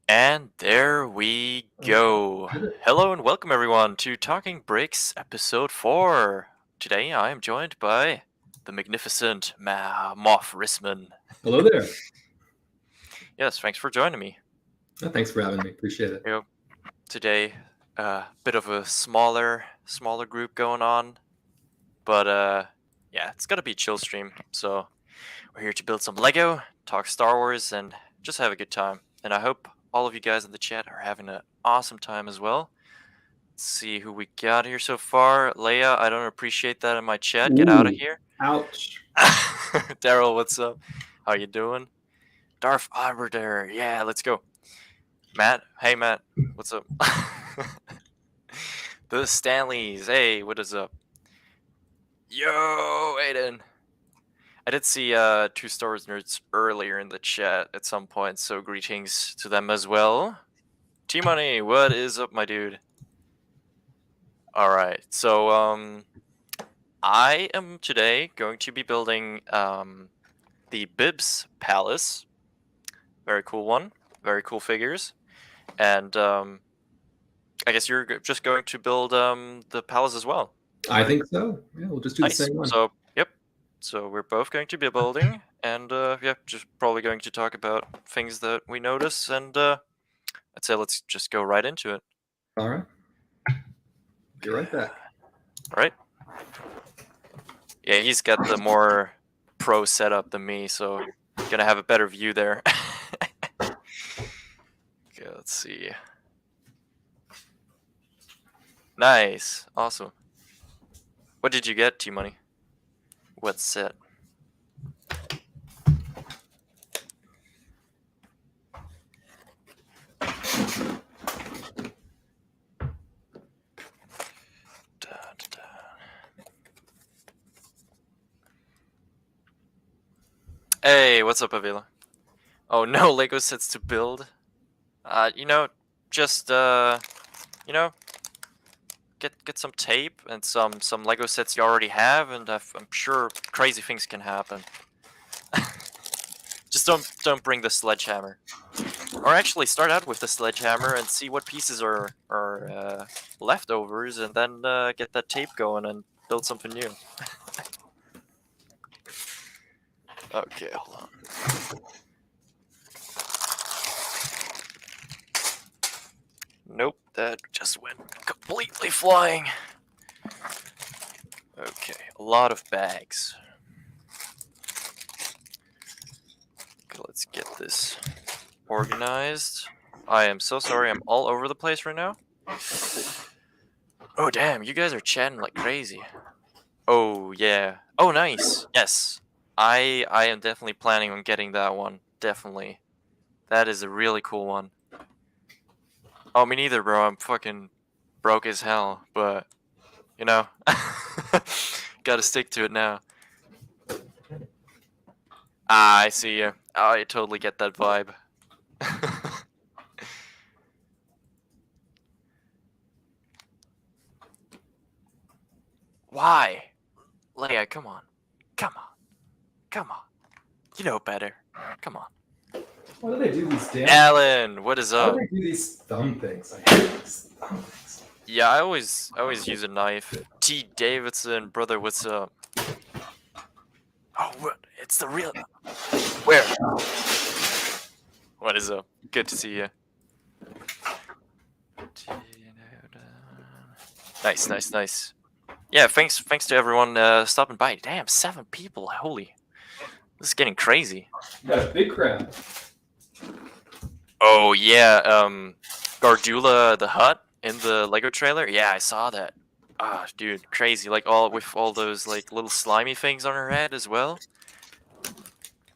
And there we go. Hello and welcome everyone to Talking Bricks episode 4. Today I am joined by the magnificent Moff Rissman. Hello there. Yes, thanks for joining me. Thanks for having me. Appreciate it. Today, bit of a smaller group going on, but yeah, it's gonna be a chill stream. So we're here to build some Lego, talk Star Wars, and just have a good time. And I hope all of you guys in the chat are having an awesome time as well. Let's see who we got here so far. Leia, I don't appreciate that in my chat. Get out of here. Ouch. Daryl, what's up? How you doing? Darth Arbiter, yeah, let's go. Matt, hey Matt, what's up? The Stanleys, hey, what is up? Yo, Aiden. I did see two Star Wars nerds earlier in the chat at some point, so greetings to them as well. T-Money, what is up, my dude? Alright, so I am today going to be building the Bibs Palace. Very cool one. Very cool figures. And I guess you're just going to build the palace as well. I think so. Yeah, we'll just do Nice. the same one. So, yep. So we're both going to be building, and yeah, just probably going to talk about things that we notice, and I'd say let's just go right into it. All right. Be right back. All right. Yeah, he's got the more pro setup than me, so gonna have a better view there. Okay, let's see. Nice. Awesome. What did you get, T-Money? What set? Hey, what's up, Avila? Oh, no Lego sets to build. You know, just you know, get some tape and some Lego sets you already have, and I'm sure crazy things can happen. Just don't bring the sledgehammer, or actually start out with the sledgehammer and see what pieces are leftovers, and then get that tape going and build something new. Okay, hold on. Nope, that just went completely flying. Okay, a lot of bags. Okay, let's get this organized. I am so sorry, I'm all over the place right now. Oh damn, you guys are chatting like crazy. Oh yeah. Oh nice. Yes. I am definitely planning on getting that one. Definitely. That is a really cool one. Oh, me neither, bro. I'm fucking broke as hell, but you know, gotta stick to it now. Ah, I see you. I totally get that vibe. Why? Leia, come on. Come on. Come on. You know better. Come on. Why do they do these damn... Alan, what is up? Why do they do these thumb things? I hate these thumb things. Yeah, I always use a knife. T. Davidson, brother, what's up? Oh, what? It's the real... Where? What is up? Good to see you. Nice. Yeah, thanks to everyone stopping by. Damn, 7 people. Holy. This is getting crazy. You got a big crowd. Oh, yeah, Gardula the Hutt in the Lego trailer? Yeah, I saw that. Ah, dude, crazy. Like, with all those, like, little slimy things on her head as well.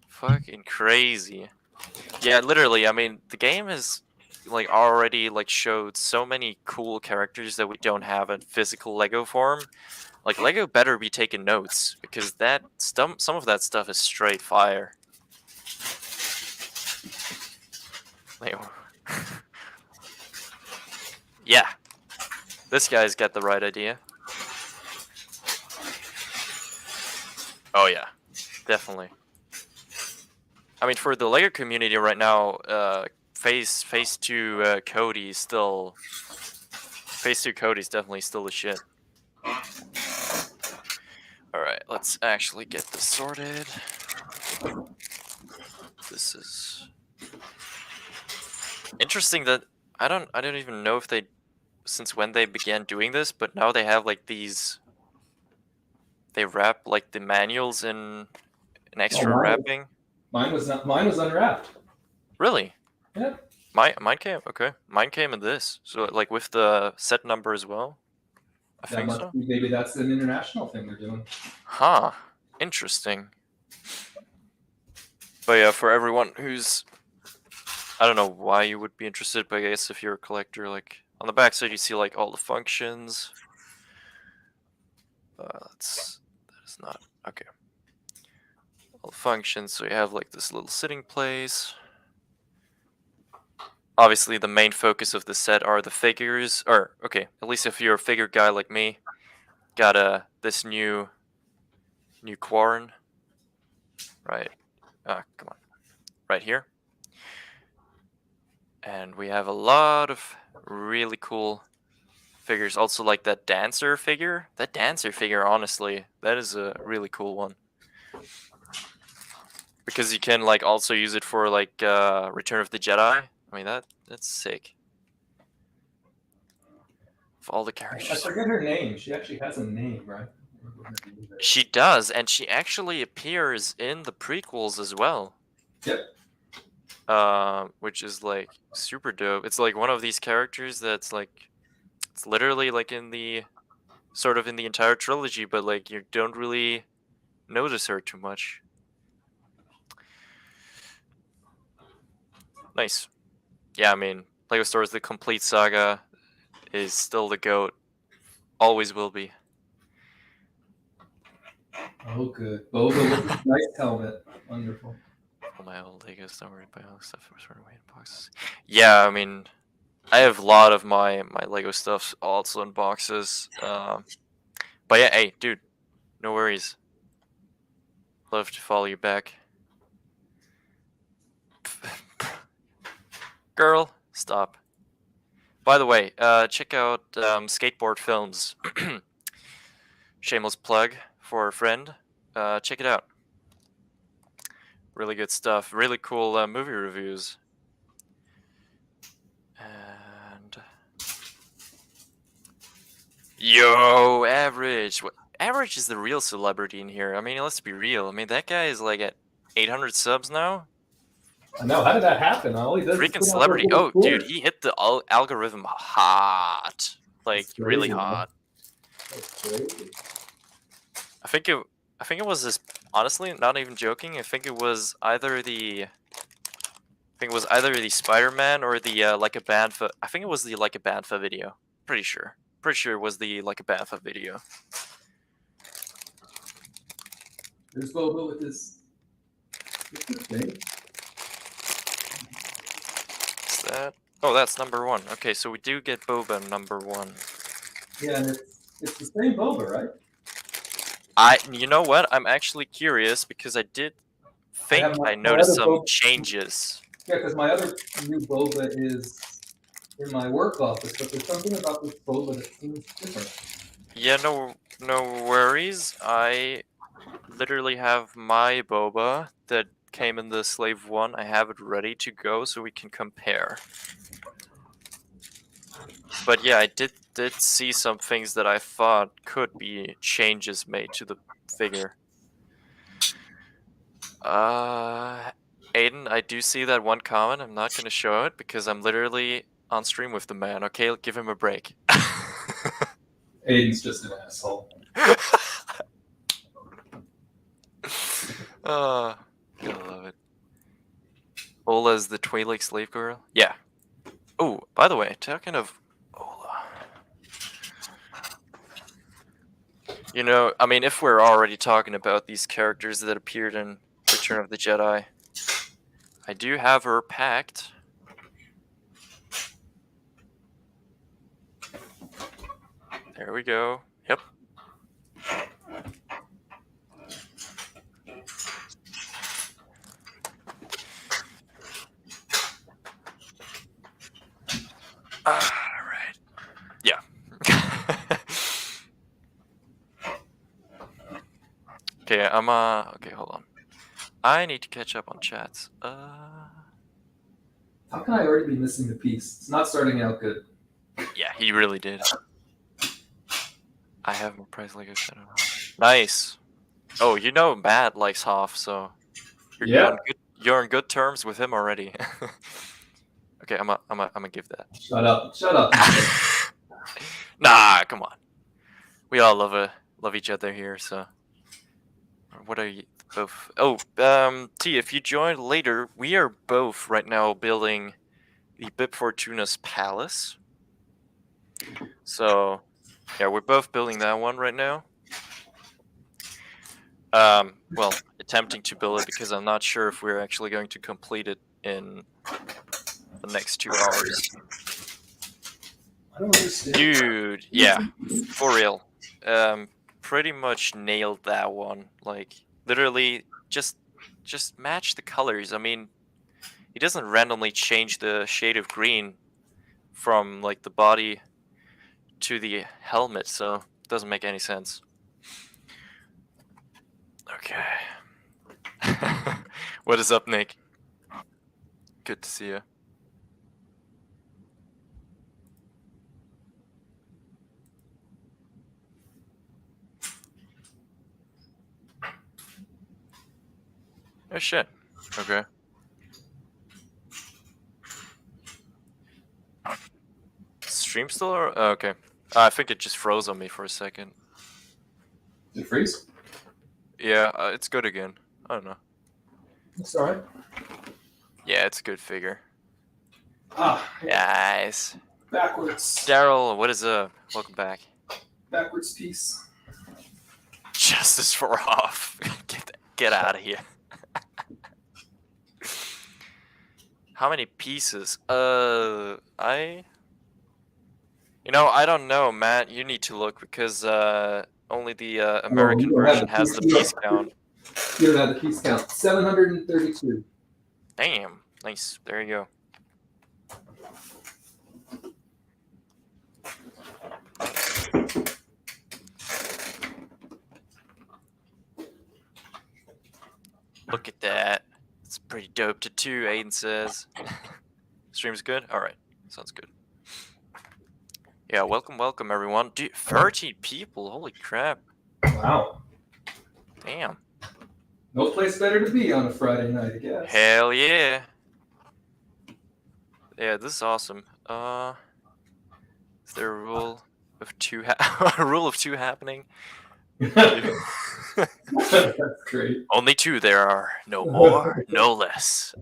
Fucking crazy. Yeah, literally, I mean, the game has, like, already, like, showed so many cool characters that we don't have in physical Lego form. Like, Lego better be taking notes, because that some of that stuff is straight fire. Like, yeah. This guy's got the right idea. Oh yeah, definitely. I mean, for the Lego community right now, phase 2 Cody is still phase 2 Cody's definitely still the shit. All right, let's actually get this sorted. This is interesting that I don't even know if they since when they began doing this, but now they have like these. They wrap like the manuals in an extra wrapping. Mine was unwrapped. Really? Yeah. Mine came okay. Mine came in this, so like with the set number as well. I think so. Maybe that's an international thing they're doing. Huh. Interesting. But yeah, for everyone who's, I don't know why you would be interested, but I guess if you're a collector, like on the back side you see like all the functions. That is not okay. All the functions. So you have like this little sitting place. Obviously, the main focus of the set are the figures, or okay, at least if you're a figure guy like me, got this new Quarren, right? Come on, right here, and we have a lot of really cool figures. Also, like that dancer figure. That dancer figure, honestly, that is a really cool one because you can like also use it for like Return of the Jedi. I mean that's sick. Of all the characters. I forget her name. She actually has a name, right? She does, and she actually appears in the prequels as well. Yep. Which is like super dope. It's like one of these characters that's like, it's literally like in the, sort of in the entire trilogy, but like you don't really notice her too much. Nice. Yeah, I mean, LEGO Star Wars: The Complete Saga is still the GOAT. Always will be. Oh, good. Boba with a nice helmet. Wonderful. All my old LEGO Star Wars stuff for sort of weight boxes. Yeah, I mean, I have a lot of my LEGO stuff also in boxes. But yeah, hey, dude, no worries. Love to follow you back. Girl, stop. By the way, check out Skateboard Films. Shameless plug for a friend. Check it out. Really good stuff. Really cool movie reviews. And yo, Average. Average is the real celebrity in here. I mean, let's be real. I mean, that guy is like at 800 subs now. I know. How did that happen? All he does Freaking is celebrity. Oh, dude, he hit the algorithm hot. Like, That's really crazy, man. hot. That's crazy. I think it was this, honestly, not even joking. I think it was either the Spider-Man or the Like a Bantha. I think it was the Like a Bantha video. Pretty sure it was the Like a Bantha video. There's Boba with his thing. Is that? Oh, that's number 1. Okay, so we do get Boba number 1. Yeah, and it's the same Boba, right? You know what? I'm actually curious because I did think I noticed some changes. Yeah, because my other new Boba is in my work office, but there's something about this Boba that seems different. Yeah, no worries. I literally have my Boba that came in the Slave 1. I have it ready to go so we can compare. But yeah, I did see some things that I thought could be changes made to the figure. Aiden, I do see that one comment. I'm not going to show it because I'm literally on stream with the man. Okay, give him a break. Aiden's just an asshole. Gotta love it. Ola's the Twi'lek slave girl? Yeah. Oh, by the way, talking of Ola. You know, I mean, if we're already talking about these characters that appeared in Return of the Jedi, I do have her packed. There we go. Yep. Alright. Yeah. Okay, okay, hold on. I need to catch up on chats. How can I already be missing the piece? It's not starting out good. Yeah, he really did. I have more price like I said. Nice. Oh, you know Matt likes Hoff, so Yeah. you're on good terms with him already. Okay, I'm gonna give that. Shut up. Shut up. Nah, come on. We all love each other here, so. What are you both? Oh, T, if you join later, we are both right now building the Bib Fortuna's palace. So, yeah, we're both building that one right now. Well, attempting to build it because I'm not sure if we're actually going to complete it in the next 2 hours. I don't understand. Dude, yeah, for real. Pretty much nailed that one. Like, literally, just match the colors. I mean, he doesn't randomly change the shade of green from like the body to the helmet, so it doesn't make any sense. Okay. What is up, Nick? Good to see you. Oh shit. Okay. Stream still? Oh, okay. I think it just froze on me for a second. Did it freeze? Yeah, it's good again. I don't know. It's alright. Yeah, it's a good figure. Ah, Nice. backwards. Daryl, what is up? Welcome back. Backwards piece. Justice for off. Get out of here. How many pieces? I don't know, Matt. You need to look because only the American version has the piece count. You don't have the piece count. 732. Damn. Nice. There you go. Look at that. It's pretty dope to 2, Aiden says. Stream's good? Alright. Sounds good. Yeah, welcome everyone. Dude, 30 people. Holy crap. Wow. Damn. No place better to be on a Friday night, I guess. Hell yeah. Yeah, this is awesome. Is there a rule of 2 a rule of 2 happening? That's great. Only 2 there are. No more, no less.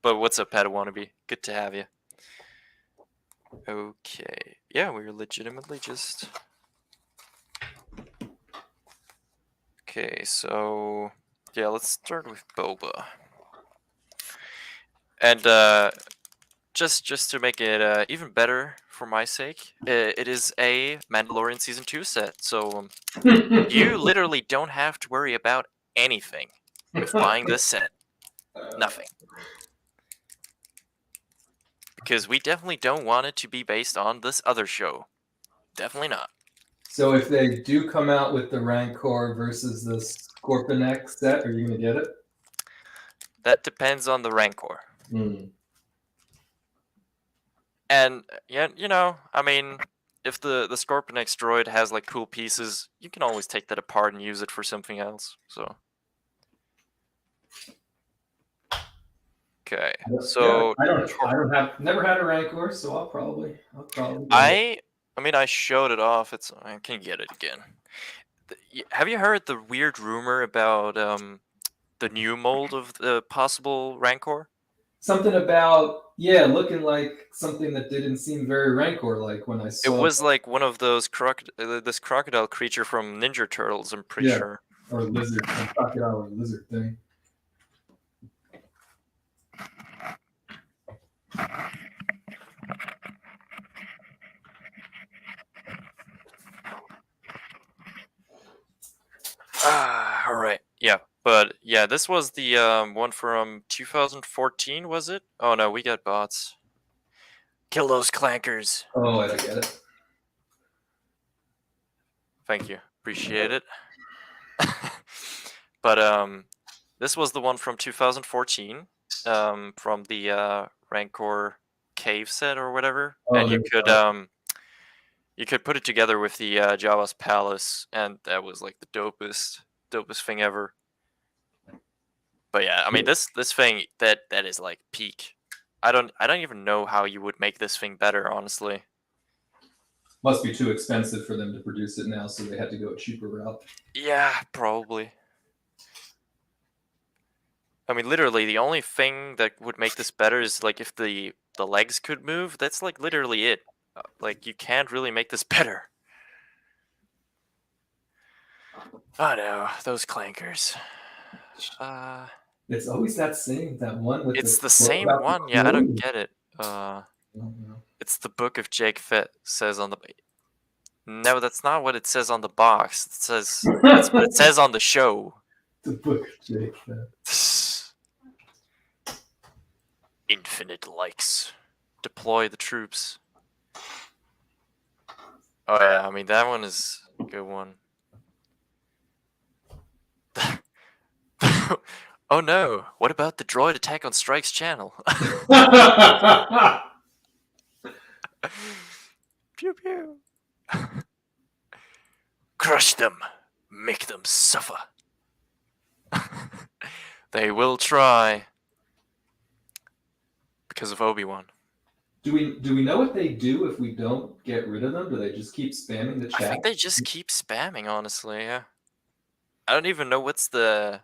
But what's up, Padawannabe? Good to have you. Okay. Yeah, we're legitimately just... Okay, so... Yeah, let's start with Boba. And, just to make it even better for my sake, it is a Mandalorian Season 2 set, so you literally don't have to worry about anything with buying this set. Nothing. Because we definitely don't want it to be based on this other show. Definitely not. So if they do come out with the Rancor versus the Scorpion X set, are you going to get it? That depends on the Rancor. Hmm. And, yeah, I mean, if the Scorpion X droid has, like, cool pieces, you can always take that apart and use it for something else, so... Okay, so... Yeah, never had a Rancor, so I'll probably I mean, I showed it off. I can get it again. Have you heard the weird rumor about the new mold of the possible Rancor? Something about, looking like something that didn't seem very Rancor-like when I saw It was like one of those this crocodile creature from Ninja Turtles, I'm pretty sure. Or lizard, crocodile or lizard thing. Alright. Yeah, but yeah, this was the one from 2014, was it? Oh no, we got bots. Kill those clankers. Oh, I get it. Thank you. Appreciate it. But this was the one from 2014, from the Rancor cave set or whatever, Oh, and there's you could put it together with the Java's Palace, and that was like the dopest thing ever. But yeah, I mean this thing that is like peak. I don't even know how you would make this thing better, honestly. must be too expensive for them to produce it now, so they had to go a cheaper route. Yeah, probably. I mean, literally, the only thing that would make this better is like if the legs could move. That's like literally it. Like you can't really make this better. Oh no, those clankers. It's always that one with It's the the quote same about the one. Yeah, I don't clothes. get it. It's the Book of Jake Fett says on the. No, that's not what it says on the box. It says that's what it says on the show. The book of Jake. Infinite likes. Deploy the troops. Oh yeah, I mean that one is a good one. Oh no! What about the Droid Attack on Strike's channel? Pew pew. Crush them, make them suffer. They will try. Because of Obi-Wan. Do we know what they do if we don't get rid of them? Do they just keep spamming the chat? I think they just keep spamming, honestly, yeah. I don't even know what's the...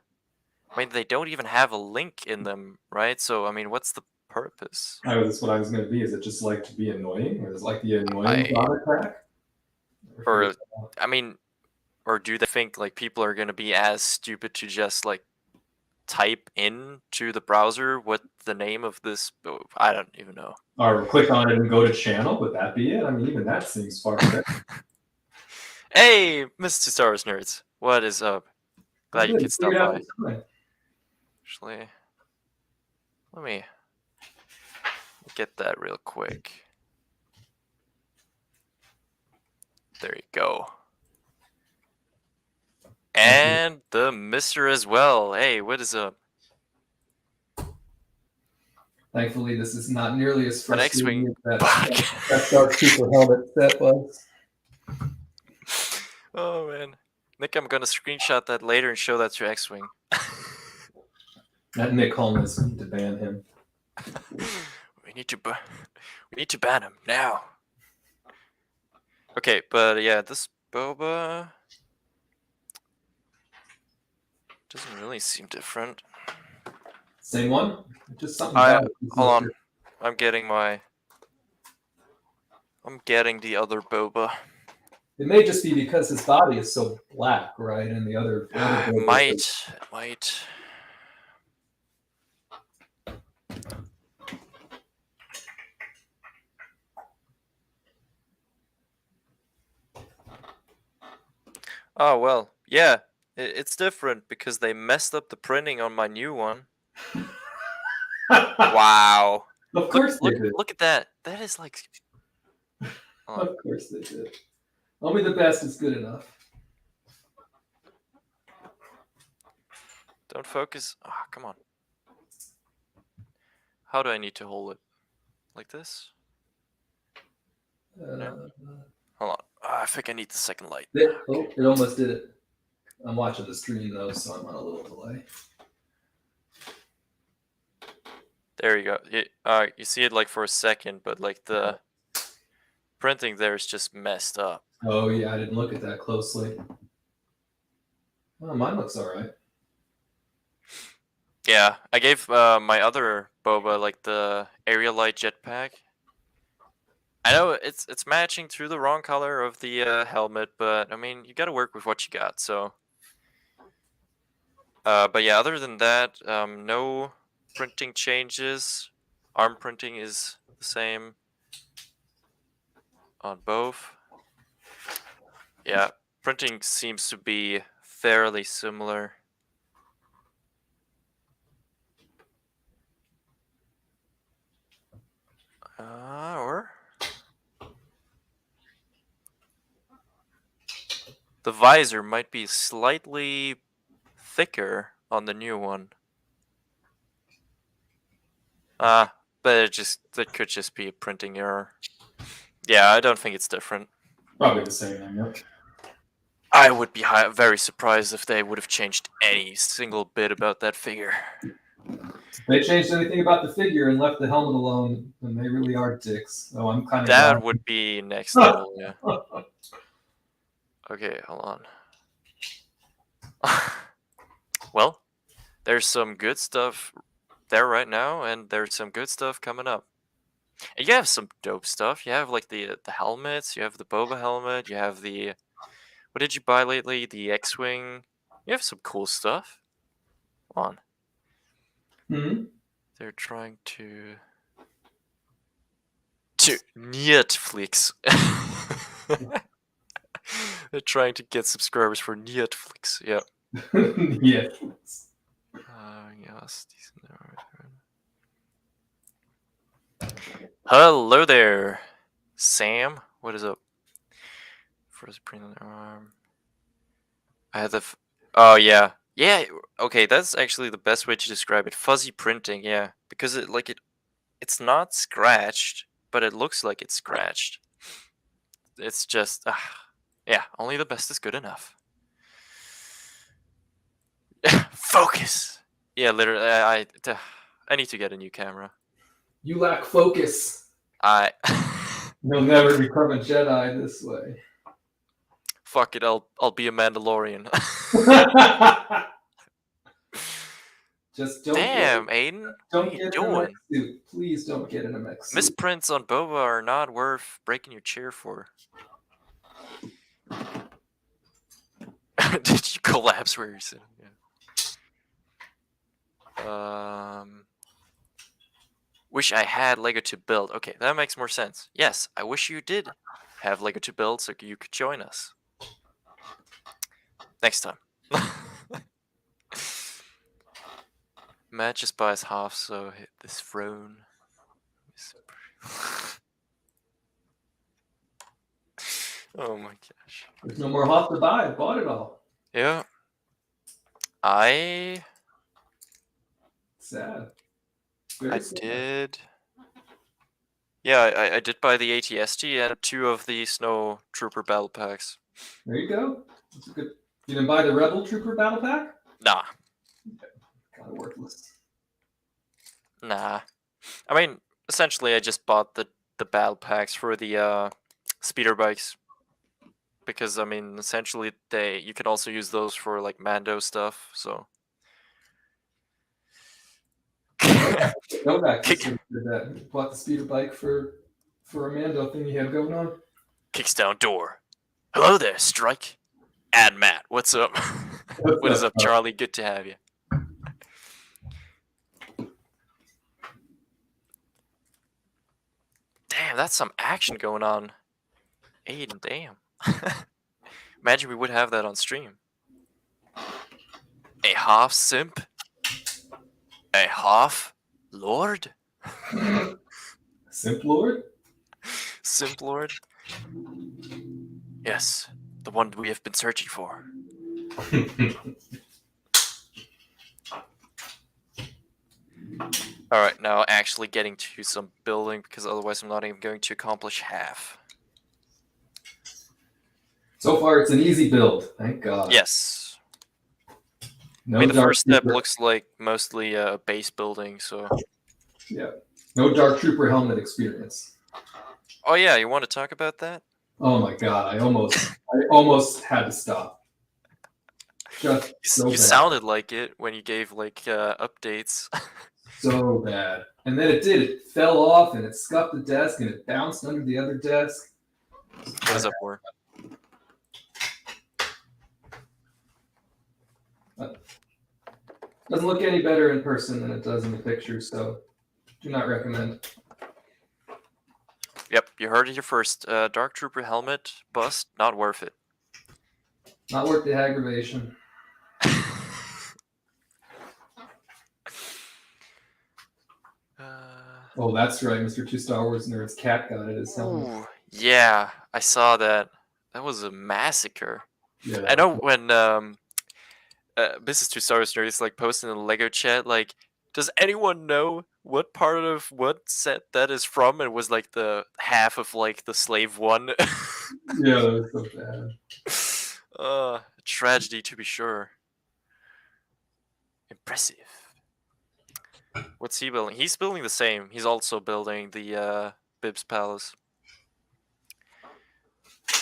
I mean, they don't even have a link in them, right? So, I mean, what's the purpose? Oh, that's what I was going to be. Is it just like to be annoying? Or is it like the annoying bot attack? Or, I mean, or do they think, like, people are going to be as stupid to just, like, type in to the browser what the name of this... I don't even know. Or click on it and go to channel? Would that be it? I mean, even that seems far-fetched. Hey, Mr. Star Wars Nerds. What is up? Glad you could stop by. Actually, let me get that real quick. There you go. And the Mister as well. Hey, what is up? Thankfully, this is not nearly as frustrating as Fuck. that Dark Trooper helmet set was. Oh man, Nick, I'm gonna screenshot that later and show that to X-Wing. That Nick Holmes, we need to ban him. we need to ban him now. Okay, but yeah, this Boba doesn't really seem different. Same one? Just something about it. Hold on. I'm getting the other Boba. It may just be because his body is so black, right? And the other might. Oh well, yeah, it's different because they messed up the printing on my new one. Wow. Of course they did. Look at that. That is like... Of course they did. Only the best is good enough. Don't focus. Ah, oh, come on. How do I need to hold it? Like this? No? Hold on. I think I need the second light. It almost did it. I'm watching the stream though, so I'm on a little delay. There you go. You see it like for a second, but like the printing there is just messed up. Oh yeah, I didn't look at that closely. Well, mine looks alright. Yeah, I gave my other Boba like the aerial light jetpack. I know it's matching through the wrong color of the helmet, but I mean you got to work with what you got. So, but yeah, other than that, no printing changes. Arm printing is the same on both. Yeah, printing seems to be fairly similar. Or The visor might be slightly thicker on the new one. But that could just be a printing error. Yeah, I don't think it's different. Probably the same thing, yep. I would be very surprised if they would have changed any single bit about that figure. If they changed anything about the figure and left the helmet alone, then they really are dicks. So I'm kind of That glad. would be next level, yeah. Okay, hold on. Well, there's some good stuff there right now, and there's some good stuff coming up. And you have some dope stuff. You have like the helmets. You have the Boba helmet. You have the what did you buy lately? The X-wing. You have some cool stuff. Come on. Mm-hmm. They're trying to Netflix. They're trying to get subscribers for Netflix. Yeah. Yeah. Yes. Hello there, Sam. What is up? First print on the arm. I had the. Oh yeah, yeah. Okay, that's actually the best way to describe it. Fuzzy printing, yeah, because it's not scratched, but it looks like it's scratched. It's just, yeah. Only the best is good enough. Focus. Yeah, literally. I need to get a new camera. You lack focus. You'll never become a Jedi this way. Fuck it. I'll be a Mandalorian. Just don't. Damn, Aiden. What are you doing? Suit. Please don't get in a mech suit. Misprints on Boba are not worth breaking your chair for. Did you collapse where you're sitting? Yeah. Wish I had Lego to build. Okay, that makes more sense. Yes, I wish you did have Lego to build so you could join us. Next time. Matt just buys half, so hit this throne. Oh my gosh. There's no more Hoth to buy. I bought it all. Yeah. Sad. I did. Yeah, I did buy the ATST and 2 of the Snow Trooper battle packs. There you go. That's a good. You didn't buy the Rebel Trooper battle pack? Nah. Kind of worthless. Nah. I mean, essentially, I just bought the battle packs for the speeder bikes. Because, I mean, essentially, you can also use those for, like, Mando stuff, so... Go back to that. Bought the speeder bike for a Mando thing you had going on. Kicks down door. Hello there, Strike. And Matt, what's up? What is up, Charlie? Good to have you. Damn, that's some action going on. Aiden, damn. Imagine we would have that on stream. A half simp? A half lord? Simp Lord? Simp lord? Yes, the one we have been searching for. Alright, now actually getting to some building, because otherwise I'm not even going to accomplish half. So far, it's an easy build. Thank God. Yes. No, I mean, the first step looks like mostly a base building, so... Yeah. No Dark Trooper helmet experience. Oh yeah, you want to talk about that? Oh my God, I almost had to stop. Just so you bad. sounded like it when you gave, like, updates. So bad. And then it did. It fell off, and it scuffed the desk, and it bounced under the other desk. What is up, War? Doesn't look any better in person than it does in the picture, so do not recommend. Yep, you heard it here first. Dark Trooper helmet, bust, not worth it. Not worth the aggravation. Oh, that's right. Mr. Two Star Wars Nerds Cat got it as helmet. Ooh, yeah, I saw that. That was a massacre. Yeah. I know when Mrs. Two Stars Nerd is like posting in the Lego chat, like, does anyone know what part of what set that is from? It was like the half of like the slave one. Yeah, that was so bad. Tragedy to be sure. Impressive. What's he building? He's building the same. He's also building the Bib's Palace.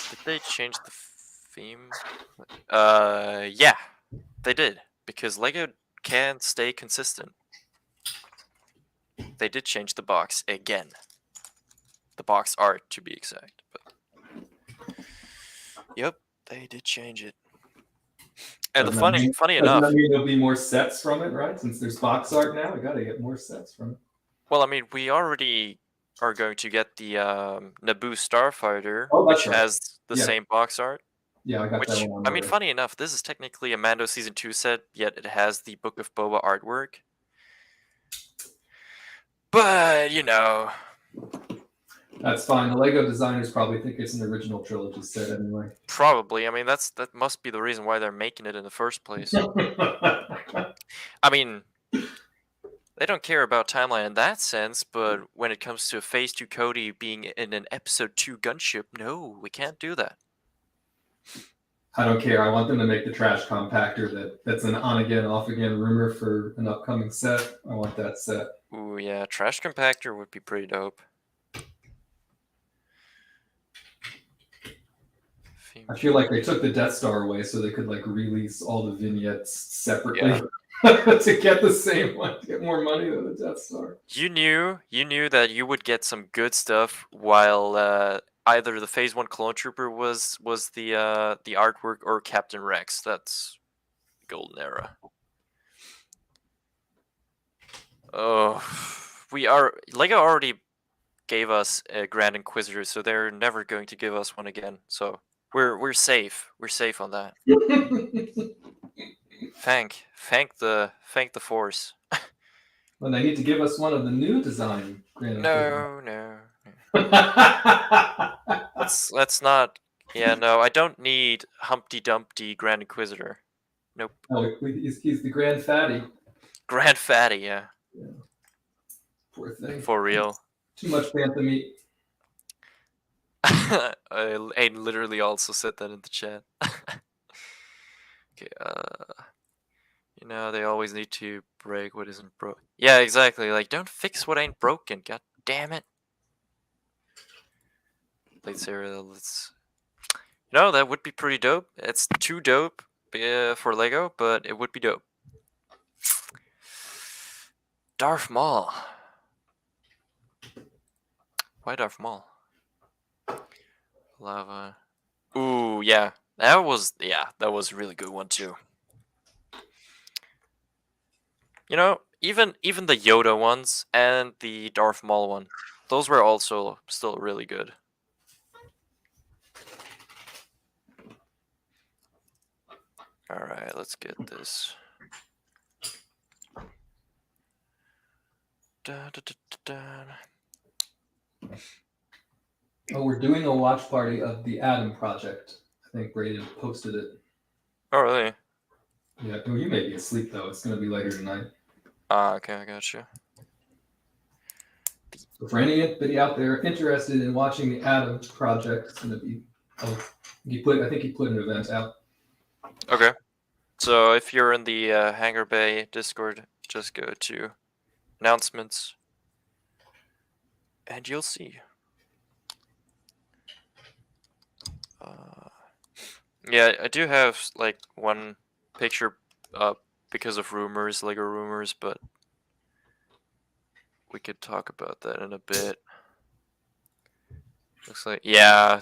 Did they change the theme? Yeah, they did. Because Lego can't stay consistent. They did change the box again. The box art, to be exact. But yep, they did change it. And Doesn't that mean, funny doesn't enough, that mean there'll be more sets from it, right? Since there's box art now, we gotta get more sets from it. well, I mean, we already are going to get the Naboo Starfighter, Oh, that's which right. has the Yeah. same box art. Yeah, I got that Which, one on I mean, order. funny enough, this is technically a Mando Season 2 set, yet it has the Book of Boba artwork. But, you know. That's fine. The Lego designers probably think it's an original trilogy set anyway. Probably. I mean, that must be the reason why they're making it in the first place. I mean, they don't care about timeline in that sense, but when it comes to a Phase 2 Cody being in an Episode 2 gunship, no, we can't do that. I don't care. I want them to make the trash compactor that's an on again, off again rumor for an upcoming set. I want that set. Ooh, yeah, trash compactor would be pretty dope. I feel like they took the Death Star away so they could like release all the vignettes separately to get the same one, to get more money than the Death Star. You knew that you would get some good stuff while either the Phase 1 Clone Trooper was the artwork or Captain Rex. That's golden era. Oh, Lego already gave us a Grand Inquisitor, so they're never going to give us one again. So we're safe. We're safe on that. Thank the Force. Well, they need to give us one of the new design Grand No. Let's not. Yeah, no, I don't need Humpty Dumpty Grand Inquisitor. Nope. Oh, he's the Grand Fatty. Grand Fatty, yeah. Poor thing. For real. Too much bantha meat. I literally also said that in the chat. Okay, you know, they always need to break what isn't broke. Yeah, exactly. Like, don't fix what ain't broken. God damn it. Let's. No, that would be pretty dope. It's too dope for Lego, but it would be dope. Darth Maul. Why Darth Maul? Lava. Ooh, yeah. That was a really good one too. You know, even the Yoda ones and the Darth Maul one, those were also still really good. All right, let's get this. Oh, we're doing a watch party of the Adam Project. I think Braden posted it. Oh, really? Yeah, well, you may be asleep though. It's going to be later tonight. Okay, I got you. So for anybody out there interested in watching the Adam Project, it's going to be. Oh, I think he put an event out. Okay. So if you're in the Hangar Bay Discord, just go to announcements, and you'll see. Yeah, I do have like one picture up because of rumors, Lego rumors, but we could talk about that in a bit. Looks like, yeah,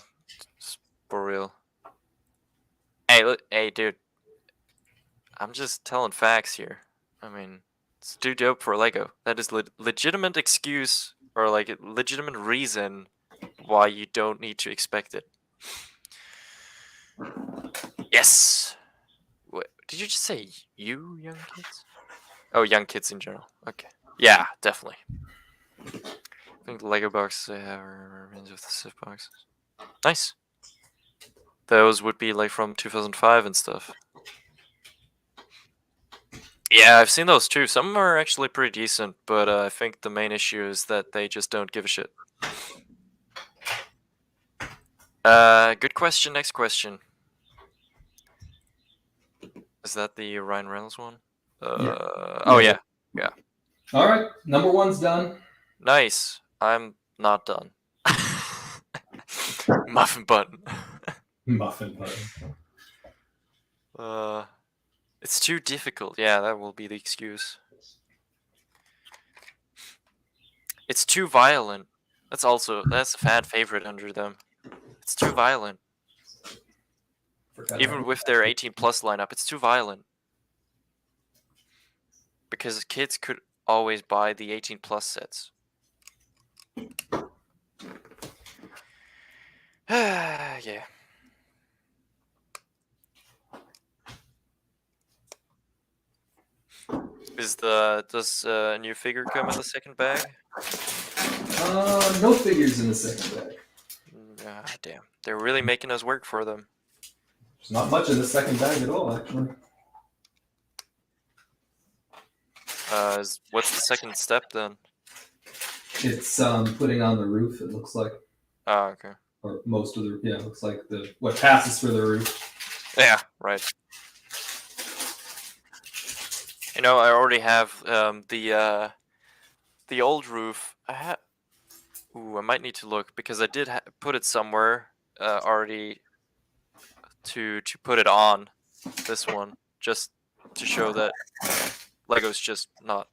it's for real. Hey, dude. I'm just telling facts here. I mean, it's too dope for Lego. That is legitimate excuse or like a legitimate reason why you don't need to expect it. Yes. What did you just say? You young kids? Oh, young kids in general. Okay. Yeah, definitely. I think the Lego boxes they have are remains of the Sith boxes. Nice. Those would be like from 2005 and stuff. Yeah, I've seen those too. Some are actually pretty decent, but I think the main issue is that they just don't give a shit. Good question. Next question. Is that the Ryan Reynolds one? Oh yeah. All right, number one's done. Nice. I'm not done. Muffin button. Muffin button. It's too difficult. Yeah, that will be the excuse. It's too violent. That's a fan favorite under them. It's too violent. Even with their 18 plus lineup, it's too violent. Because kids could always buy the 18 plus sets. Yeah. Does a new figure come in the second bag? No figures in the second bag. Ah, damn. They're really making us work for them. There's not much in the second bag at all, actually. What's the second step then? It's putting on the roof, it looks like. Oh, okay. Or most of the, it looks like what passes for the roof. Yeah, right. You know, I already have the old roof. Ooh, I might need to look because I did put it somewhere already to put it on this one, just to show that Lego's just not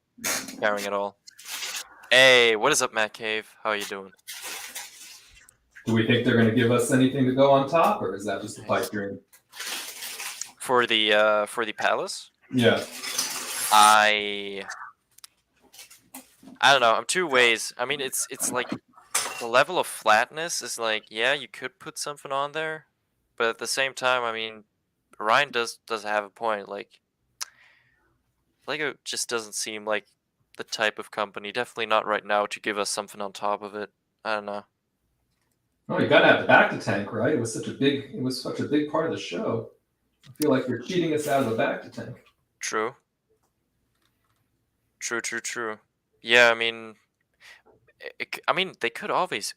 caring at all. Hey, what is up, Matt Cave? How are you doing? Do we think they're going to give us anything to go on top, or is that just a pipe dream? For the palace? Yeah. I don't know. I'm two ways. I mean, it's like the level of flatness is like, yeah, you could put something on there, but at the same time, I mean, Ryan does have a point. Like, Lego just doesn't seem like the type of company, definitely not right now, to give us something on top of it. I don't know. Oh, you got to have the back to tank, right? It was such a big part of the show. I feel like you're cheating us out of the back to tank. True. Yeah, I mean, they could always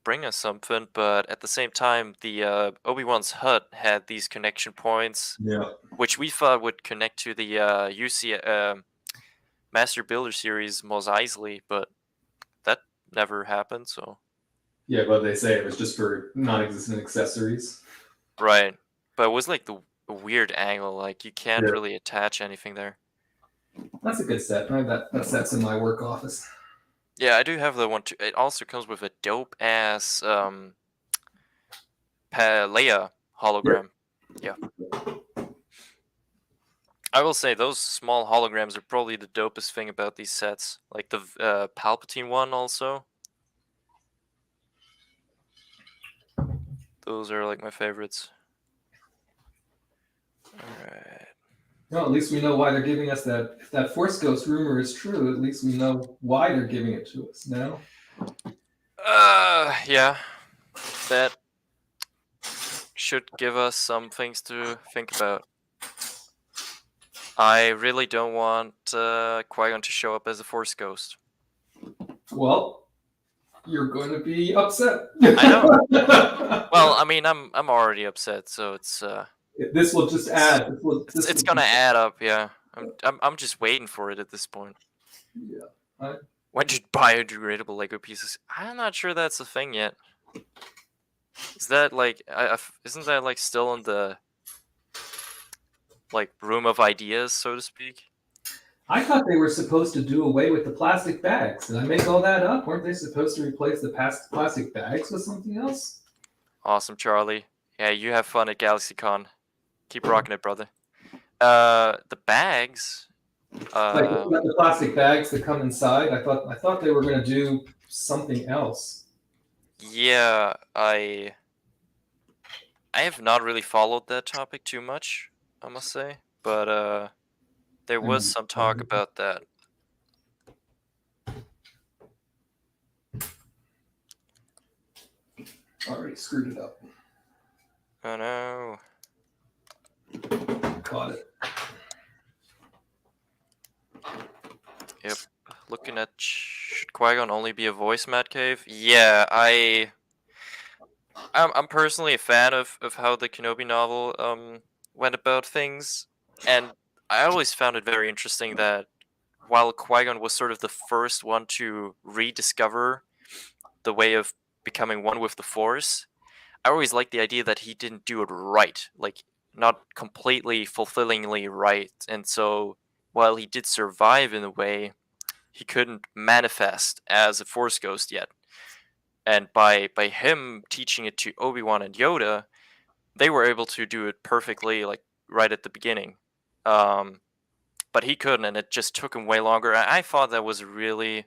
bring us something, but at the same time, the Obi-Wan's hut had these connection points, Yeah. which we thought would connect to the UC Master Builder series Mos Eisley, but that never happened. So Yeah, but they say it was just for non-existent accessories. right, but it was like the weird angle. Like you can't really attach anything there. That's a good set. I have that set's in my work office. Yeah, I do have the one too. It also comes with a dope ass Leia hologram. Yeah. I will say those small holograms are probably the dopest thing about these sets. Like the Palpatine one also. Those are like my favorites. Alright. Well, at least we know why they're giving us that. If that Force Ghost rumor is true, at least we know why they're giving it to us now. Yeah. That should give us some things to think about. I really don't want Qui-Gon to show up as a Force Ghost. Well, you're going to be upset. I know. Well, I mean, I'm already upset, so it's this will just add. It's gonna add up, yeah. I'm just waiting for it at this point. Yeah. When did biodegradable Lego pieces? I'm not sure that's a thing yet. Is that like isn't that like still in the like room of ideas, so to speak? I thought they were supposed to do away with the plastic bags. Did I make all that up? Weren't they supposed to replace the plastic bags with something else? Awesome, Charlie. Yeah, you have fun at GalaxyCon. Keep rocking it, brother. The bags. Like the plastic bags that come inside. I thought they were going to do something else. Yeah, I have not really followed that topic too much, I must say, but there was some talk about that. Already screwed it up. Oh no. Caught it. Yep. Looking at should Qui-Gon only be a voice, Matt Cave? Yeah, I'm personally a fan of how the Kenobi novel went about things, and I always found it very interesting that while Qui-Gon was sort of the first one to rediscover the way of becoming one with the Force, I always liked the idea that he didn't do it right, like not completely fulfillingly right, and so while he did survive in a way, he couldn't manifest as a Force ghost yet. And by him teaching it to Obi-Wan and Yoda, they were able to do it perfectly, like right at the beginning. Um, but he couldn't, and it just took him way longer. I thought that was a really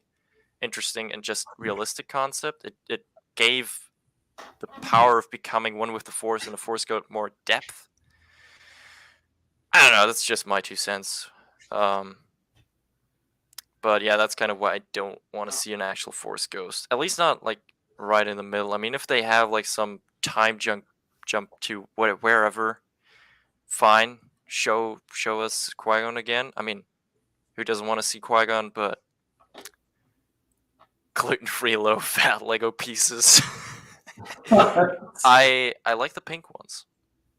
interesting and just realistic concept. It gave the power of becoming one with the Force and the Force Ghost more depth. I don't know. That's just my 2 cents. But yeah, that's kind of why I don't want to see an actual Force Ghost. At least not like right in the middle. I mean, if they have like some time jump to wherever, fine. Show us Qui-Gon again. I mean, who doesn't want to see Qui-Gon? But gluten-free, low-fat Lego pieces. I like the pink ones.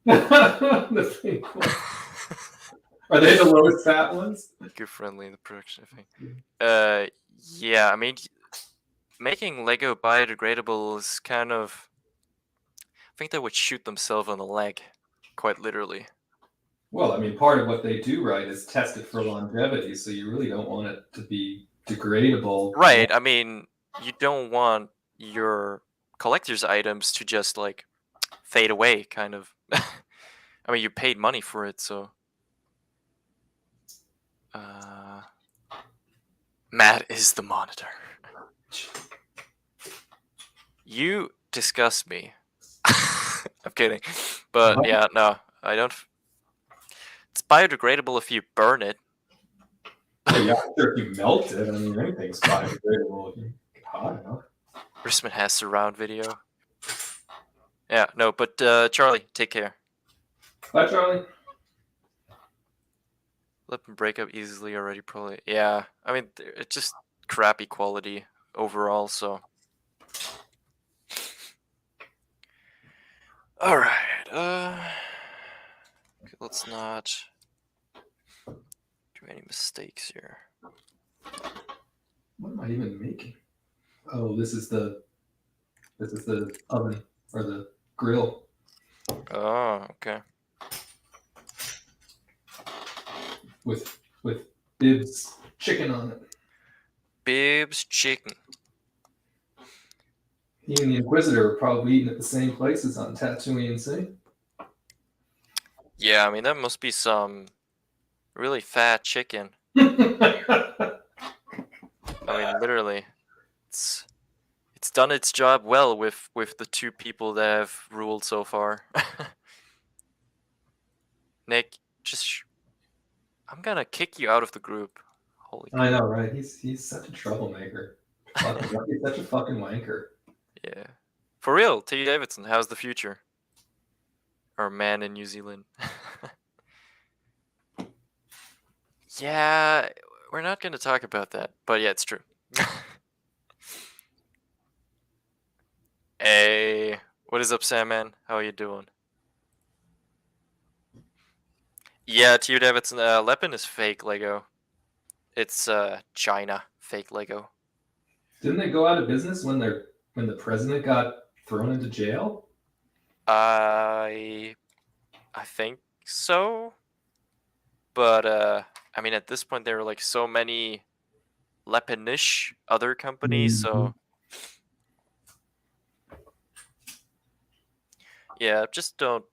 The pink ones. Are they the lowest fat ones? Good friendly in the production, I think. Yeah, I mean, making Lego biodegradable is kind of. I think they would shoot themselves in the leg, quite literally. Well, I mean, part of what they do right is test it for longevity, so you really don't want it to be degradable. Right. I mean, you don't want your collector's items to just like fade away, kind of. I mean, you paid money for it, so. Matt is the monitor. You disgust me. I'm kidding. But yeah, no, I don't. It's biodegradable if you burn it. Yeah, sure, if you melt it, I mean, anything's biodegradable if you get hot enough. Risman has surround video. Yeah, no, but Charlie, take care. Bye, Charlie. Let them break up easily already, probably. Yeah, I mean, it's just crappy quality overall, so. Alright, let's not do any mistakes here. What am I even making? Oh, this is the oven or the grill. Oh, okay. With Bib's chicken on it. Bib's chicken. He and the Inquisitor are probably eating at the same places on Tatooine, see? Yeah, I mean, that must be some really fat chicken. I I mean, literally, it's done its job well with the two people that have ruled so far. Nick, I'm gonna kick you out of the group. Holy. know, right? He's such a troublemaker. He's such a fucking wanker. Yeah. For real, T. Davidson, how's the future? Or man in New Zealand. Yeah, we're not gonna talk about that, but yeah, it's true. Hey, what is up, Sam, man? How are you doing? Yeah, T. Davidson, Lepin is fake Lego. It's China fake Lego. Didn't they go out of business when the president got thrown into jail? I think so. But I mean, at this point there are like so many Lepinish other companies, so yeah, just don't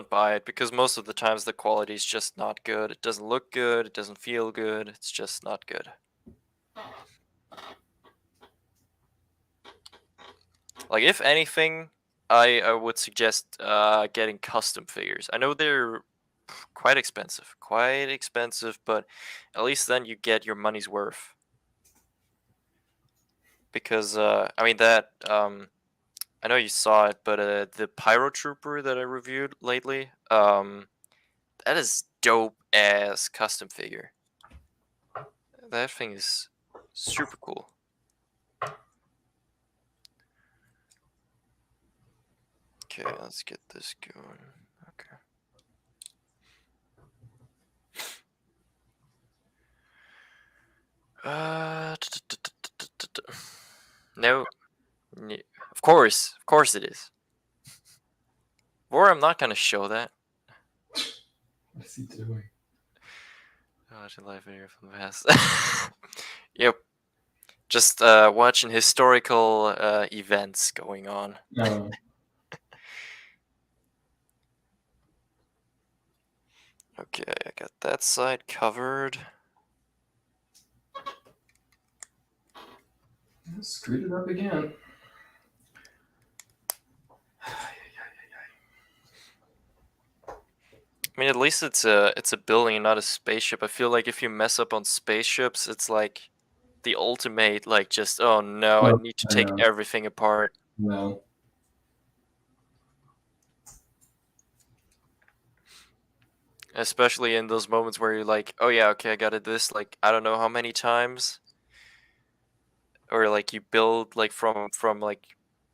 buy it, because most of the times the quality is just not good. It doesn't look good, it doesn't feel good, it's just not good. Like, if anything, I would suggest getting custom figures. I know they're quite expensive, but at least then you get your money's worth. Because I mean, that I know you saw it, but the Pyro Trooper that I reviewed lately, that is dope ass custom figure. That thing is super cool. Okay, let's get this going. Okay. No. Of course it is. Or I'm not gonna show that. What is he doing? Watch a live video from the past. Yep. Just watching historical events going on. No. Okay, I got that side covered. Screwed it up again. I mean, at least it's a building and not a spaceship. I feel like if you mess up on spaceships, it's like the ultimate, like just, oh no, I need to take everything apart. No. Especially in those moments where you're like, oh yeah, okay, I got it this, like, I don't know how many times. Or like you build like from like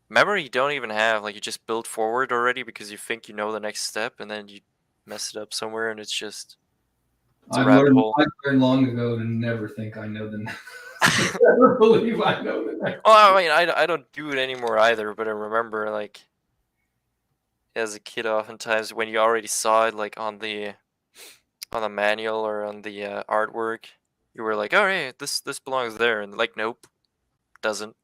memory you don't even have, like you just build forward already because you think you know the next step and then you mess it up somewhere and it's just I learned long ago to never think I know the next. Never believe I know the next. Well, I mean, I don't do it anymore either, but I remember like as a kid, oftentimes when you already saw it like on the manual or on the artwork, you were like, oh hey, this belongs there, and like nope, doesn't.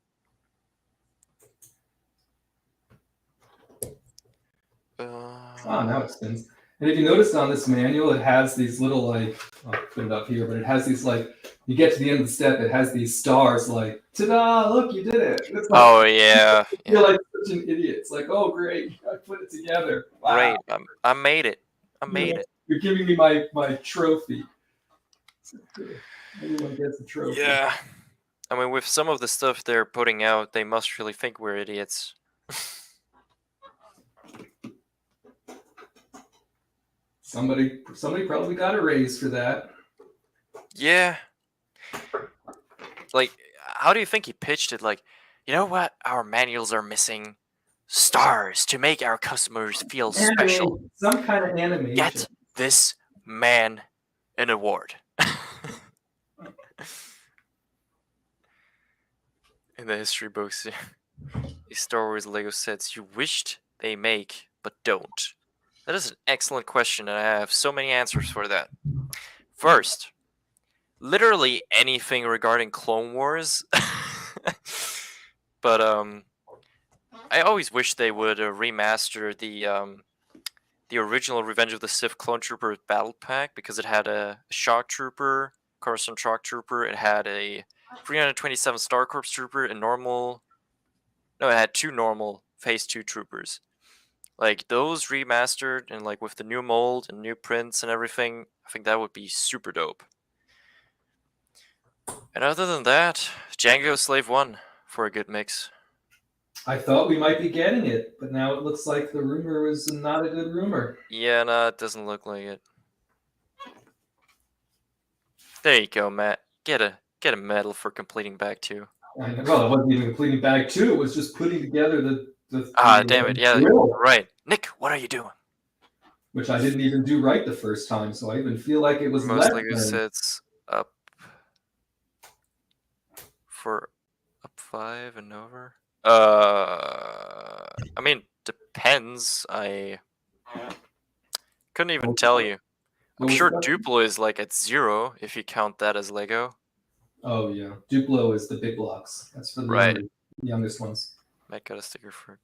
Oh, now it spins. And if you notice on this manual, it has these little like, I'll put it up here, but it has these like, you get to the end of the step, it has these stars like, ta-da, look, you did it. It's like, oh yeah. You're like such an idiot. It's like, oh great, I put it together. Wow. Great, I made it. I made it. You're giving me my trophy. Everyone gets a trophy. Yeah. I mean, with some of the stuff they're putting out, they must really think we're idiots. Somebody probably got a raise for that. Yeah. Like, how do you think he pitched it? Like, you know what? Our manuals are missing stars to make our customers feel special. Some kind of animation. Get this man an award. In the history books, these Star Wars Lego sets you wished they make, but don't. That is an excellent question, and I have so many answers for that. First, literally anything regarding Clone Wars. But I always wish they would remaster the original Revenge of the Sith Clone Trooper Battle Pack, because it had a Shock Trooper, Coruscant Shock Trooper. It had a 327 Star Corps Trooper and normal. No, it had 2 normal Phase 2 Troopers. Like those remastered and like with the new mold and new prints and everything, I think that would be super dope. And other than that, Django Slave 1 for a good mix. I thought we might be getting it, but now it looks like the rumor was not a good rumor. Yeah, no, it doesn't look like it. There you go, Matt. Get a medal for completing Bag 2. Well, it wasn't even completing Bag 2. It was just putting together the damn it. Yeah, right. Nick, what are you doing? Which I didn't even do right the first time, so I even feel like it was most Lego sets up for up 5 and over. I mean, depends. I couldn't even tell you. I'm sure Duplo is like at 0 if you count that as Lego. Oh yeah, Duplo is the big blocks. That's for the youngest ones. Might got a sticker for.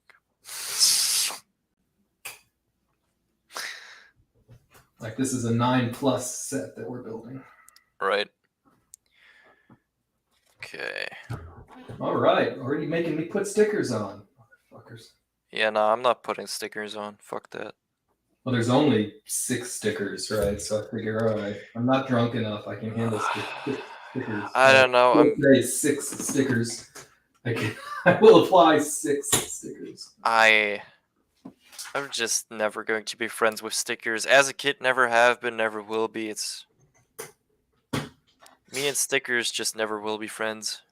Like this is a 9+ set that we're building. Right. Okay. All right, already making me put stickers on, motherfuckers. Yeah, no, I'm not putting stickers on. Fuck that. Well, there's only 6 stickers, right? So I figure, all right, I'm not drunk enough. I can handle stickers. I don't know. I'm 6 stickers. I will apply 6 stickers. I'm just never going to be friends with stickers. As a kid, never have been, never will be. It's me and stickers just never will be friends.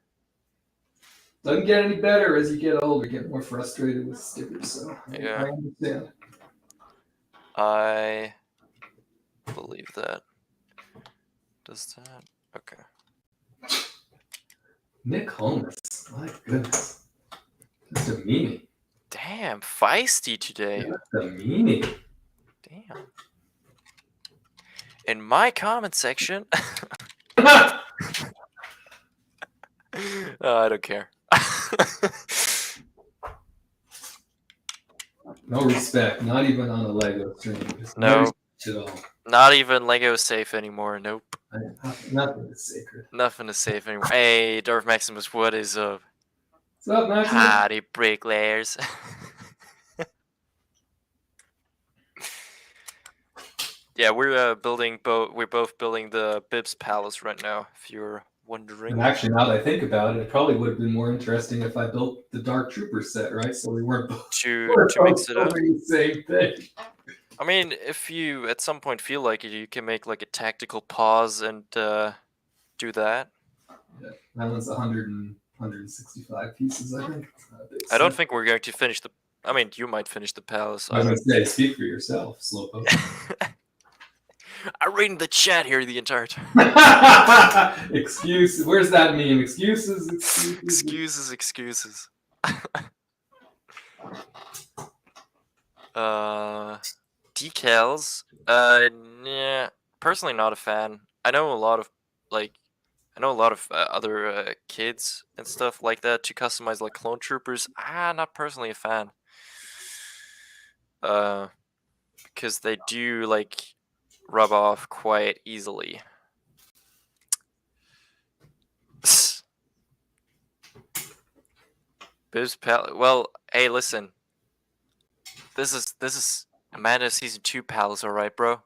Doesn't get any better as you get older. You get more frustrated with stickers. So Yeah. I understand. I believe that. Does that? Okay. Nick Holmes. My goodness. That's a meanie. Damn, feisty today. That's a meanie. Damn. In my comment section. No I don't care. respect. Not even on a Lego stream. Just No. respect at all. Not even Lego safe anymore. Nope. Nothing is sacred. Nothing is safe anymore. Hey, Darth Maximus, what is up? What's up, Maximus? Howdy, bricklayers. Yeah, we're both building the Bibs Palace right now, if you're wondering. And actually, now that I think about it, it probably would have been more interesting if I built the Dark Trooper set, right? So we weren't both to mix it up. the same thing. I mean, if you at some point feel like it, you can make like a tactical pause and do that. Yeah, that one's 165 pieces, I think. I don't think we're going to finish the. I mean, you might finish the palace. I was going to say, speak for yourself, Slowpoke. I'm reading the chat here the entire time. Excuse. Where's that meme? Excuses. Excuses. Decals. Yeah. Personally, not a fan. I know a lot of other kids and stuff like that to customize like clone troopers. Not personally a fan. Because they do like rub off quite easily. Well, hey, listen. This is Amanda Season 2 Palace, alright, bro?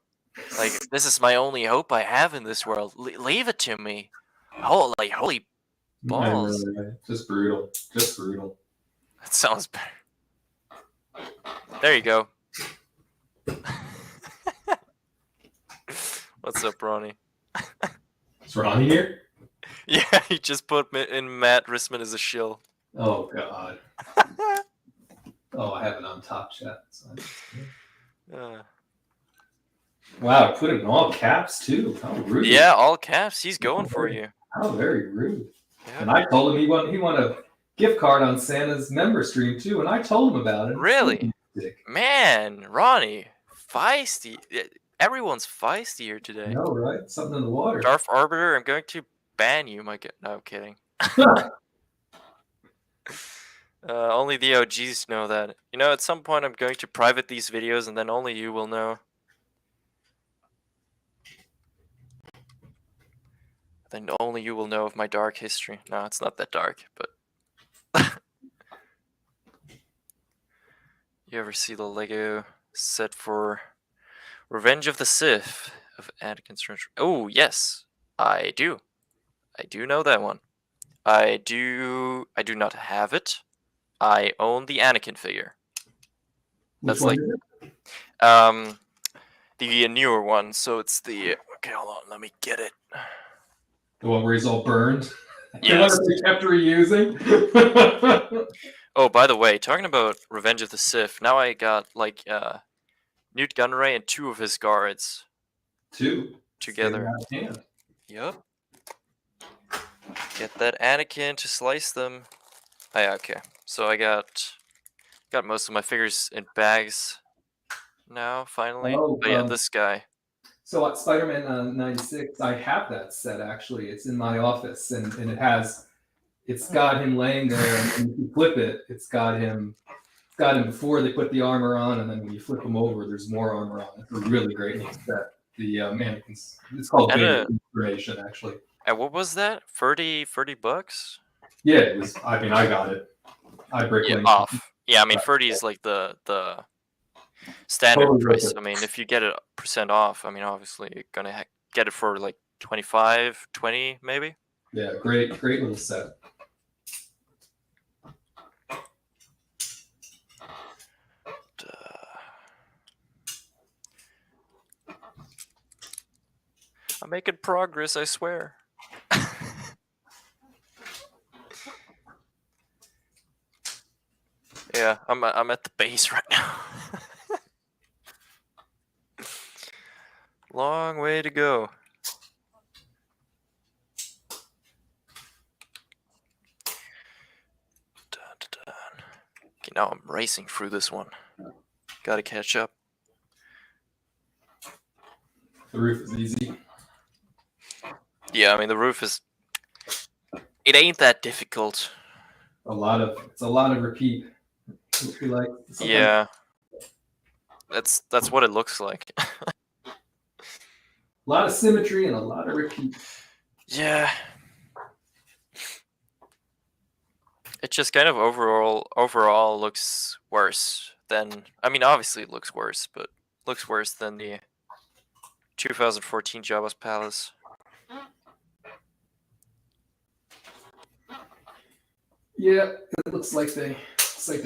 Like, this is my only hope I have in this world. Leave it to me. Holy balls. Right. Just brutal. That sounds better. There you go. What's up, Ronnie? Is Ronnie here? Yeah, he just put in Matt Risman as a shill. Oh, God. I have it on top chat. So wow, put it in all caps, too. How rude. Yeah, all caps. He's going for you. How very rude. Yeah. And I told him he won a gift card on Santa's member stream, too, and I told him about it. Really? Man, Ronnie, feisty. Everyone's feisty here today. I know, right? Something in the water. Darth Arbiter, I'm going to ban you. No, I'm kidding. Only the OGs know that. You know, at some point I'm going to private these videos and then only you will know. Then only you will know of my dark history. No, it's not that dark, but... You ever see the Lego set for Revenge of the Sith of Anakin's Return? Oh, yes, I do. I do know that one. I do not have it. I own the Anakin figure. That's like the newer one. So it's the okay. Hold on, let me get it. The one where he's all burned. Yes. They kept reusing. Oh, by the way, talking about Revenge of the Sith, now I got like Newt Gunray and 2 of his guards. 2 together. Yep. Get that Anakin to slice them. Oh, yeah, okay. So I got most of my figures in bags now, finally. But yeah, this guy. So at Spider-Man 96, I have that set actually. It's in my office, and it's got him laying there, and if you flip it, it's got him before they put the armor on, and then when you flip him over, there's more armor on. It's a really great set. The mannequins. It's called Vader Information, actually. And what was that? 30 bucks? Yeah, it was. I mean, I got it. I break off. Yeah, I mean, 30 is like the standard price. I mean, if you get it % off, I mean, obviously you're gonna get it for like 25, 20 maybe. Yeah, great little set. making progress, I swear. Yeah, I'm at the base right now. Long way to go. Dun, dun, dun. Okay, now I'm racing through this one. Gotta catch up. The roof is easy. Yeah, I mean the roof is. It ain't that difficult. It's a lot of repeat. Like Yeah. That's what it looks like. A lot of symmetry and a lot of repeat. Yeah. It just kind of overall looks worse than. I mean, obviously it looks worse, but looks worse than the 2014 Jabba's Palace. Yeah, it looks like they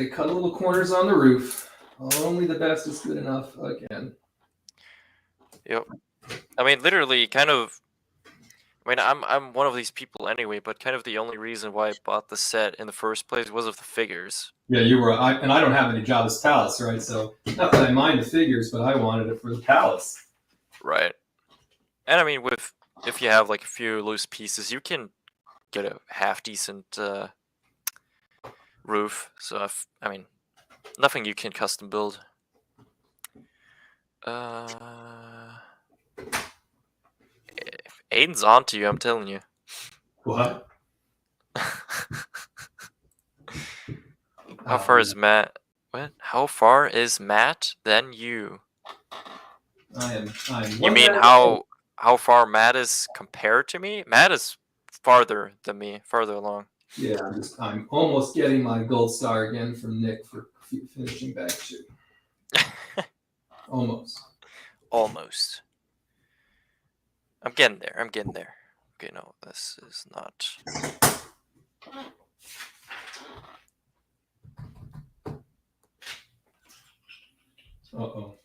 cut little corners on the roof. Only the best is good enough again. Yep. I mean, literally, kind of. I mean, I'm one of these people anyway, but kind of the only reason why I bought the set in the first place was of the figures. Yeah, you were. And I don't have any Jabba's Palace, right? So not that I mind the figures, but I wanted it for the palace. Right. And I mean, if you have like a few loose pieces, you can get a half decent roof. So I mean, nothing you can custom build. Aiden's on to you, I'm telling you. What? How far is Matt? What? How far is Matt than you? I'm You mean how far Matt is compared to me? Matt is farther than me, farther along. Yeah, I'm almost getting my gold star again from Nick for finishing bag 2. Almost. Almost. I'm getting there. Okay, no, this is not. Uh-oh.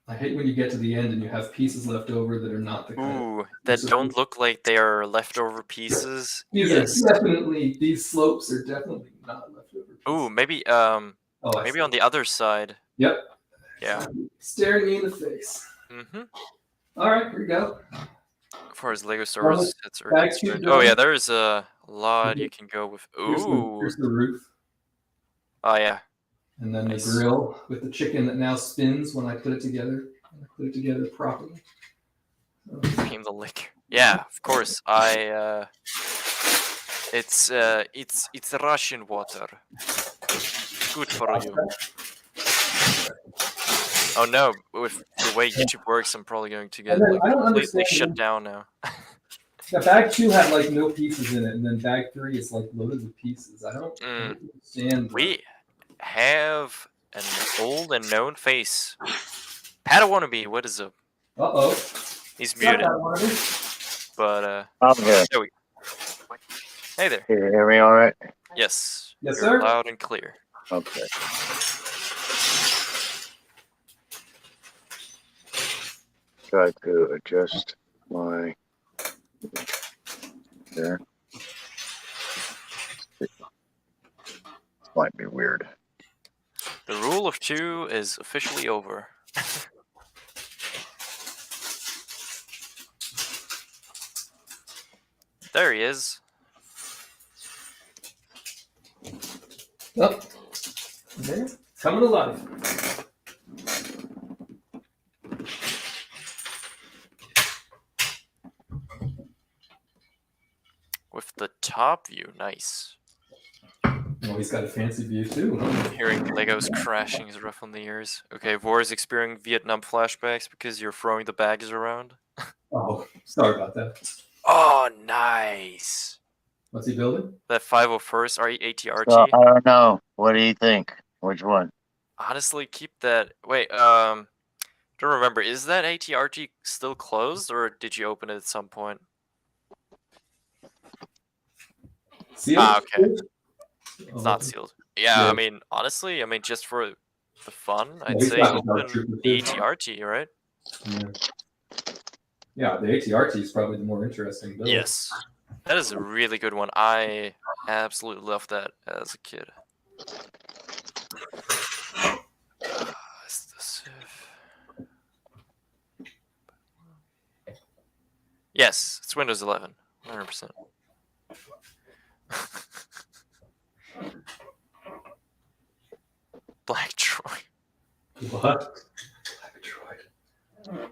I hate when you get to the end and you have pieces left over that are not the kind. Ooh, that don't look like they are leftover pieces. These slopes are definitely not leftover pieces. Ooh, maybe maybe on the other side. Yep. Yeah. Staring me in the face. Mm-hmm. All right, here we go. As far as Lego Star Wars sets are back concerned. to Oh yeah, there's a lot you can go with. Here's the roof. Oh yeah. And then the grill with the chicken that now spins when I put it together. And I put it together properly. Cream the liquor. Yeah, of course. It's Russian water. Good for you. Oh no! With the way YouTube works, I'm probably going to get like, completely shut down now. Yeah, bag 2 had like no pieces in it, and then bag 3 is like loaded with pieces. I don't understand. We have an old and known face. Padawannabe, what is up? Uh-oh. He's muted. But I'm here. There we go. Hey there. Can you hear me all right? Yes. Yes, You're sir. loud and clear. Okay. Try to adjust my there. Might be weird. The rule of 2 is officially over. There he is. Oh, there, coming alive. With the top view, nice. Oh, he's got a fancy view too. Huh? Hearing Legos crashing is rough on the ears. Okay, Vor is experiencing Vietnam flashbacks because you're throwing the bags around. Oh, sorry about that. Oh, nice. What's he building? That 501st ATRT. So, I don't know. What do you think? Which one? Honestly, keep that. Wait, don't remember. Is that ATRT still closed, or did you open it at some point? Sealed? Okay. Oh, It's not sealed. Yeah, yeah. I mean, honestly, for the fun, I'd he's say got the open Dark Trooper the too. ATRT, right? Yeah. Yeah, the ATRT is probably the more interesting build. Yes, that is a really good one. I absolutely loved that as a kid. Is this Yes, it's Windows 11, 100%. Black Troy. What? Black Droid.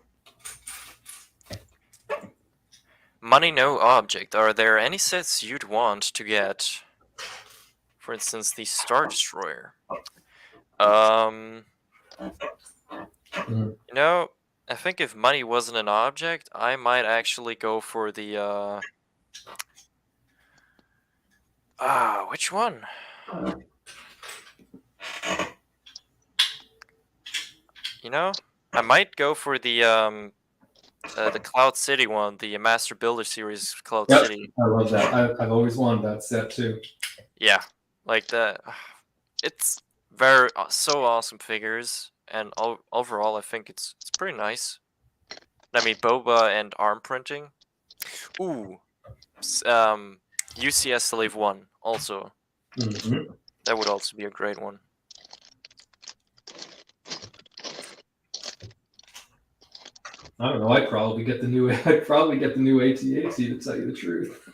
Money no object. Are there any sets you'd want to get? For instance, the Star Destroyer. You know, I think if money wasn't an object, I might actually go for the which one? You know, I might go for the Cloud City one, the Master Builder series Cloud Yep, City. I love that. I've always wanted that set too. Yeah, like that. It's very so awesome figures, and overall, I think it's pretty nice. I mean, boba and arm printing. Ooh, UCS Slave 1 also. Mm-hmm. That would also be a great one. I don't know. I'd probably get the new. I'd probably get the new AT-AT to tell you the truth.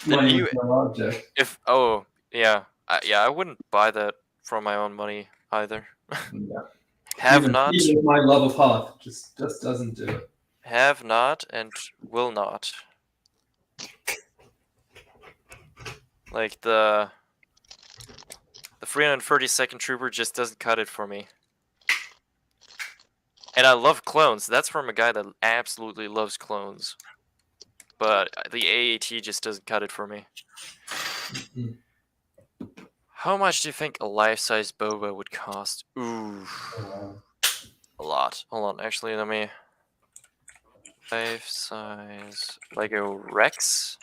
Money new- is no object. I wouldn't buy that from my own money either. Yeah. Have not, Even with my love of Hoth just doesn't do it. have not, and will not. Like the 332nd Trooper just doesn't cut it for me. And I love clones. That's from a guy that absolutely loves clones. But the AAT just doesn't cut it for me. Mhm. How much do you think a life-size Boba would cost? Ooh, a lot. Hold on, actually, let me... Life-size Lego Rex?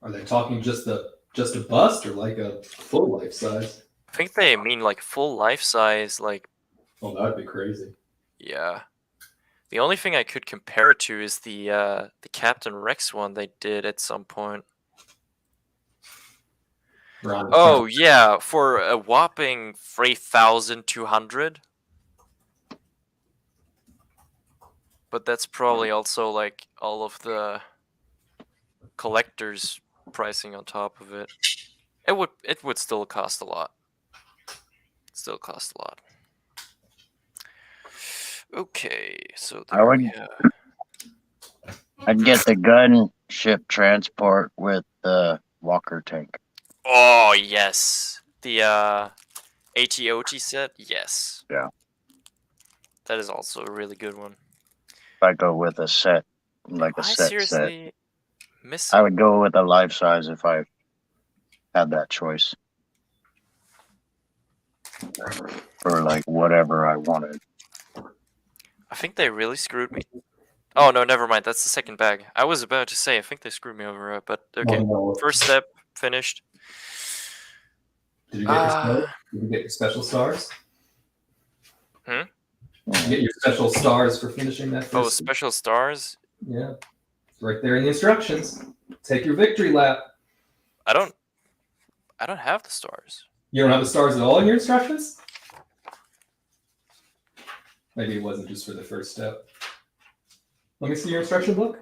Are they talking just a bust or like a full life size? I think they mean like full life-size, like... Oh, that'd be crazy. Yeah. The only thing I could compare it to is the Captain Rex one they did at some point. Ron, Oh yeah, for a whopping 3,200. But that's probably also like all of the collector's pricing on top of it. It would still cost a lot. Still cost a lot. Okay, so I there would- we have. I'd get the gunship transport with the Walker tank. Oh yes, the ATOT set. Yes. Yeah. That is also a really good one. If I go with a set, like a I set, seriously missing. I would go with a life size if I had that choice for like whatever I wanted. I think they really screwed me. Oh no, never mind. That's the second bag. I was about to say I think they screwed me over, but okay. no. First step finished. Did you get your stars? Did you get your special stars? Did you get your special stars for finishing that first Oh, step? special stars. Yeah. It's right there in the instructions. Take your victory lap. I don't have the stars. You don't have the stars at all in your instructions? Maybe it wasn't just for the first step. Let me see your instruction book.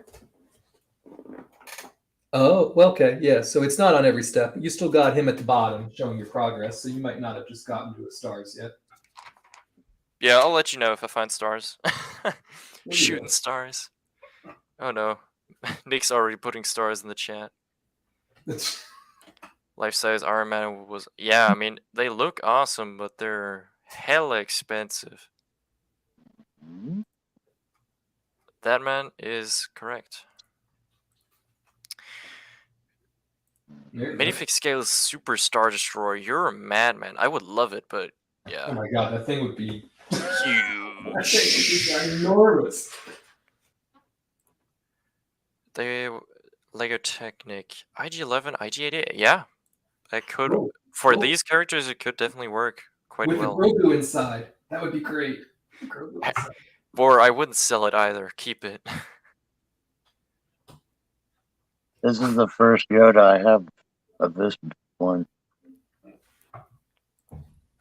Oh, well, okay, yeah. So it's not on every step. You still got him at the bottom showing your progress, so you might not have just gotten to his stars yet. Yeah, I'll let you know if I find stars. you Shooting go. stars. Oh no. Nick's already putting stars in the chat. Life-size Iron Man was... Yeah, I mean, they look awesome, but they're hella expensive. That man is correct. Minifig scale is Super Star Destroyer. You're a madman. I would love it, but Oh yeah. my god, that thing would be that thing would Huge. be enormous. They Lego Technic. IG-11, IG-88. Yeah. That could... Cool. For Cool. these characters, it could definitely work quite with well. the Grogu inside. That would be great. Grogu inside. Or I wouldn't sell it either. Keep it. This is the first Yoda I have of this one.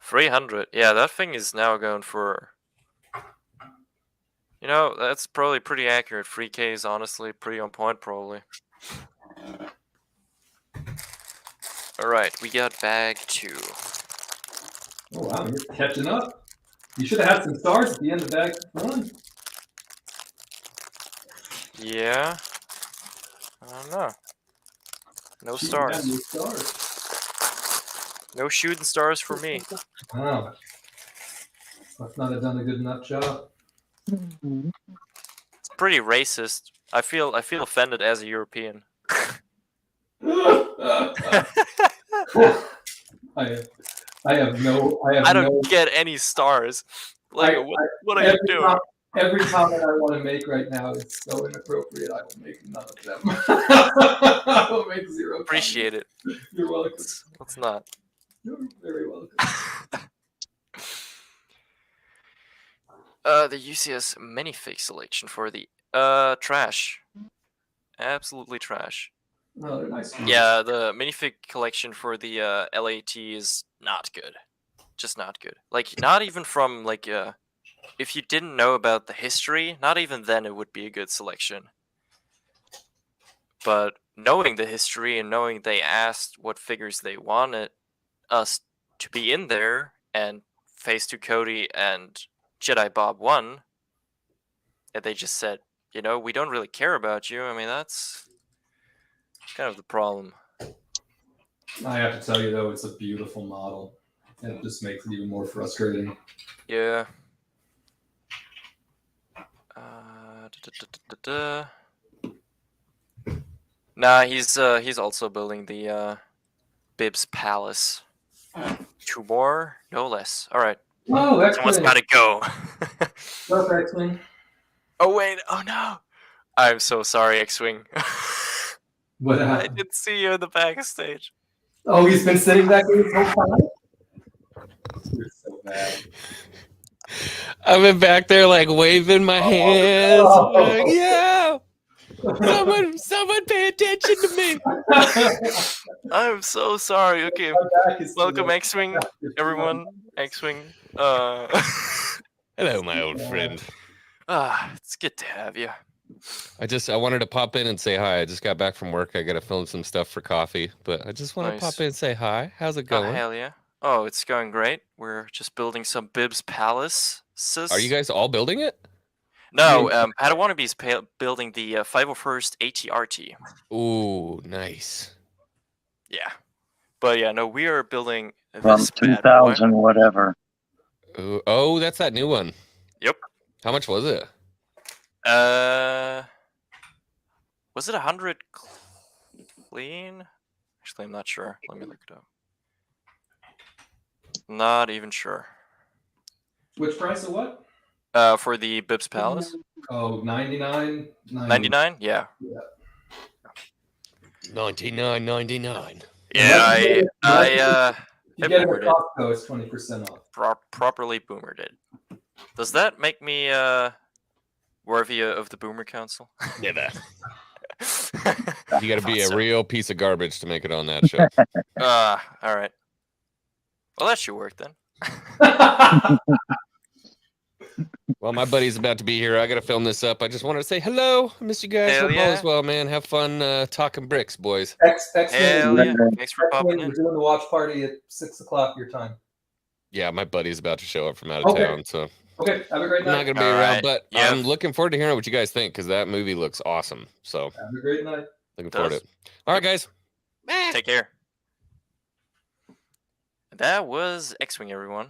300. Yeah, that thing is now going for... You know, that's probably pretty accurate. 3K is honestly pretty on point, probably. Alright, we got bag 2. Oh wow, you're catching up. You should have had some stars at the end of bag 1. Yeah. I don't know. No Shooting down stars. your stars. No shooting stars for me. Oh. Must not have done a good enough job. It's pretty racist. I feel offended as a European. I have no. I don't get any stars. Like, what are you doing? Every comment I want to make right now is so inappropriate. I will make none of them. I will make 0. Appreciate it. You're welcome. Let's not. You're very welcome. The UCS minifig selection for the trash. Absolutely trash. No, they're nice. Yeah, the minifig collection for the LAT is not good. Just not good. Like, not even from like if you didn't know about the history, not even then it would be a good selection. But knowing the history and knowing they asked what figures they wanted us to be in there, and Phase 2 Cody and Jedi Bob 1, and they just said, you know, we don't really care about you. I mean, that's kind of the problem. I have to tell you though, it's a beautiful model. And it just makes it even more frustrating. Yeah. Nah, he's also building the Bib's Palace. 2 more, no less. All right. Oh, Someone's X-Wing. got to go. What's up, X-Wing? Oh wait! Oh no! I'm so sorry, X-Wing. What I happened? didn't see you in the backstage. Oh, he's been sitting back there this whole time? You're so bad. I've been back there like waving my hands. no. Like, yeah. Someone pay attention to me. I'm so sorry. Okay, My back is welcome, still- X-Wing. Everyone, X-Wing. Hello, my old friend. It's good to have you. I wanted to pop in and say hi. I just got back from work. I got to film some stuff for coffee, but I just want to Nice. pop in and say hi. How's it Oh, going? hell yeah. Oh, it's going great. We're just building some Bib's Palace. Are you guys all building it? No, Padawanebe's building the 501st ATRT. Ooh, nice. Yeah. But yeah, no, we are building From this bad boy. 2000 whatever. Ooh, oh, that's that new one. Yep. How much was it? Was it 100 clean? Actually, I'm not sure. Let me look it up. Not even sure. Which price of what? For the Bib's Palace? Oh, 99? 99? Yeah. 99.99. Yeah, If I you get it boomered at it. Costco, it's 20% off. Properly boomered it. Does that make me worthy of the Boomer Council? Never. You got to be a real piece of garbage to make it on that show. All right. Well, that should work then. Well, my buddy's about to be here. I got to film this up. I just wanted to say hello. I miss you guys. Hell Hope all yeah. is well, man. Have fun talking bricks, boys. X-Wing, Hell yeah. Thanks for popping we're in. doing the watch party at 6 o'clock your time. Yeah, my buddy's about to show up from out of Okay. town, so Okay, have a great I'm not night. going to be All around, right. but Yeah. I'm looking forward to hearing what you guys think because that movie looks awesome. So Have a great night. looking forward to Does. it. All right, guys. Take care. That was X-Wing, everyone.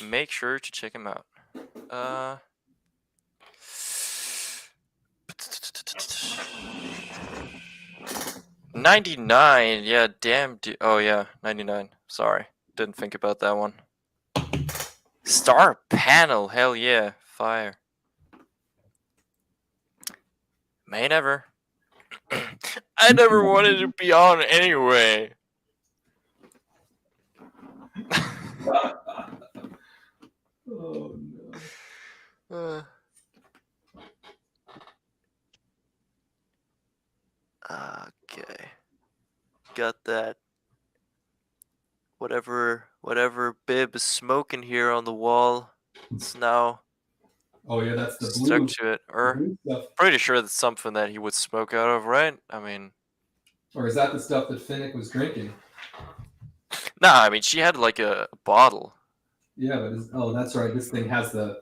Make sure to check him out. 99. Yeah, damn. Oh yeah, 99. Sorry, didn't think about that one. Star panel. Hell yeah, fire. May never. I never wanted to be on anyway. Oh no. Okay. Got that. Whatever bib is smoking here on the wall. It's now Oh yeah, that's the stuck blue. to it. The Or blue stuff. pretty sure that's something that he would smoke out of, right? I mean, Or is that the stuff that Finnick was drinking? nah. I mean, she had like a bottle. Yeah, but oh, that's right. This thing has the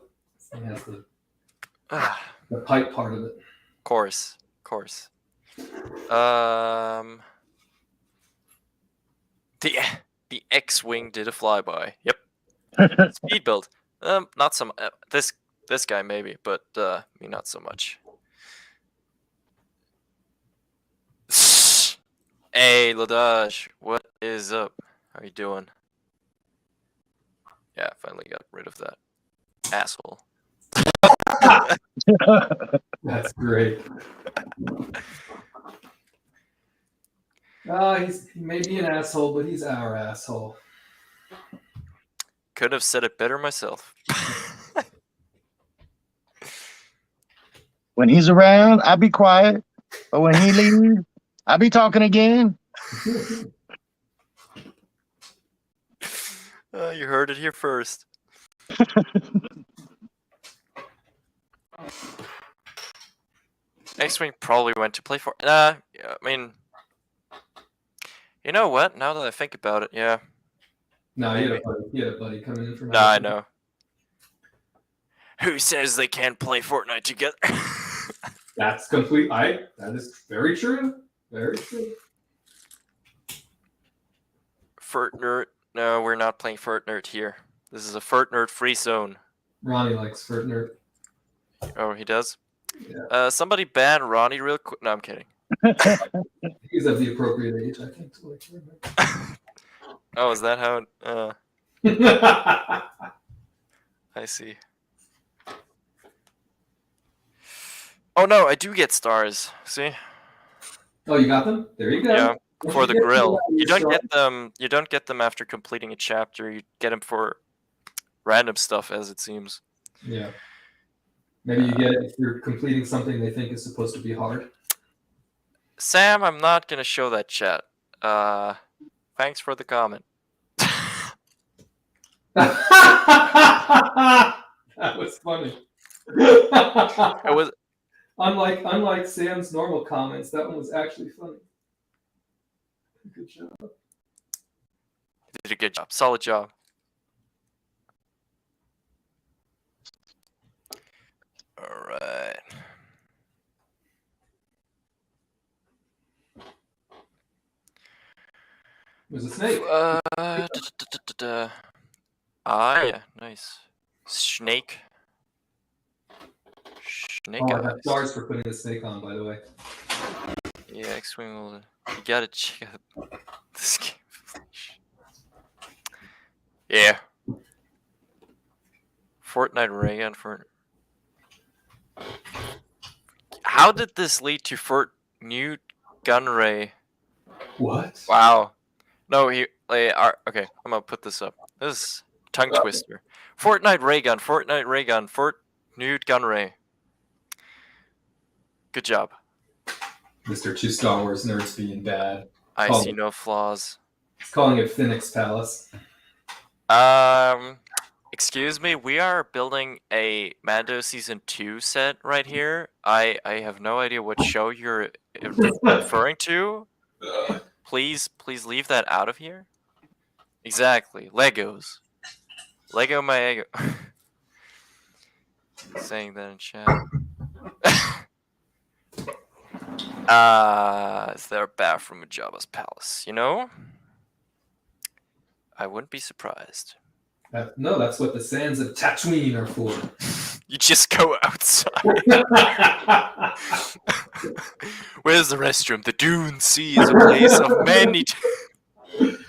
Of the pipe part of it. course. The X-wing did a flyby. Yep. Speed build. Not some. This guy maybe, but me not so much. Hey, Ladaj, what is up? How you doing? Yeah, finally got rid of that asshole. That's great. He may be an asshole, but he's our asshole. Could have said it better myself. When he's around, I be quiet. But when he leaves, I be talking again. You heard it here first. X-wing probably went to play for. Yeah, I mean, you know what? Now that I think about it, yeah. No, he had a buddy coming in from. Nah, I know. Who says they can't play Fortnite together? That's complete. That is very true. Very true. Fortnite. No, we're not playing Fortnite here. This is a Fortnite free zone. Ronnie likes Fortnite. Oh, he does? Yeah. Somebody ban Ronnie real quick. No, I'm kidding. He's of the appropriate age, I think. So Oh, is that how it, I see. Oh no, I do get stars. See? Oh, you got them? There you go. Yeah, Once for you the get grill. them, You don't start- get them. You don't get them after completing a chapter. You get them for random stuff, as it seems. Yeah. Maybe you get it if you're completing something they think is supposed to be hard. Sam, I'm not gonna show that chat. Thanks for the comment. That was funny. It was. Unlike Sam's normal comments, that one was actually funny. Good job. You did a good job. Solid job. All right. There's a snake. Ah, yeah, nice. Snake. Snake Oh, I have eyes. stars for putting the snake on, by the way. Yeah, X-wing will. You gotta check out this game. Yeah. Fortnite Reagan for. How did this lead to new Gunray? What? Wow. No, okay, I'm gonna put this up. This is tongue twister. Fortnite Raygun, nude Gunray. Good job. Mr. Two Star Wars nerds being bad. I see no flaws. He's calling it Phoenix Palace. Excuse me, we are building a Mando Season 2 set right here. I have no idea what show you're referring to. Please leave that out of here. Exactly. Legos. Lego my ego. Saying that in chat. Is there a bathroom in Jabba's palace? You know? I wouldn't be surprised. No, that's what the sands of Tatooine are for. You just go outside. Where's the restroom? The Dune Sea is a place of many. Use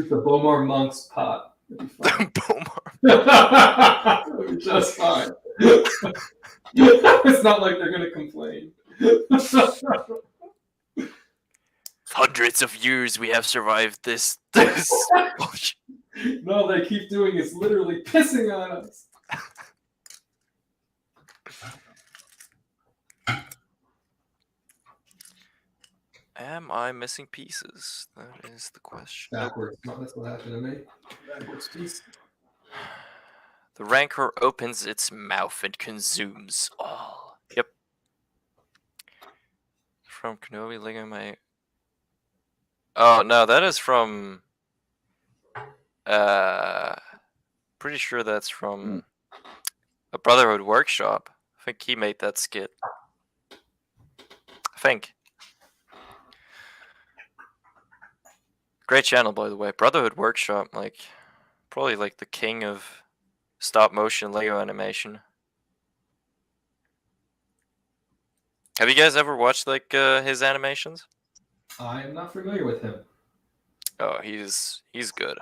the Bomar monk's pot. Bomar. It'll be just fine. It's not like they're gonna complain. Hundreds of years we have survived this. And all they keep doing is literally pissing on us. Am I missing pieces? That is the question. Backwards. No, that's what happened to me. Backwards piece. The Rancor opens its mouth and consumes all. Yep. From Kenobi, Lego, my... Oh, no, that is from... Pretty sure that's from a Brotherhood workshop. I think he made that skit. I think. Great channel, by the way. Brotherhood workshop, like, probably like the king of stop motion Lego animation. Have you guys ever watched like his animations? I am not familiar with him. Oh, he's good.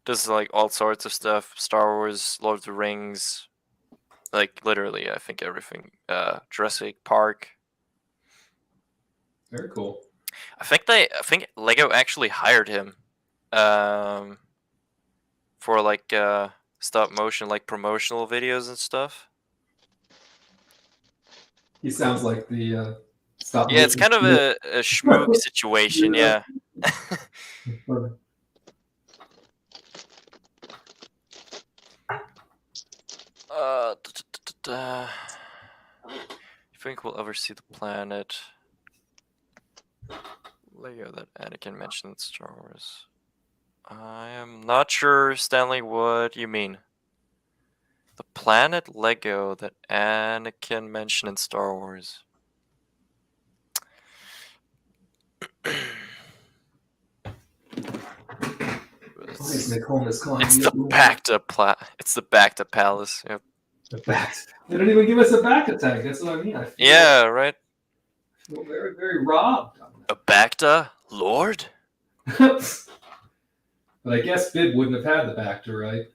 Does like all sorts of stuff. Star Wars, Lord of the Rings, like literally, I think everything. Jurassic Park. Very cool. I think Lego actually hired him, for like stop motion, like promotional videos and stuff. He sounds like the stop. Yeah, it's kind of a schmook situation. Yeah. You think we'll ever see the planet Lego that Anakin mentioned in Star Wars? I am not sure, Stanley, what you mean. The planet Lego that Anakin mentioned in Star Wars. It's the Bacta Palace. Yep. The Bacta. They don't even give us a Bacta tag. That's what I mean. Yeah, right. I feel very, very robbed. A Bacta Lord? But I guess Bib wouldn't have had the Bacta, right?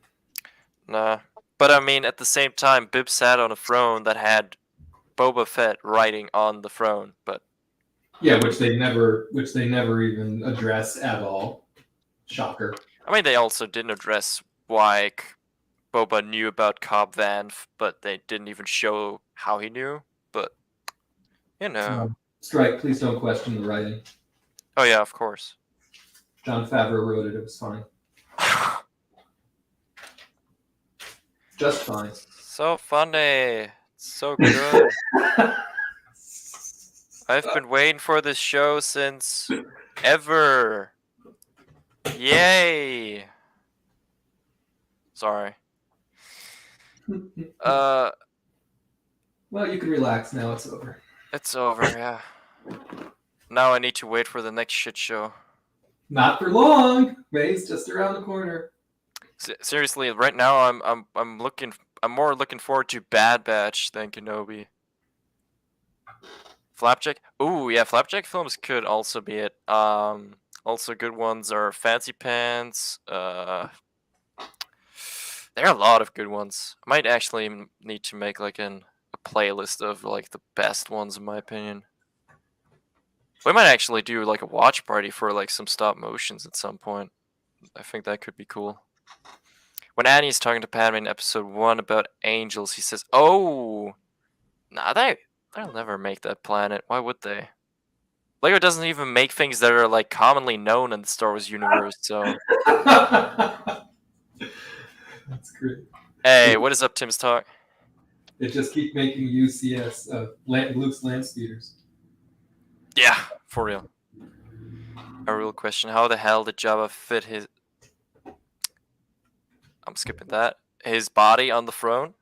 Nah. But I mean, at the same time, Bib sat on a throne that had Boba Fett riding on the throne, but yeah, which they never even address at all. Shocker. I mean, they also didn't address why Boba knew about Cobb Vanth, but they didn't even show how he knew. But you know, Strike. Please don't question the writing. Oh yeah, of course. Jon Favreau wrote it. It was fine. Just fine. So funny. So good. I've been waiting for this show since ever. Yay. Sorry. Well, you can relax now. It's over. It's over, yeah. Now I need to wait for the next shit show. Not for long. May's just around the corner. Seriously, right now I'm more looking forward to Bad Batch than Kenobi. Flapjack? Ooh, yeah, Flapjack films could also be it. Also good ones are Fancy Pants. There are a lot of good ones. I might actually need to make like a playlist of like the best ones in my opinion. We might actually do like a watch party for like some stop motions at some point. I think that could be cool. When Annie's talking to Padme in episode 1 about angels, he says, "Oh, nah, they'll never make that planet. Why would they? Lego doesn't even make things that are like commonly known in the Star Wars universe." So, That's great. hey, what is up, Tim's talk? They just keep making UCS Luke's land speeders. Yeah, for real. A real question: how the hell did Jabba fit his? I'm skipping that. His body on the throne.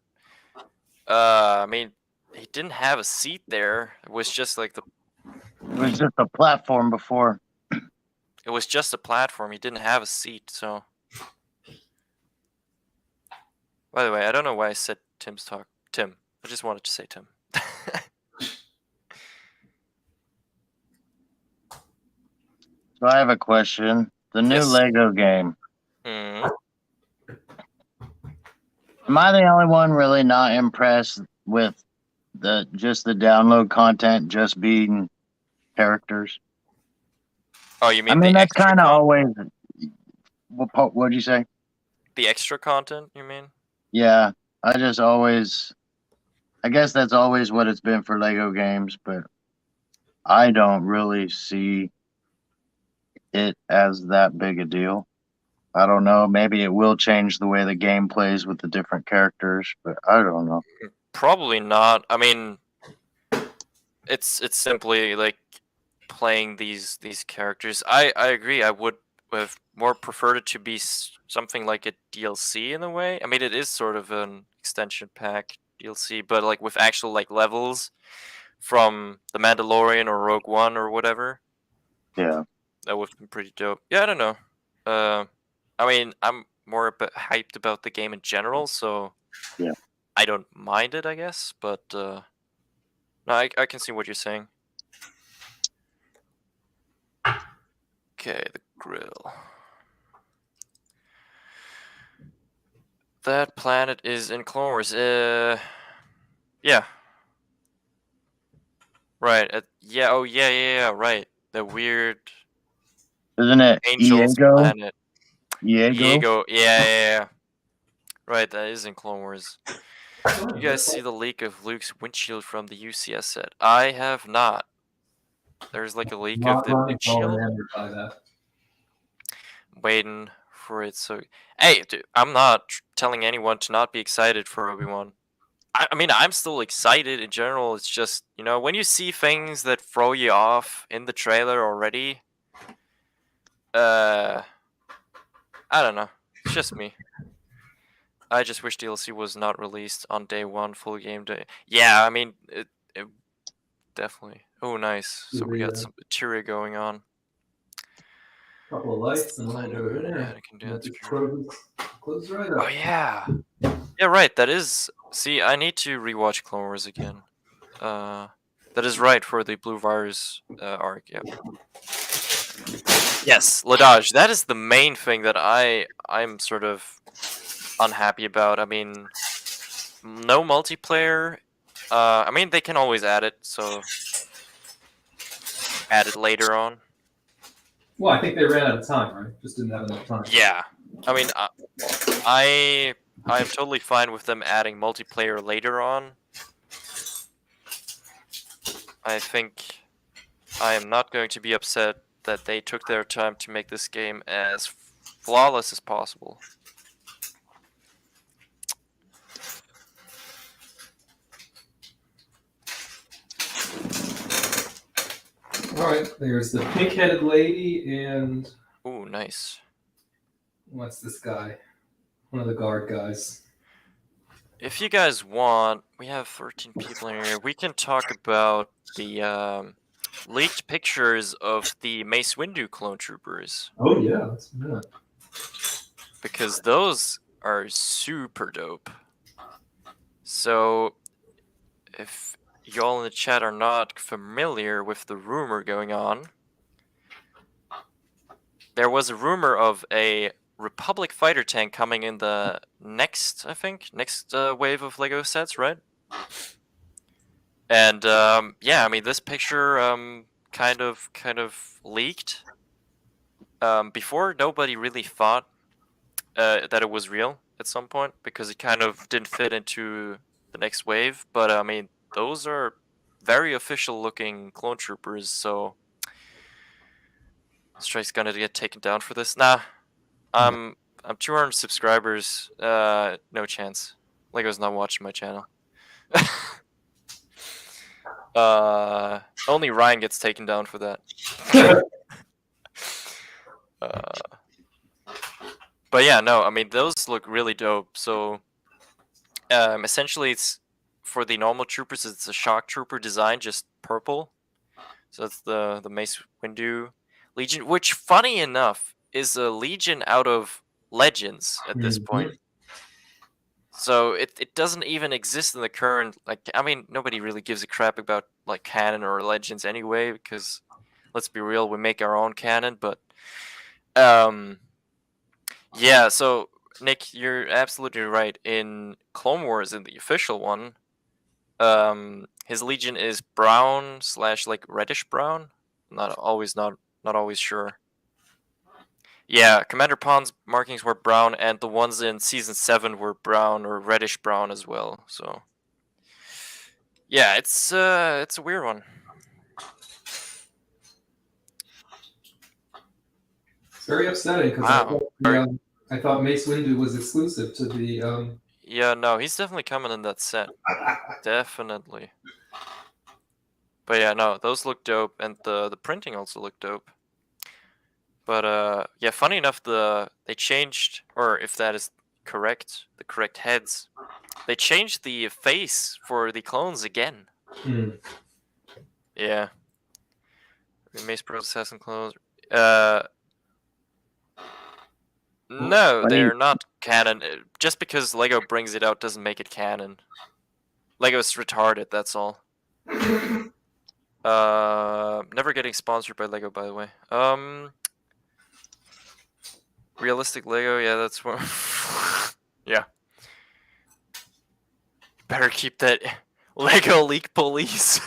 I mean, he didn't have a seat there. It was just like It was just a platform before. It was just a platform. He didn't have a seat, so. By the way, I don't know why I said Tim's talk. Tim. I just wanted to say Tim. So I have a question. The new Yes. Lego game. Mm. Am I the only one really not impressed with just the download content just being characters? Oh, you mean? I mean, the that's extra kind of con- always. What'd you say? The extra content, you mean? Yeah, I guess that's always what it's been for Lego games, but I don't really see it as that big a deal. I don't know. Maybe it will change the way the game plays with the different characters, but I don't know. Probably not. I mean, it's simply like playing these characters. I agree. I would have more preferred it to be something like a DLC in a way. I mean, it is sort of an extension pack DLC, but like with actual like levels from The Mandalorian or Rogue One or whatever. Yeah. That would have been pretty dope. Yeah, I don't know. I mean, I'm more hyped about the game in general, so Yeah. I don't mind it, I guess. But no, I can see what you're saying. Okay, the grill. That planet is in Clone Wars. Yeah. Right. Yeah. Oh, yeah. Right. The weird Isn't it Angels Iego? planet. Iego? Diego. Yeah. Right. That is in Clone Wars. You guys see the leak of Luke's windshield from the UCS set? I have not. There's like a leak of the windshield. Waiting for it. So, hey, dude, I'm not telling anyone to not be excited for Obi-Wan. I mean, I'm still excited in general. It's just, when you see things that throw you off in the trailer already, I don't know. It's just me. I just wish DLC was not released on day one, full game day. Yeah, I mean, it definitely. Oh, nice. So we got some material going on. Couple of lights and we'll go in there. Close right up. Oh, yeah. Yeah, right. That is. See, I need to rewatch Clone Wars again. That is right for the Blue Virus arc. Yeah. Yes, Ladage. That is the main thing that I'm sort of unhappy about. I mean, no multiplayer. I mean, they can always add it, so add it later on. Well, I think they ran out of time, right? Just didn't have enough time. Yeah. I mean, I'm totally fine with them adding multiplayer later on. I think I am not going to be upset that they took their time to make this game as flawless as possible. Alright, there's the pink-headed lady and... Ooh, nice. What's this guy? One of the guard guys. If you guys want, we have 13 people in here. We can talk about the leaked pictures of the Mace Windu clone troopers. Oh yeah, let's do that. Because those are super dope. So, if y'all in the chat are not familiar with the rumor going on, there was a rumor of a Republic fighter tank coming in the next wave of Lego sets, right? And yeah, I mean, this picture kind of leaked before. Nobody really thought that it was real at some point because it kind of didn't fit into the next wave. But I mean, those are very official looking clone troopers, so Strike's gonna get taken down for this. Nah, I'm 200 subscribers. No chance. Lego's not watching my channel. Only Ryan gets taken down for that. But yeah, no, I mean, those look really dope. So, essentially, it's for the normal troopers, it's a shock trooper design, just purple. So it's the Mace Windu Legion, which, funny enough, is a Legion out of Legends at this point. So it doesn't even exist in the current, like, I mean, nobody really gives a crap about like canon or Legends anyway, because let's be real, we make our own canon. But yeah, so Nick, you're absolutely right. In Clone Wars, in the official one, his Legion is brown / like reddish brown. Not always sure. Yeah, Commander Pond's markings were brown, and the ones in Season 7 were brown or reddish brown as well. So, yeah, it's a weird one. It's very upsetting because Wow. I thought Mace Windu was exclusive to the. Yeah, no, he's definitely coming in that set. Definitely. But yeah, no, those look dope, and the printing also looked dope. But yeah, funny enough, they changed, or if that is correct, the correct heads. They changed the face for the clones again. Yeah. Mace Bros Assassin clones. No, they're not canon. Just because Lego brings it out doesn't make it canon. Lego's retarded, that's all. Never getting sponsored by Lego, by the way. Realistic Lego, yeah, that's what. Yeah. Better keep that Lego leak police.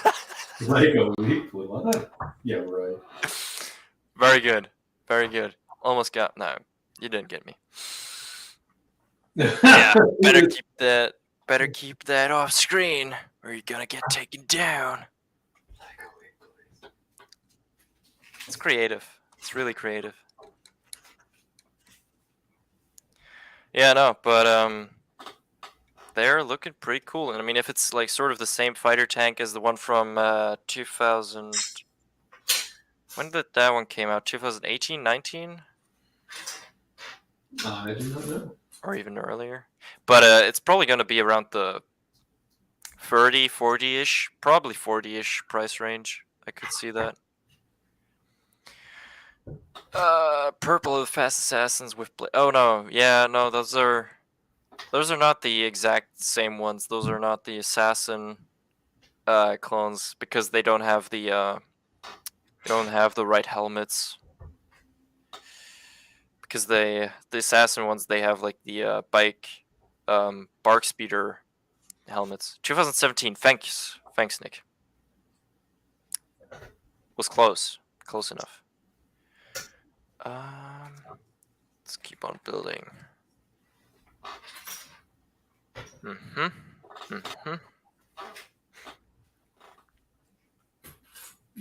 Lego leak police. What? Yeah, right. Very good. Very good. Almost got. No, you didn't get me. Yeah, better keep that. Better keep that off screen, or you're gonna get taken down. It's creative. It's really creative. Yeah, no, but they're looking pretty cool. And I mean, if it's like sort of the same fighter tank as the one from 2000. When did that one came out? 2018, 19? I do not know. Or even earlier. But it's probably going to be around the 30, 40-ish, probably 40-ish price range. I could see that. Purple of Fast Assassins with oh no, yeah, no, those are not the exact same ones. Those are not the assassin clones because they don't have the right helmets. Because the assassin ones, they have like the bike bark speeder helmets. 2017. Thanks Nick. Was close enough. Let's keep on building. No,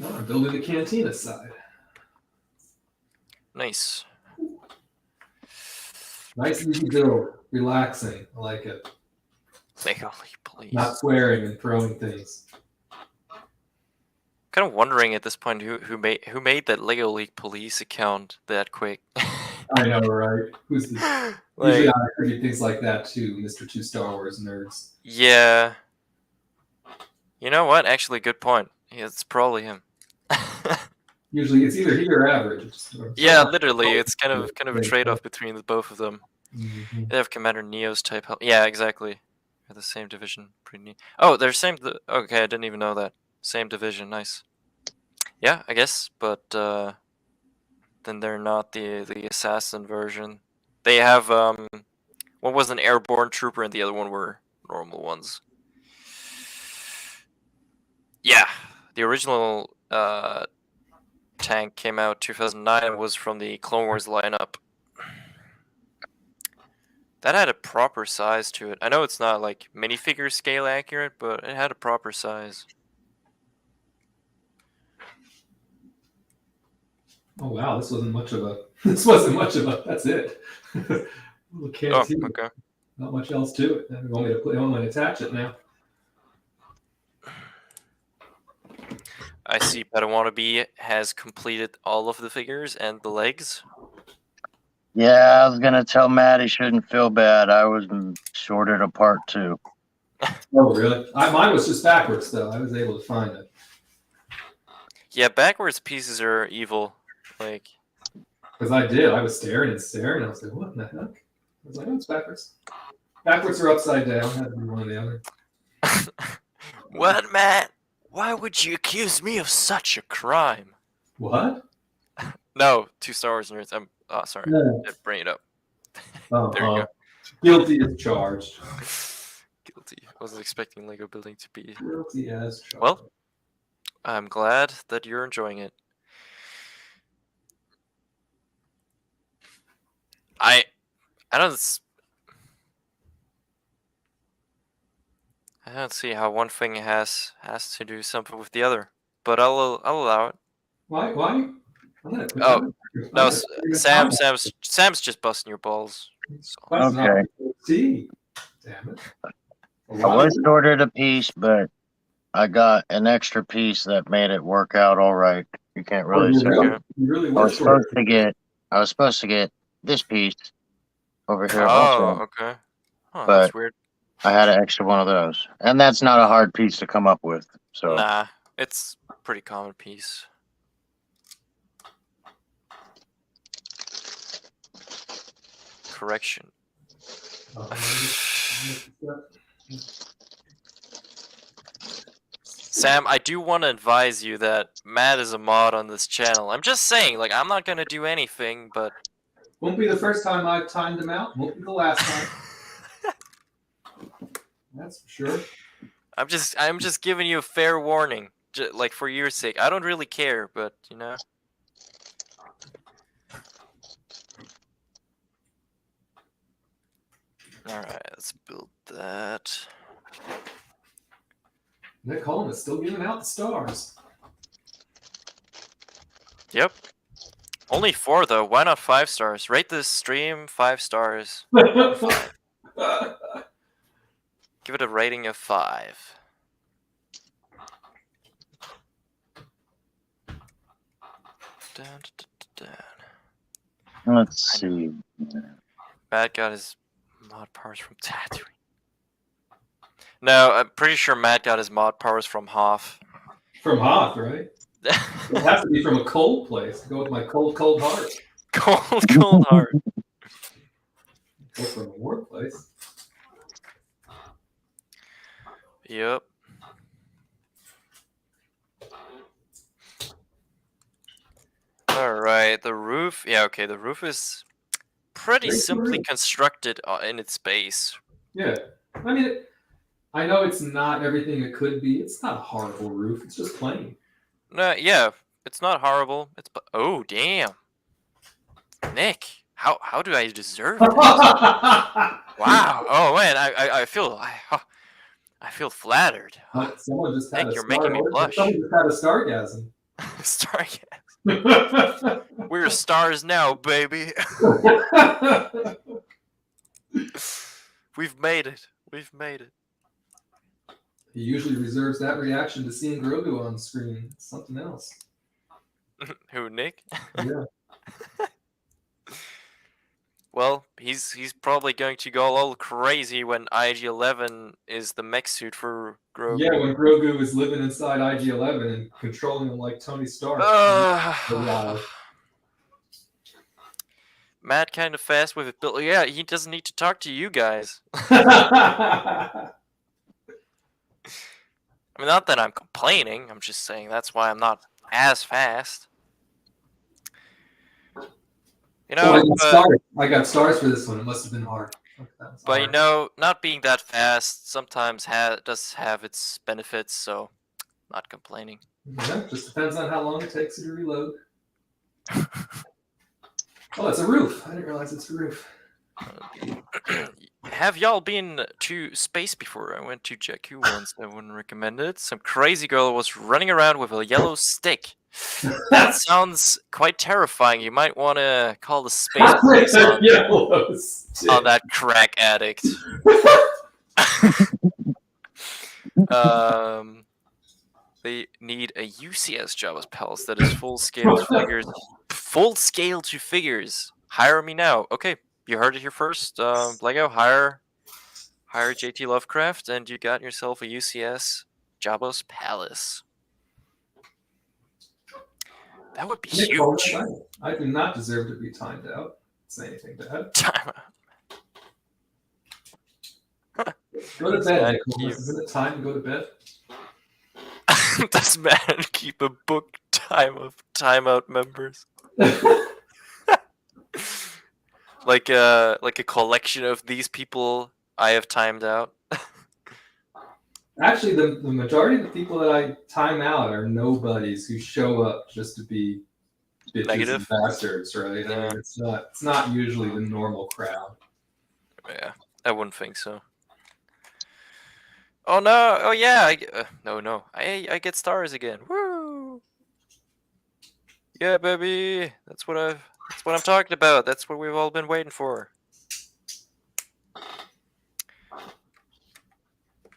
I'm building the cantina side. Nice. Nice easy build. Relaxing. I like it. Lego League Police. Not swearing and throwing things. Kind of wondering at this point who made that Lego League Police account that quick. I know, right? Who's this? Usually I attribute things like that to Mr. Two Star Wars nerds. Yeah. You know what? Actually, good point. Yeah, it's probably him. Usually it's either he or average. Yeah, literally, it's kind of a trade-off between the both of them. Mm-hmm. They have Commander Neo's type help. Yeah, exactly. They're the same division. Pretty neat. Oh, they're same. Okay, I didn't even know that. Same division. Nice. Yeah, I guess, but then they're not the assassin version. They have one was an airborne trooper and the other one were normal ones. Yeah, the original tank came out 2009 and was from the Clone Wars lineup. That had a proper size to it. I know it's not like minifigure scale accurate, but it had a proper size. Oh wow, this wasn't much of a. That's it. Oh, okay. Not much else to it. I want me to attach it now. I see Padawannabe has completed all of the figures and the legs. Yeah, I was gonna tell Matt he shouldn't feel bad. I was shorted a part too. Oh really? Mine was just backwards though. I was able to find it. Yeah, backwards pieces are evil. Like, because I did. I was staring and staring. I was like, "What in the heck?" I was like, "Oh, it's backwards. Backwards or upside down. Had to be one or the other." What, Matt? Why would you accuse me of such a crime? What? No, 2 Star Wars nerds. I'm sorry. No. Bring it up. Uh-huh. There you go. Guilty as charged. Guilty. I wasn't expecting Lego building to be. Guilty as charged. Well, I'm glad that you're enjoying it. I don't see how one thing has to do something with the other, but I'll allow it. Why? I'm gonna quit. Oh, I'm No, gonna figure this out. Sam's just busting your balls. So. That's not Okay. what I see. Damn it. I was ordered a piece, but I got an extra piece that made it work out all right. You can't really say. You really I was wish for supposed to get this piece over here Oh, also, okay. Oh, But- that's weird. I had an extra one of those, and that's not a hard piece to come up with. So Nah, it's a pretty common piece. Correction. Sam, I do want to advise you that Matt is a mod on this channel. I'm just saying, like, I'm not gonna do anything, but Won't be the first time I've timed him out. Won't be the last time. That's for sure. I'm just giving you a fair warning, like for your sake. I don't really care, but you know. All right, let's build that. Nick Holm is still giving out the stars. Yep. Only 4 though. Why not 5 stars? Rate this stream 5 stars. Give it a rating of 5. Dun, dun, dun, dun. let's see. Matt got his mod powers from Tatooine. No, I'm pretty sure Matt got his mod powers from Hoth. From Hoth, right? It has to be from a cold place. Go with my cold heart. cold heart. Go from a warm place. Yep. Alright, the roof. Yeah, okay, the roof is pretty Great simply roof. constructed in its base. Yeah. I mean, I know it's not everything it could be. It's not a horrible roof. It's just plain. No, yeah, it's not horrible. Oh, damn. Nick, how do I deserve this? Wow. Oh man, I feel flattered. Someone just had Nick, a you're making me blush. Someone just had a stargasm. Stargasm. We're stars now, baby. We've made it. We've made it. He usually reserves that reaction to seeing Grogu on screen. It's something else. Who, Nick? Yeah. Well, he's probably going to go all crazy when IG-11 is the mech suit for Grogu. Yeah, when Grogu is living inside IG-11 and controlling him like Tony Stark. Wow. Matt kind of fast with it, but yeah, he doesn't need to talk to you guys. Yeah, I mean, not that I'm complaining. I'm just saying that's why I'm not as fast. You know, I got stars for this one. It must have been hard. But you know, not being that fast sometimes does have its benefits, so not complaining. Yeah, just depends on how long it takes you to reload. Oh, it's a roof. I didn't realize it's a roof. Have y'all been to space before? I went to Jakku once. I wouldn't recommend it. Some crazy girl was running around with a yellow stick. That sounds quite terrifying. You might want to call the space police on that crack addict. They need a UCS Java's Palace that is full scale to figures. Full scale to figures. Hire me now. Okay, you heard it here first. Lego, hire JT Lovecraft, and you got yourself a UCS Jabba's Palace. That would be huge. I do not deserve to be timed out. Say anything bad. Time out. Go to bed, Nicholas. Isn't it time to go to bed? Does Matt keep a book of timeout members? like a collection of these people I have timed out. Actually, the majority of the people that I time out are nobodies who show up just to be bitches Negative. and bastards, right? I Yeah. mean, it's not usually the normal crowd. Yeah, I wouldn't think so. Oh no! Oh yeah! No! I get stars again. Woo! Yeah, baby. That's what I'm talking about. That's what we've all been waiting for.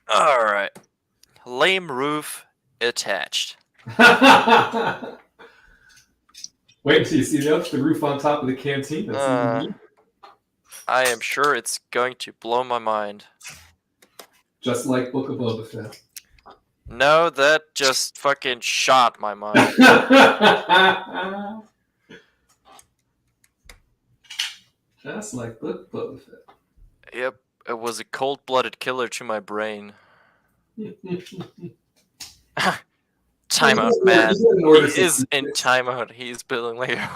All right. Lame roof attached. Wait until you see the roof on top of the canteen. That's even neat. I am sure it's going to blow my mind. Just like Book of Boba Fett. No, that just fucking shot my mind. Just like Book of Boba Fett. Yep, it was a cold-blooded killer to my brain. Timeout, man. He is in timeout. He's building Lego.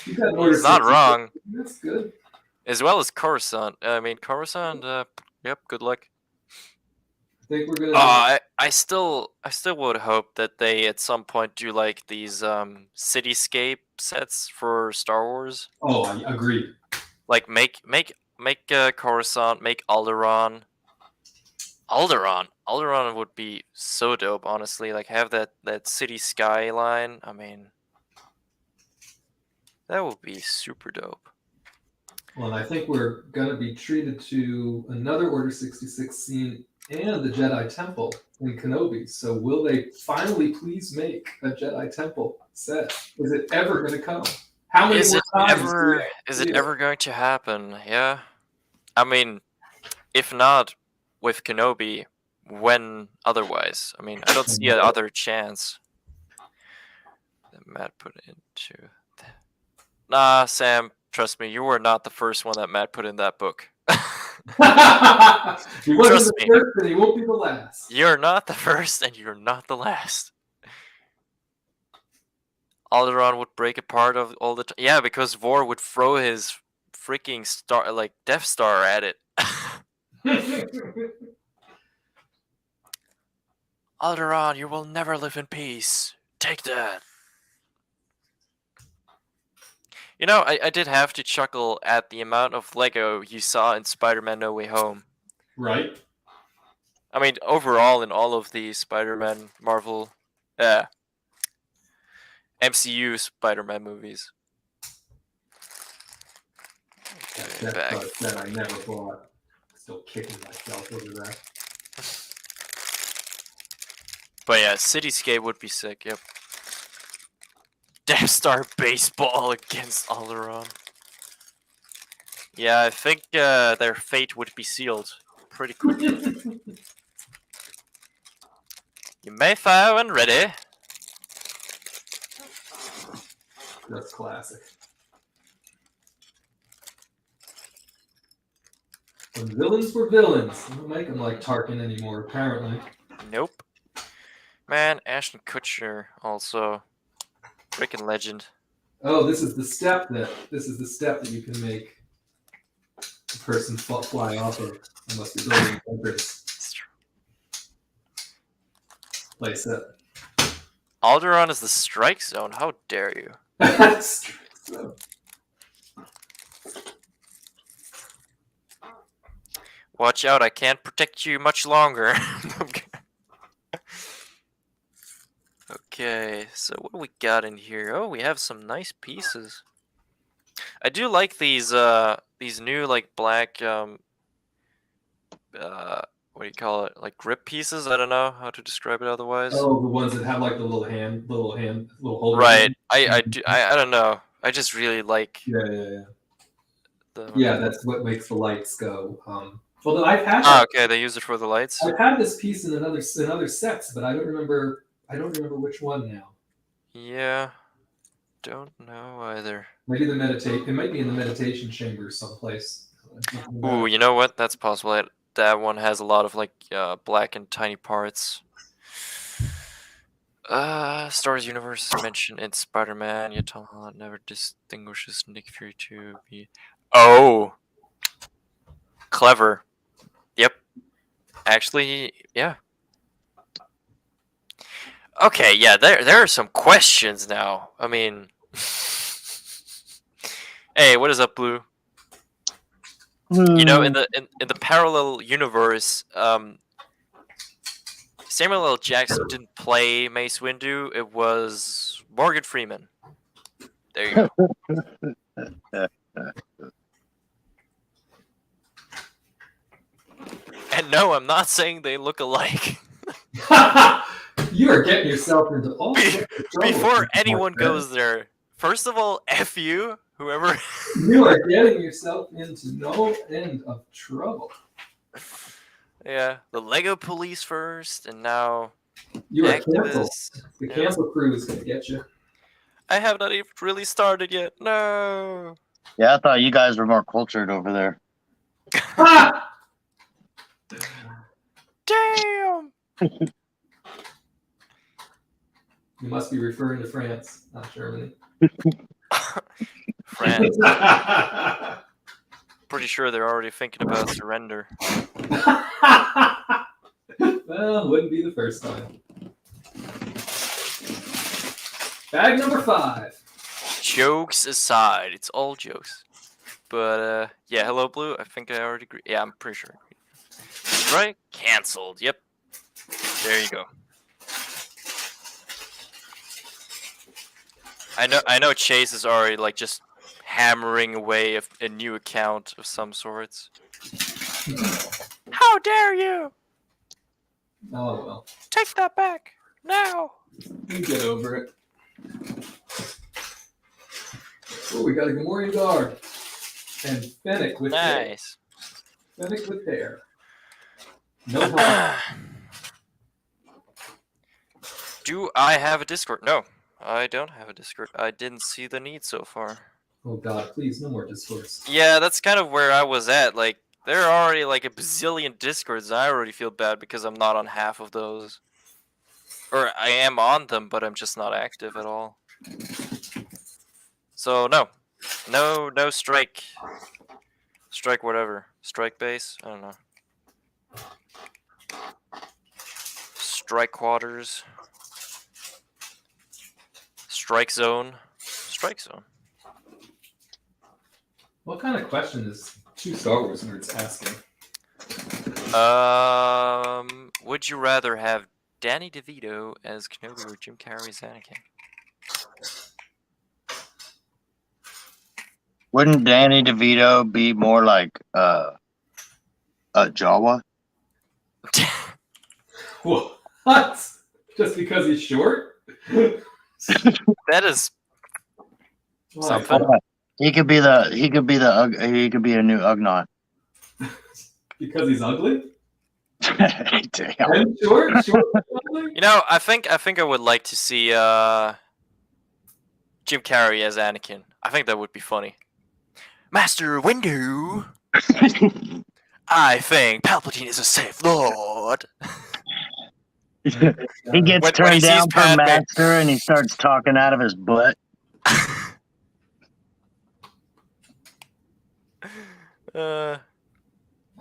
He's not wrong. That's good. As well as Coruscant. Coruscant. Yep. Good luck. I think we're gonna. I still would hope that they at some point do like these Cityscape sets for Star Wars. Oh, I agree. Like make Coruscant, make Alderaan. Alderaan would be so dope, honestly. Like have that city skyline. I mean, that would be super dope. Well, I think we're gonna be treated to another Order 66 scene and the Jedi Temple in Kenobi. So will they finally please make a Jedi Temple set? Is it ever gonna come? How many Is more it times? ever going to happen? Yeah. I mean, if not with Kenobi, when otherwise? I mean, I don't see another chance that Matt put into that. Nah, Sam, trust me, you were not the first one that Matt put in that book. He wasn't the first, and he won't be the last. You're not the first, and you're not the last. Alderaan would break apart of all the time. Yeah, because Vor would throw his freaking star, like Death Star, at it. Alderaan, you will never live in peace. Take that. You know, I did have to chuckle at the amount of Lego you saw in Spider-Man No Way Home. Right. I mean, overall, in all of the Spider-Man Marvel, MCU Spider-Man movies. That's that I never bought. Still kicking myself over that. But yeah, Cityscape would be sick, yep. Death Star baseball against Alderaan. Yeah, I think their fate would be sealed pretty quickly. You may fire when ready. That's classic. When villains were villains. They don't make them like Tarkin anymore, apparently. Nope. Man, Ashton Kutcher also. Freaking legend. Oh, this is the step that you can make the person fly off of. Unless you're building bunkers. It's true. Place it. Alderaan is the strike zone. How dare you? So, Watch out, I can't protect you much longer. Okay, so what do we got in here? Oh, we have some nice pieces. I do like these new like black what do you call it? Like grip pieces? I don't know how to describe it otherwise. oh, the ones that have like the little holder. Right. I don't know. I just really like Yeah. the Yeah, that's what makes the lights go. Well, I've had. okay, they use it for the lights. I've had this piece in other sets, but I don't remember which one now. Yeah. Don't know either. Maybe it might be in the meditation chamber someplace. Ooh, you know what? That's possible. That one has a lot of like black and tiny parts. Star Wars universe is mentioned in Spider-Man, yet Tom Holland never distinguishes Nick Fury to be. Oh, clever. Yep. Actually, yeah. Okay, yeah, there are some questions now. I mean, hey, what is up, Blue? You know, in the parallel universe, Samuel L. Jackson didn't play Mace Windu. It was Morgan Freeman. There you go. And no, I'm not saying they look alike. You are getting yourself into all sorts of trouble Before with this, anyone my friend. goes there, first of all, F you, whoever. You are getting yourself into no end of trouble. Yeah, the Lego police first, and now You are canceled. activists. The Yeah. cancel crew is going to get you. I have not even really started yet. No. Yeah, I thought you guys were more cultured over there. Ah! Damn. You must be referring to France, not Germany. France. Pretty sure they're already thinking about surrender. Well, wouldn't be the first time. Bag number 5. Jokes aside, it's all jokes. But yeah, hello Blue. I think I already agree. Yeah, I'm pretty sure. Right? Cancelled. Yep. There you go. I know Chase is already like just hammering away a new account of some sorts. How dare you! Oh, well. Take that back now. You get over it. Oh, we got a Gamorrean guard. And Fennec with hair. Nice. Fennec with hair. No help. Do I have a Discord? No, I don't have a Discord. I didn't see the need so far. Oh god, please, no more discourse. Yeah, that's kind of where I was at. Like, there are already like a bazillion Discords. I already feel bad because I'm not on half of those. Or I am on them, but I'm just not active at all. So no strike. Strike whatever. Strike base? I don't know. Strike quarters. Strike zone. Strike zone. What kind of question is 2 Star Wars nerds asking? Would you rather have Danny DeVito as Kenobi or Jim Carrey as Anakin? Wouldn't Danny DeVito be more like a Jawa? What? Just because he's short? That is Why? something. He could be a new Ugnaught. Because he's ugly? Damn. And short? Short and ugly? You know, I think I would like to see Jim Carrey as Anakin. I think that would be funny. Master Windu, I think Palpatine is a safe lord. He gets When he turned sees down for Padme. master and he starts talking out of his butt. I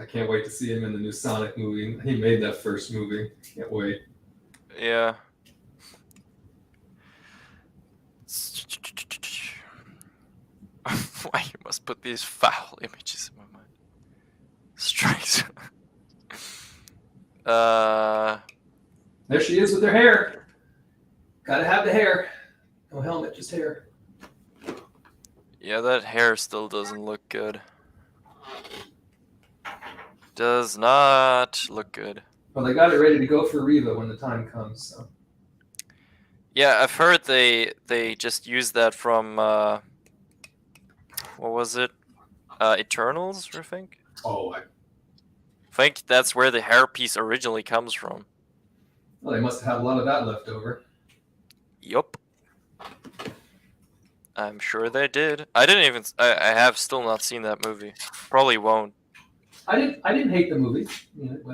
can't wait to see him in the new Sonic movie. He made that first movie. Can't wait. Yeah. Why you must put these foul images in my mind? Strikes. There she is with her hair. Gotta have the hair. No helmet, just hair. Yeah, that hair still doesn't look good. Does not look good. Well, they got it ready to go for Reva when the time comes. So. Yeah, I've heard they just used that from what was it? Eternals, I think. Oh, I think that's where the hairpiece originally comes from. well, they must have had a lot of that left over. Yup. I'm sure they did. I didn't even. I have still not seen that movie. Probably won't. I didn't hate the movie. You know, it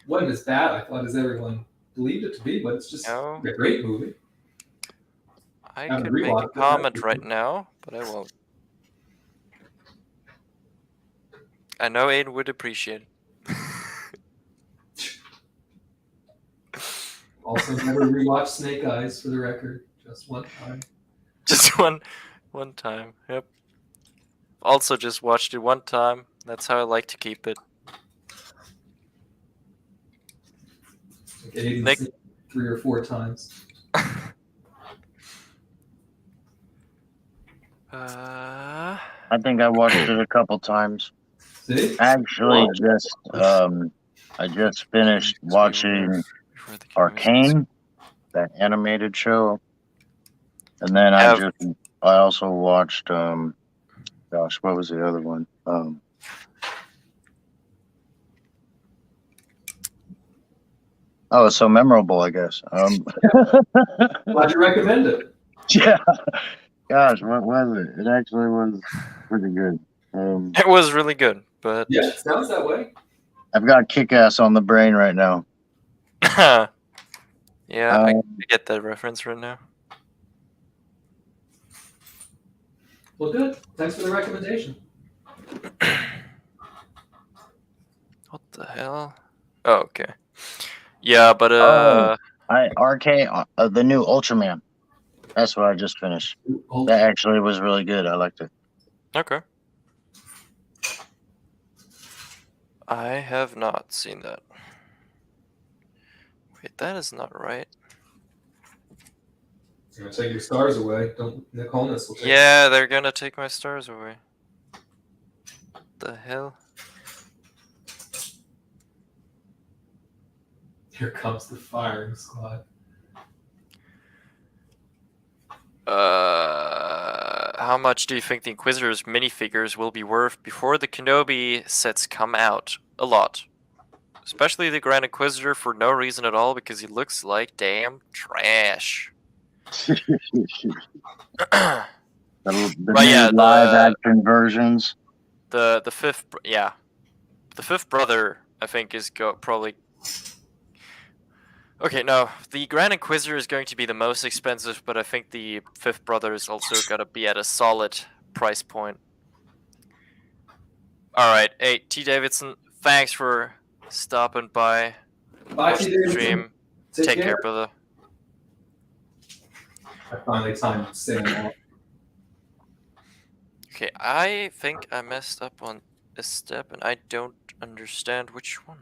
wasn't as bad, I thought, as everyone believed it to be, but it's just No. a great movie. I Haven't could make a rewatched it, comment that's- right now, but I won't. I know Aiden would appreciate it. Also, never rewatched Snake Eyes for the record. Just one time. Just one time. Yep. Also just watched it one time. That's how I like to keep it. Like Aiden's Nick- seen it 3 or 4 times. Uh, I think I watched it a couple times. See? Actually, I just finished watching Arcane, that animated show, and then I also watched gosh, what was the other one? Oh, it's so memorable, I guess. Why'd you recommend it? Yeah, gosh, what was it? It actually was pretty good. It was really good, but Yeah, it sounds that way. I've got Kick-Ass on the brain right now. yeah, I get that reference right now. Well, good. Thanks for the recommendation. What the hell? Oh, okay. Yeah, but The new Ultraman. That's what I just finished. That actually was really good. I liked it. okay. I have not seen that. Wait, that is not right. You're gonna take your stars away. Don't Nick Holness will take Yeah, they're gonna take my stars away. What the hell? Here comes the firing squad. How much do you think the Inquisitor's minifigures will be worth before the Kenobi sets come out? A lot. Especially the Grand Inquisitor for no reason at all because he looks like damn trash. The But yeah, live action versions. The fifth brother I think is probably. Okay, no, the Grand Inquisitor is going to be the most expensive, but I think the fifth brother is also gonna be at a solid price point. All right, hey T Davidson, thanks for stopping by. Bye, Watch T. the Davidson. stream. Take care, brother. I finally timed Sam off. Okay, I think I messed up on a step, and I don't understand which one.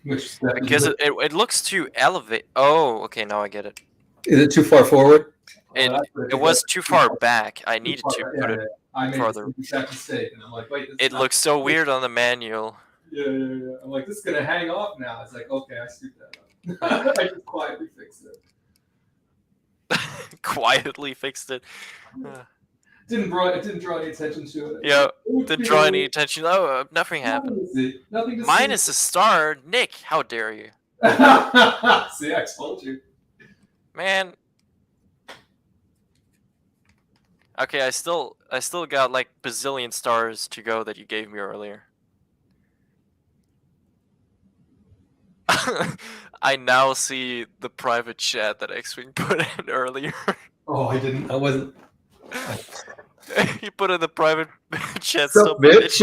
Which step Because it looks too elevate. Oh, okay, now I get it. is it too far forward? It was too far back. I needed to put it. I made farther. the exact mistake, and I'm like, wait. This It looks so weird on the manual. Yeah. I'm like, this is gonna hang off now. It's like, okay, I screwed that up. I just quietly fixed it. Quietly fixed it. Didn't draw any attention to it. Yeah, didn't draw any attention. Oh, nothing happened. Nothing to Minus a star, Nick. How dare you, see, I told you. man? Okay, I still got like bazillion stars to go that you gave me earlier. I now see the private chat that X-Wing put in earlier. Oh, I didn't. I wasn't. He put in the private chat. So, bitch.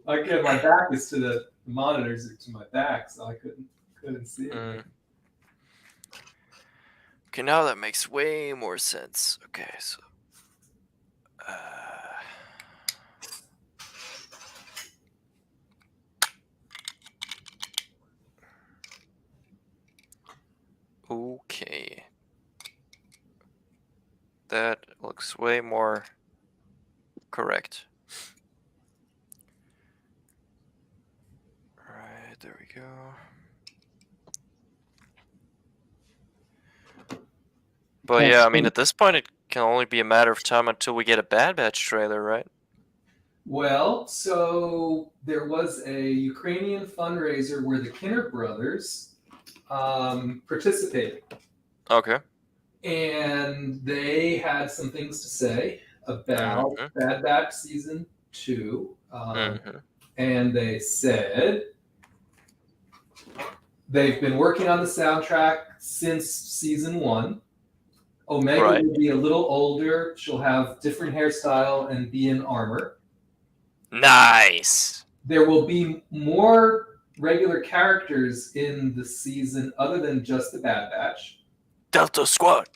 Again, my back is to the monitors to my back, so I couldn't see it. Okay, now that makes way more sense. Okay, so. Okay. That looks way more correct. Alright, there we go. But yeah, I mean, at this point, it can only be a matter of time until we get a Bad Batch trailer, right? Well, so there was a Ukrainian fundraiser where the Kinner brothers participated. Okay. And they had some things to say about Bad Batch Season 2. And they said they've been working on the soundtrack since Season 1. Omega will be a little older. She'll have different hairstyle and be in armor. Nice. There will be more regular characters in the season other than just the Bad Batch. Delta Squad.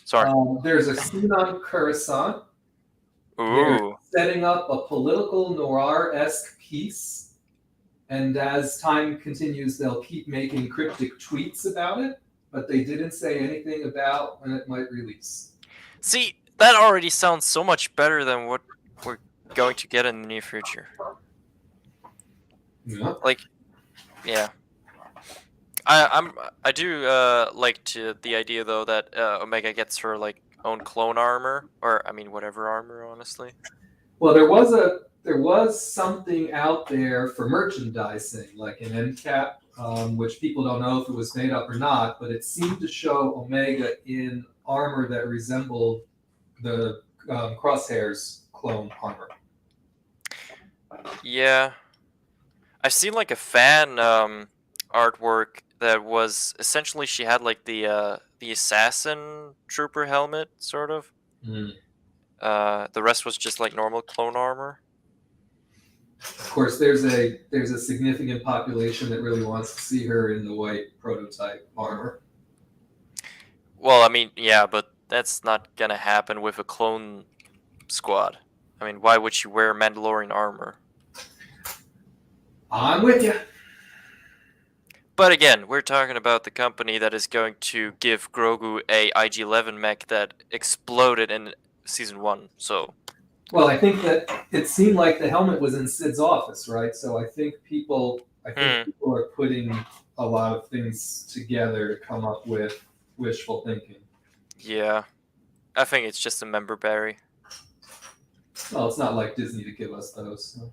Sorry. There's a scene on Coruscant. They're Ooh. setting up a political noir-esque piece, and as time continues, they'll keep making cryptic tweets about it, but they didn't say anything about when it might release. See, that already sounds so much better than what we're going to get in the near future. Yeah. Like, yeah. I do like the idea though that Omega gets her like own clone armor, or I mean whatever armor, honestly. Well, there was something out there for merchandising, like an end cap, which people don't know if it was made up or not, but it seemed to show Omega in armor that resembled the Crosshairs clone armor. Yeah, I've seen like a fan artwork that was essentially she had like the assassin trooper helmet, sort of. Mm. The rest was just like normal clone armor. Of course, there's a significant population that really wants to see her in the white prototype armor. Well, I mean, yeah, but that's not gonna happen with a clone squad. I mean, why would you wear Mandalorian armor? I'm with you. But again, we're talking about the company that is going to give Grogu a IG-11 mech that exploded in season 1. So, Well, I think that it seemed like the helmet was in Sid's office, right? So I think people are putting a lot of things together to come up with wishful thinking. yeah, I think it's just a member berry. Well, it's not like Disney to give us those. So.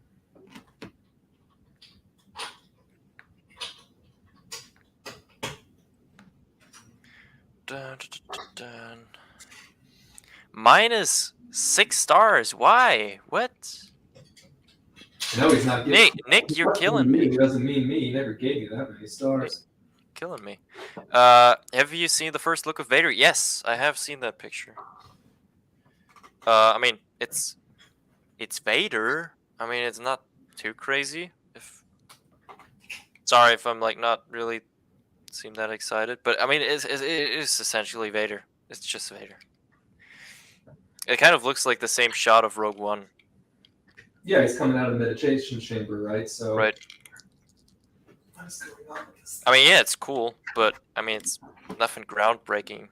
Dun, dun, dun, dun. Minus 6 stars. Why? What? No, he's not giving Nick, you're killing me. It doesn't mean me. He never gave you that many stars. Killing me. Have you seen the first look of Vader? Yes, I have seen that picture. I mean, it's Vader. I mean, it's not too crazy. Sorry if I'm like not really seem that excited, but I mean, it is essentially Vader. It's just Vader. It kind of looks like the same shot of Rogue One. Yeah, he's coming out of the meditation chamber, right? So. Right. What's going on with this? I mean, yeah, it's cool, but I mean, it's nothing groundbreaking.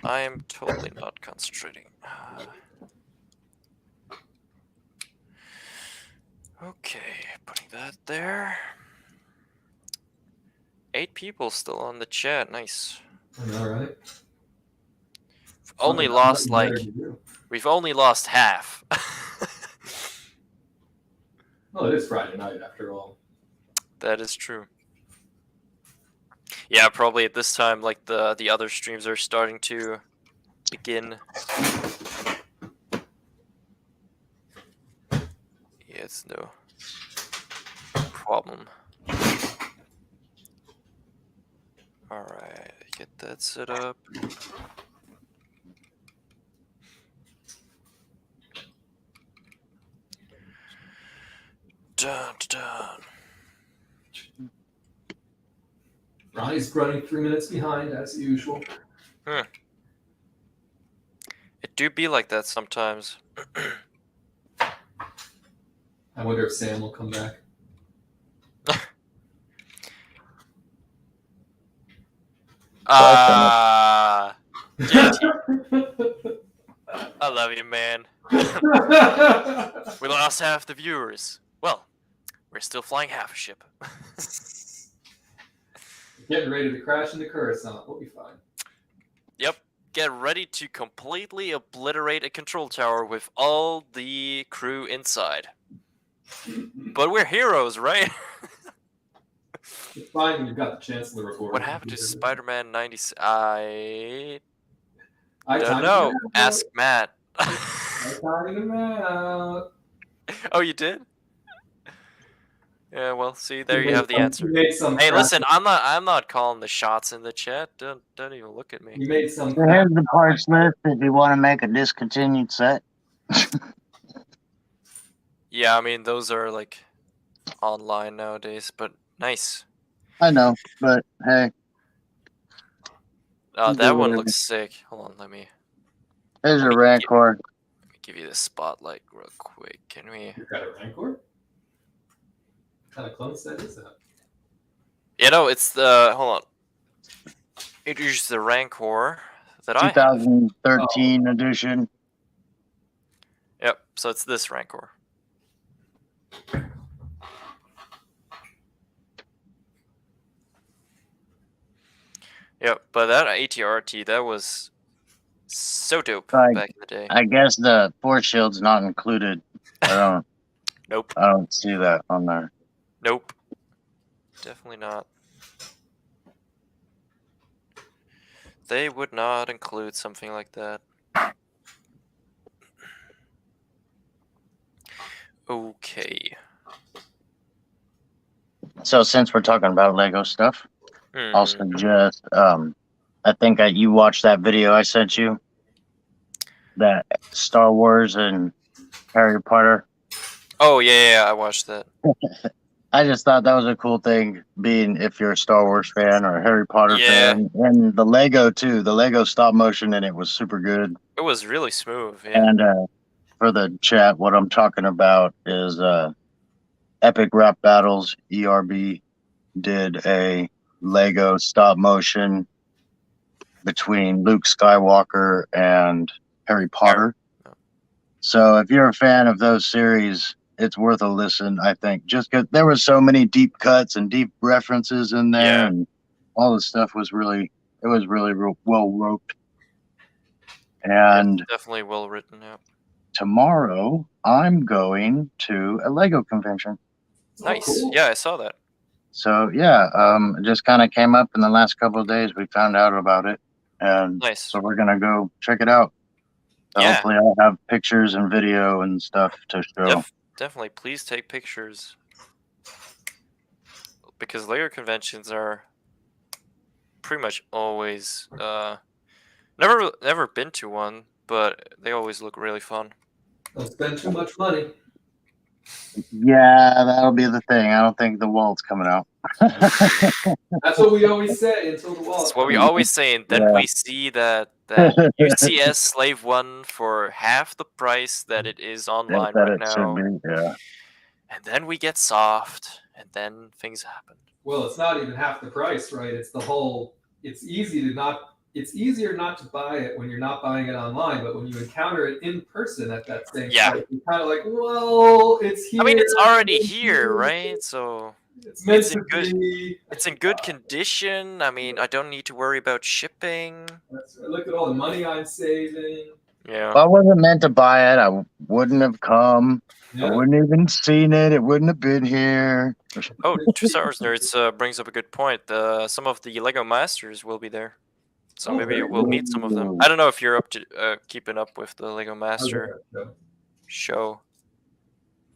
I am totally not concentrating. Okay, putting that there. 8 people still on the chat. Nice. All right. Only lost like we've only lost half. Well, it is Friday night after all. That is true. Yeah, probably at this time, like the other streams are starting to begin. Yeah, it's no problem. All right, get that set up. Dun, dun, dun. Ronnie's running 3 minutes behind as usual. It do be like that sometimes. I wonder if Sam will come back. JT, I love you, man. We lost half the viewers. Well, we're still flying half a ship. Getting ready to crash into Coruscant. We'll be fine. Yep. Get ready to completely obliterate a control tower with all the crew inside. But we're heroes, right? It's fine when you've got the Chancellor report. What happened to Spider-Man 96? I I don't timed know. him out. Ask Matt. I timed him out. Oh, you did? Yeah, well, see, there you have the answer. You made some Hey, crap- listen, I'm not calling the shots in the chat. Don't even look at me. You made some. Here's the parts list if you want to make a discontinued set. Yeah, I mean those are like online nowadays, but nice. I know, but hey, do That one whatever. looks sick. Hold on, let me There's let a me Rancor. give you the spotlight real quick. Can we? You got a Rancor? What kind of clone set is that? You know, it's the hold on. It is the Rancor that I have. 2013 edition. Yep. So it's this Rancor. Yep. But that ATRT, that was so dope Like, back in the day. I guess the force shield's not included. Nope. I don't see that on there. Nope. Definitely not. They would not include something like that. Okay. So since we're talking about Lego stuff, I'll Hmm. suggest. I think you watched that video I sent you. That Star Wars and Harry Potter. Oh yeah, I watched that. I just thought that was a cool thing, being if you're a Star Wars fan or a Harry Potter Yeah. fan, and the Lego too. The Lego stop motion in it was super good. It was really smooth. Yeah. And for the chat, what I'm talking about is Epic Rap Battles. ERB did a Lego stop motion between Luke Skywalker and Harry Potter. Yeah. So if you're a fan of those series, it's worth a listen, I think. Just because there were so many deep cuts and deep references in there, Yeah. and all the stuff was really well wrote. And Definitely well written. Yeah. tomorrow I'm going to a Lego convention. Nice. Oh, cool. Yeah, I saw that. So yeah, it just kind of came up in the last couple of days. We found out about it, and Nice. so we're gonna go check it out. So Yeah. hopefully I'll have pictures and video and stuff to show. Definitely, please take pictures. Because Lego conventions are pretty much always never been to one, but they always look really fun. Don't spend too much money. Yeah, that'll be the thing. I don't think the walt's coming out. That's what we always say until the wall. That's what we always say, and then Yeah. we see that UCS Slave 1 for half the price that it is online that right it should now. be. Yeah. And then we get soft, and then things happen. Well, it's not even half the price, right? It's the whole. It's easier not to buy it when you're not buying it online, but when you encounter it in person at that same price, you're kind of like, well, it's here. I mean, it's already here, right? So it's meant it's to in good. be. It's in good condition. I mean, I don't need to worry about shipping. Look at all the money I'm saving. Yeah. If I wasn't meant to buy it, I wouldn't have come. Yeah. I wouldn't even seen it. It wouldn't have been here. Oh, Two Star Wars Nerds brings up a good point. Some of the Lego Masters will be there, so Oh, maybe very we'll cool. meet some of them. I don't know if you're up to keeping up with the Lego Master Okay. show.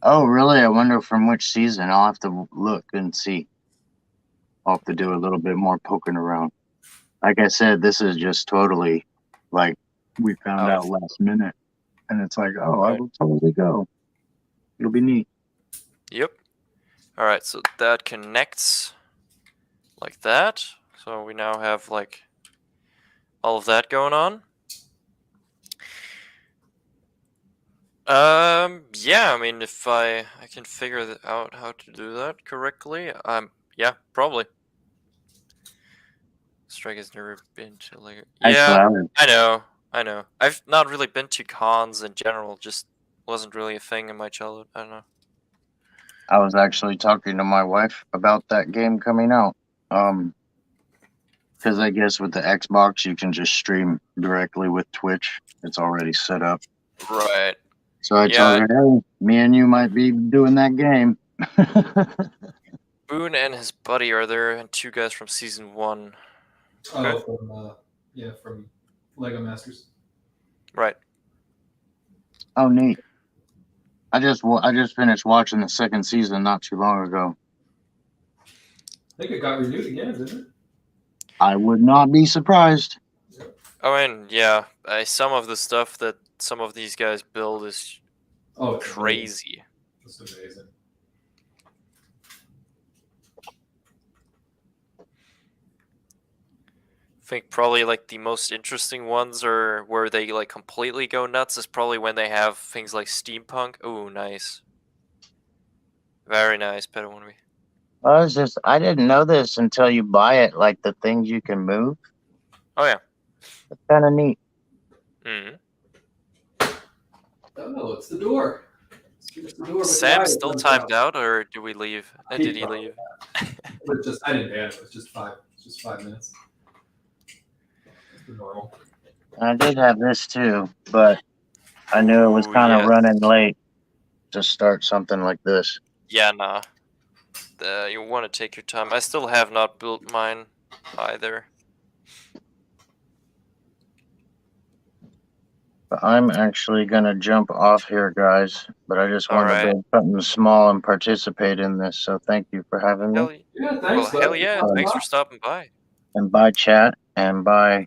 Oh, really? I wonder from which season. I'll have to look and see. I'll have to do a little bit more poking around. Like I said, this is just totally like we found out last minute. And it's like, oh, I will totally go. It'll be neat. Yep. All right, so that connects like that. So we now have like all of that going on. Yeah, I mean, if I can figure out how to do that correctly, yeah, probably. Strike has never been to Lego. Yeah, I know. I've not really been to cons in general. Just wasn't really a thing in my childhood. I don't know. I was actually talking to my wife about that game coming out. Because I guess with the Xbox, you can just stream directly with Twitch. It's already set up. Right. So I told her, hey, me and you might be doing that game. Boone and his buddy are there, and two guys from season 1. Okay. Oh, from Lego Masters. Right. Oh, neat. I just finished watching the second season not too long ago. I think it got renewed again, didn't it? I would not be surprised. I mean, yeah, some of the stuff that some of these guys build is crazy. Just amazing. I think probably like the most interesting ones are where they like completely go nuts is probably when they have things like steampunk. Oh, nice. Very nice, Padawan. I didn't know this until you buy it. Like the things you can move. Oh yeah. It's kind of neat. Mm-hmm. Oh, it's the door. It's the door with Sam wires still comes timed out. out, or do we leave? Did he leave? But just I didn't ban it. It was just 5 minutes. It's the normal. I did have this too, but I knew it was Ooh, kind of yes. running late to start something like this. Yeah, nah. You want to take your time. I still have not built mine either. But I'm actually gonna jump off here, guys. But I just wanted Alright. to build something small and participate in this. So thank you for having me. Hell, Yeah, well, thanks. hell bud. yeah. Thanks for stopping by. And bye, chat, and bye,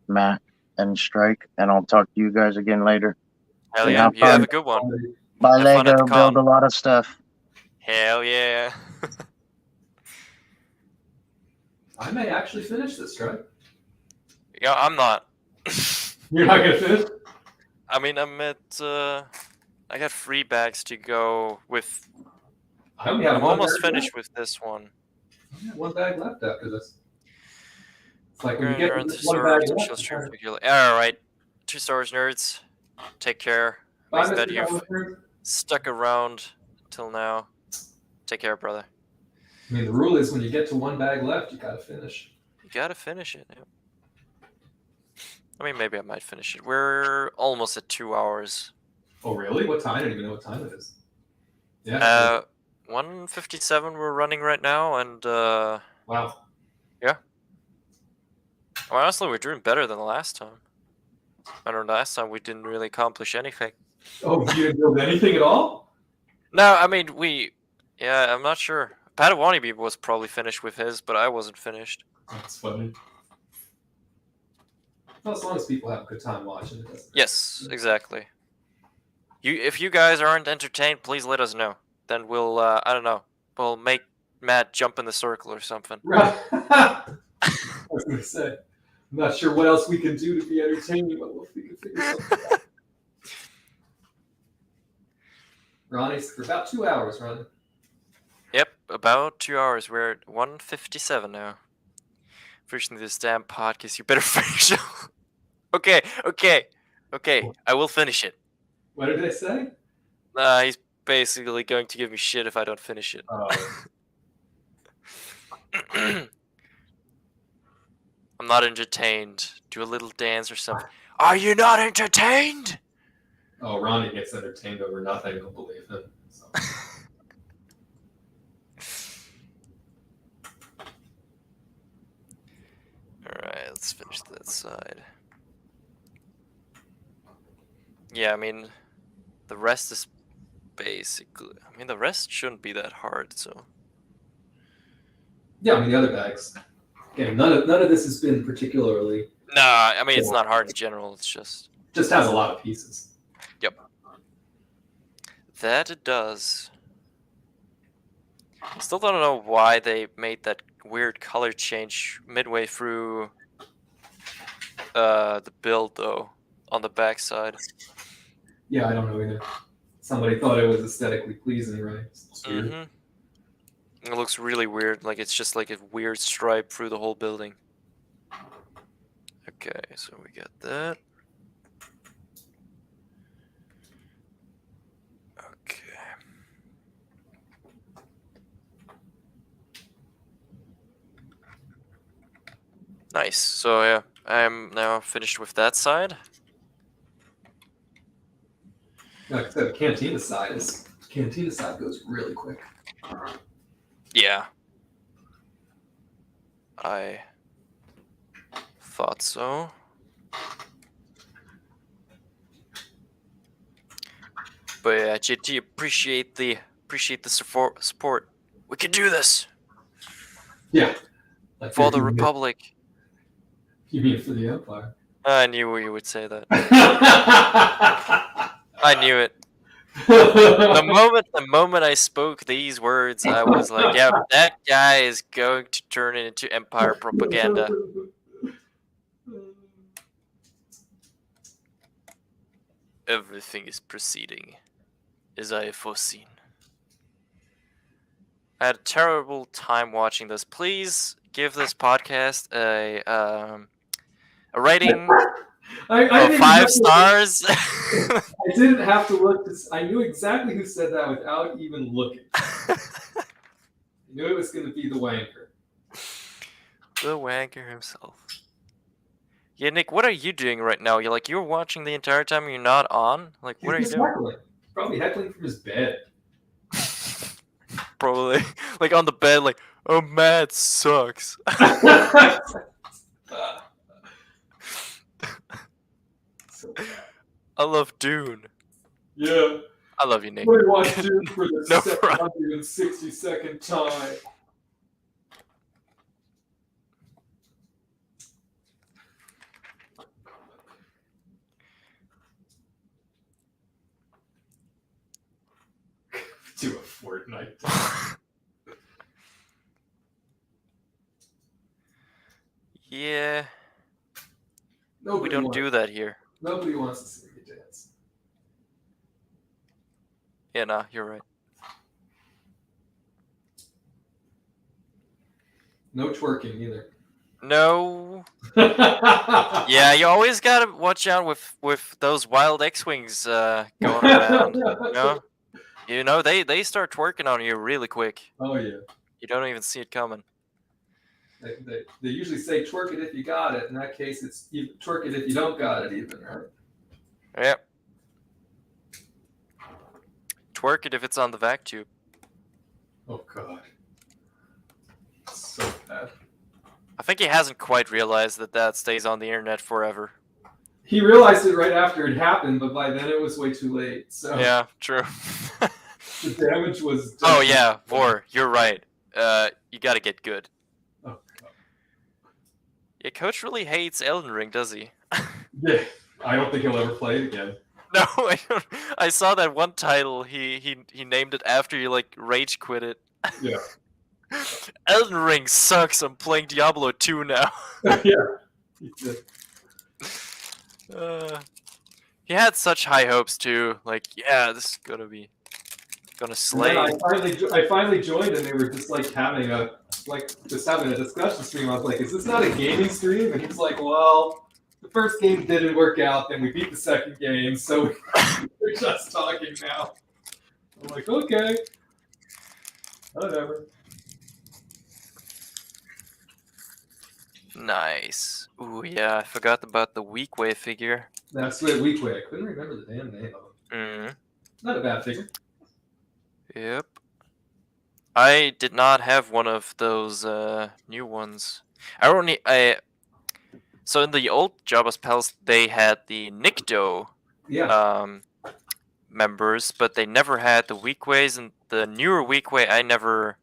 Matt and Strike. And I'll talk to you guys again later. Hell And yeah. have You have fun. a good one. Bye, Have fun at Lego. the Build con. a lot of stuff. Hell yeah. I may actually finish this, right? Yeah, I'm not. You're not gonna finish? I mean, I'm at, I got 3 bags to go with. I only have I'm one almost bag finished with this one. left. I only have one bag left after this. It's like when you Going get around to to this one sort bag of left. chill stream figure. Alright. 2 stars, nerds. Take care. Bye, Amazing that Mr. you've Governor. stuck around till now. Take care, brother. I mean, the rule is when you get to one bag left, you gotta finish. You gotta finish it. Yeah. I mean, maybe I might finish it. We're almost at 2 hours. Oh, really? What time? I don't even know what time it is. Yeah. 1:57 we're running right now, and Wow. well, honestly, we're doing better than the last time. I don't know, last time we didn't really accomplish anything. Oh, you didn't build anything at all? No, I mean, yeah, I'm not sure. Padawan was probably finished with his, but I wasn't finished. That's funny. Well, as long as people have a good time watching it. Doesn't matter. Yes, exactly. If you guys aren't entertained, please let us know. Then we'll, I don't know, we'll make Matt jump in the circle or something. Right. I was going to say, I'm not sure what else we can do to be entertaining, but we can figure something out. Ronnie's for about 2 hours, Ronnie. Yep, about 2 hours. We're at 1:57 now. Finishing this damn podcast. You better finish it. Okay. I will finish it. What did they say? He's basically going to give me shit if I don't finish it. I'm not entertained. Do a little dance or something. Are you not entertained? Oh, Ronnie gets entertained over nothing. Don't believe him. So. Alright, let's finish that side. Yeah, I mean, the rest is basically... I mean, the rest shouldn't be that hard, so... Yeah, I mean, the other bags. Again, none of this has been particularly... Nah, I mean, it's not hard in general, it's just... Just has a lot of pieces. That it does. Still don't know why they made that weird color change midway through the build, though, on the backside. Yeah, I don't know either. Somebody thought it was aesthetically pleasing, right? It's weird. Mm-hmm. It looks really weird, like it's just like a weird stripe through the whole building. Okay, so we got that. Okay. Nice. So yeah, I'm now finished with that side. Like I said, Cantina side goes really quick. Yeah. I thought so. But yeah, JT, appreciate the support. We can do this Yeah. Like for the you mean- Republic. You mean for the Empire? I knew you would say that. I knew it. The moment I spoke these words, I was like, yeah, that guy is going to turn it into Empire propaganda. Everything is proceeding as I have foreseen. I had a terrible time watching this. Please give this podcast a rating I of didn't 5 have to- stars. I didn't have to look. I knew exactly who said that without even looking. I knew it was going to be the wanker. The wanker himself. Yeah, Nick, what are you doing right now? You're watching the entire time and you're not on? Like, what are you He's doing? heckling. Probably heckling from his bed. Probably. Like, on the bed, like, oh, Matt sucks. So bad. I love Dune. Yeah. I love you, Nick. We watched Dune for the No problem. 762nd time. Do a Fortnite. Yeah, Nobody we don't wants, do that here. Nobody wants to see you dance. Yeah, nah, you're right. No twerking either. No. Yeah, you always gotta watch out with those wild X-wings going around. You know they start twerking on you really quick. Oh yeah. You don't even see it coming. They usually say twerk it if you got it. In that case, it's twerk it if you don't got it even, right? Yep. Twerk it if it's on the vac tube. Oh god. So bad. I think he hasn't quite realized that stays on the internet forever. He realized it right after it happened, but by then it was way too late. So Yeah, true. the damage was done. Oh yeah, Vor, you're right. You gotta get good. Oh god. Yeah, Coach really hates Elden Ring, does he? Yeah. I don't think he'll ever play it again. No, I don't. I saw that one title. He named it after you rage quit it. Yeah. Elden Ring sucks. I'm playing Diablo 2 now. Yeah. He did. He had such high hopes too. Like, yeah, this is gonna And slay. then I finally joined, and they were just having a discussion stream. I was like, "Is this not a gaming stream?" And he's like, "Well, the first game didn't work out, then we beat the second game, so we're just talking now." I'm like, "Okay, whatever." Nice. Ooh, yeah, I forgot about the weak way figure. That's the weak way. I couldn't remember the damn name of it. Not a bad figure. Yep. I did not have one of those new ones. So in the old Jabba's Palace, they had the Nikto Yeah. members, but they never had the weak ways, and the newer weak way I never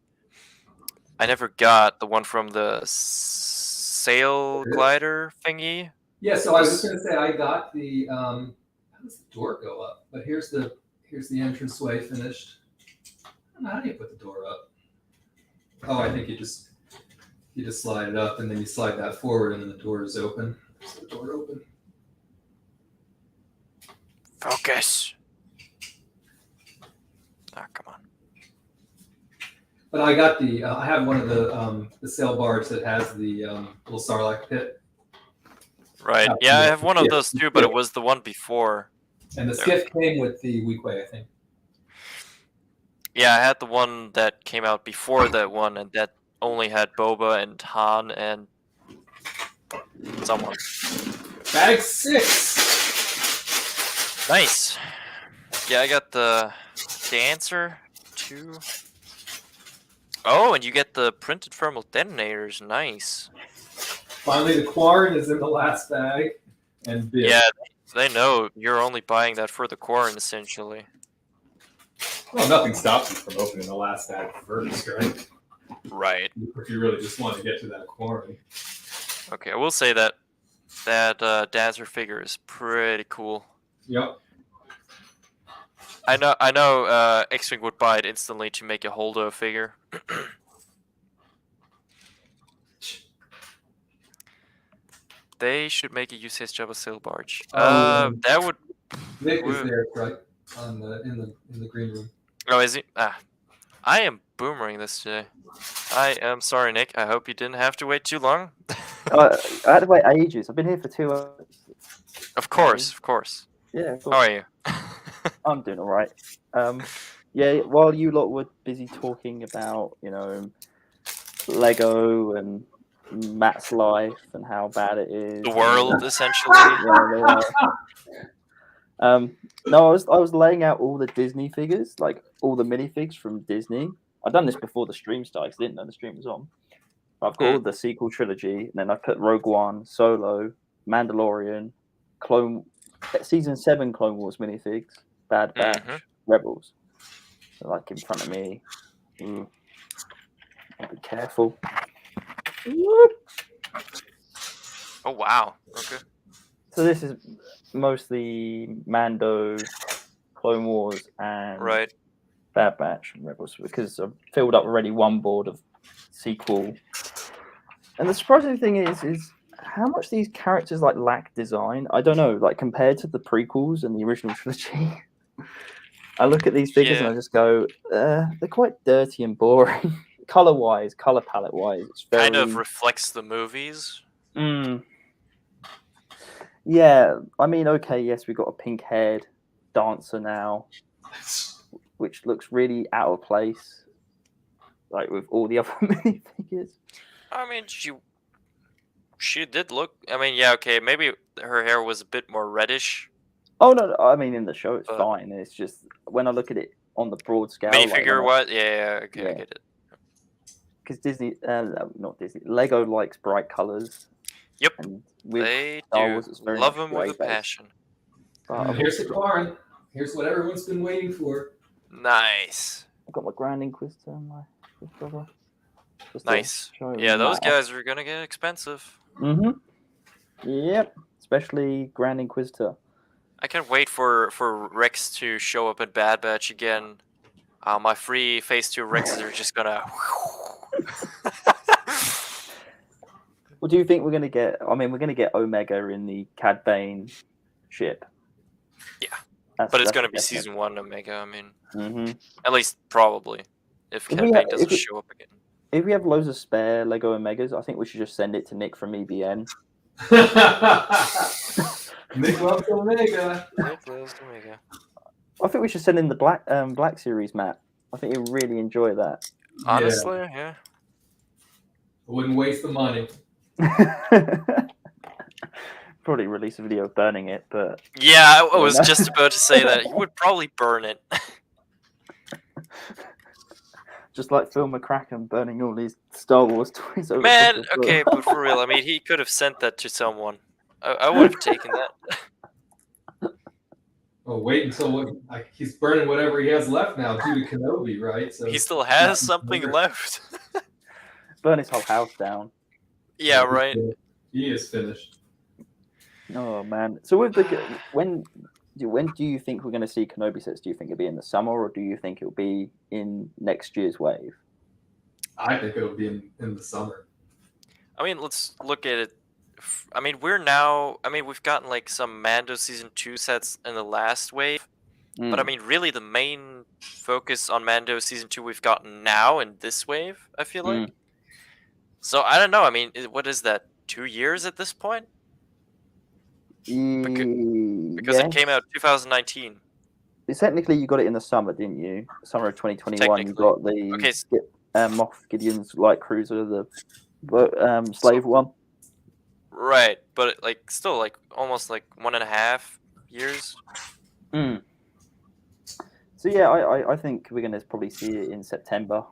got the one from the sail glider thingy. Yeah. So I was just gonna say I got the. How does the door go up? But here's the entranceway finished. I don't know, how do you put the door up? Oh, I think you just slide it up, and then you slide that forward, and then the door is open. Is the door open? Focus. Ah, come on. But I got the. I have one of the sail barge that has the little Sarlacc pit, Right. Yeah, I have one of those too, but it was the one before. and the skiff came with the weak way, I think. Yeah, I had the one that came out before that one, and that only had Boba and Han and someone. Bag 6. Nice. Yeah, I got the Dancer too. Oh, and you get the printed thermal detonators. Nice. Finally, the Quarren is in the last bag, and big. Yeah, they know you're only buying that for the Quarren, essentially. Well, nothing stops you from opening the last bag first, right? Right. If you really just want to get to that Quarren. Okay, I will say that Dancer figure is pretty cool. Yep. I know. X-Wing would buy it instantly to make a Holdo figure. They should make a UCS Jabba sail barge. That would. Nick is there, right? On the in the green room. Oh, is he? I am boomering this today. I am sorry, Nick. I hope you didn't have to wait too long. I had to wait ages. I've been here for 2 hours. Of course, of course. Yeah, of How course. are you? I'm doing all right. Yeah, while you lot were busy talking about, Lego and Matt's life and how bad it is. The world, essentially. Yeah, no, I was laying out all the Disney figures, like all the minifigs from Disney. I've done this before the stream started, 'cause I didn't know the stream was on. I've got all the sequel trilogy, and then I put Rogue One, Solo, Mandalorian, Season 7 Clone Wars minifigs, Bad Batch, Rebels. So, like in front of me. I'll be careful. Oh wow. Okay. So this is mostly Mando, Clone Wars, and Right. Bad Batch and Rebels, because I've filled up already one board of sequel. And the surprising thing is how much these characters lack design. I don't know, compared to the prequels and the original trilogy. I look at these figures and I just go, they're quite dirty and boring. Color palette wise, it's very Kind of reflects the movies. Yeah, I mean, okay, yes, we've got a pink-haired dancer now, which looks really out of place, with all the other minifigures. I mean, she did look. I mean, yeah, okay, maybe her hair was a bit more reddish. Oh no, I mean in the show it's fine. It's just when I look at it on the broad scale. Minifigure, what? Yeah, okay, I get it. Because Disney, not Disney, Lego likes bright colors. Yep, and with they Star do. Wars, it's very Love them with a passion. Here's the card. Here's what everyone's been waiting for. Nice. I've got my Grand Inquisitor and my brother. Nice. Yeah, those guys are gonna get expensive. Yep, especially Grand Inquisitor. I can't wait for Rex to show up at Bad Batch again. My free Phase 2 Rexes are just gonna. What do you think we're gonna get? I mean, we're gonna get Omega in the Cad Bane ship. Yeah, but it's gonna be Season 1 Omega. I mean, at least probably if Cad Bane doesn't show up again. If we have loads of spare Lego Omegas, I think we should just send it to Nick from EBN. Nick loves Omega. Nick loves Omega. I think we should send in the Black Series, Matt. I think you'll really enjoy that. Honestly, yeah. I wouldn't waste the money. Probably release a video of burning it, but yeah, I was just about to say that. You would probably burn it. Just like Phil McCracken burning all these Star Wars toys. Man, okay, but for real, I mean, he could have sent that to someone. I would have taken that. Oh, wait until he's burning whatever he has left now due to Kenobi, right? So he still has something left. Burn his whole house down. Yeah, right. He is finished. Oh man! So with when do you think we're going to see Kenobi sets? Do you think it'll be in the summer, or do you think it'll be in next year's wave? I think it'll be in the summer. I mean, let's look at it. I mean, we've gotten some Mando Season 2 sets in the last wave. But I mean, really, the main focus on Mando Season 2 we've gotten now in this wave, I feel like. So, I don't know. I mean, what is that? 2 years at this point? Because it came out 2019. Technically, you got it in the summer, didn't you? Summer of 2021. You got the Moff Gideon's light cruiser, the slave one. Right, but still almost 1.5 years. So yeah, I think we're gonna probably see it in September.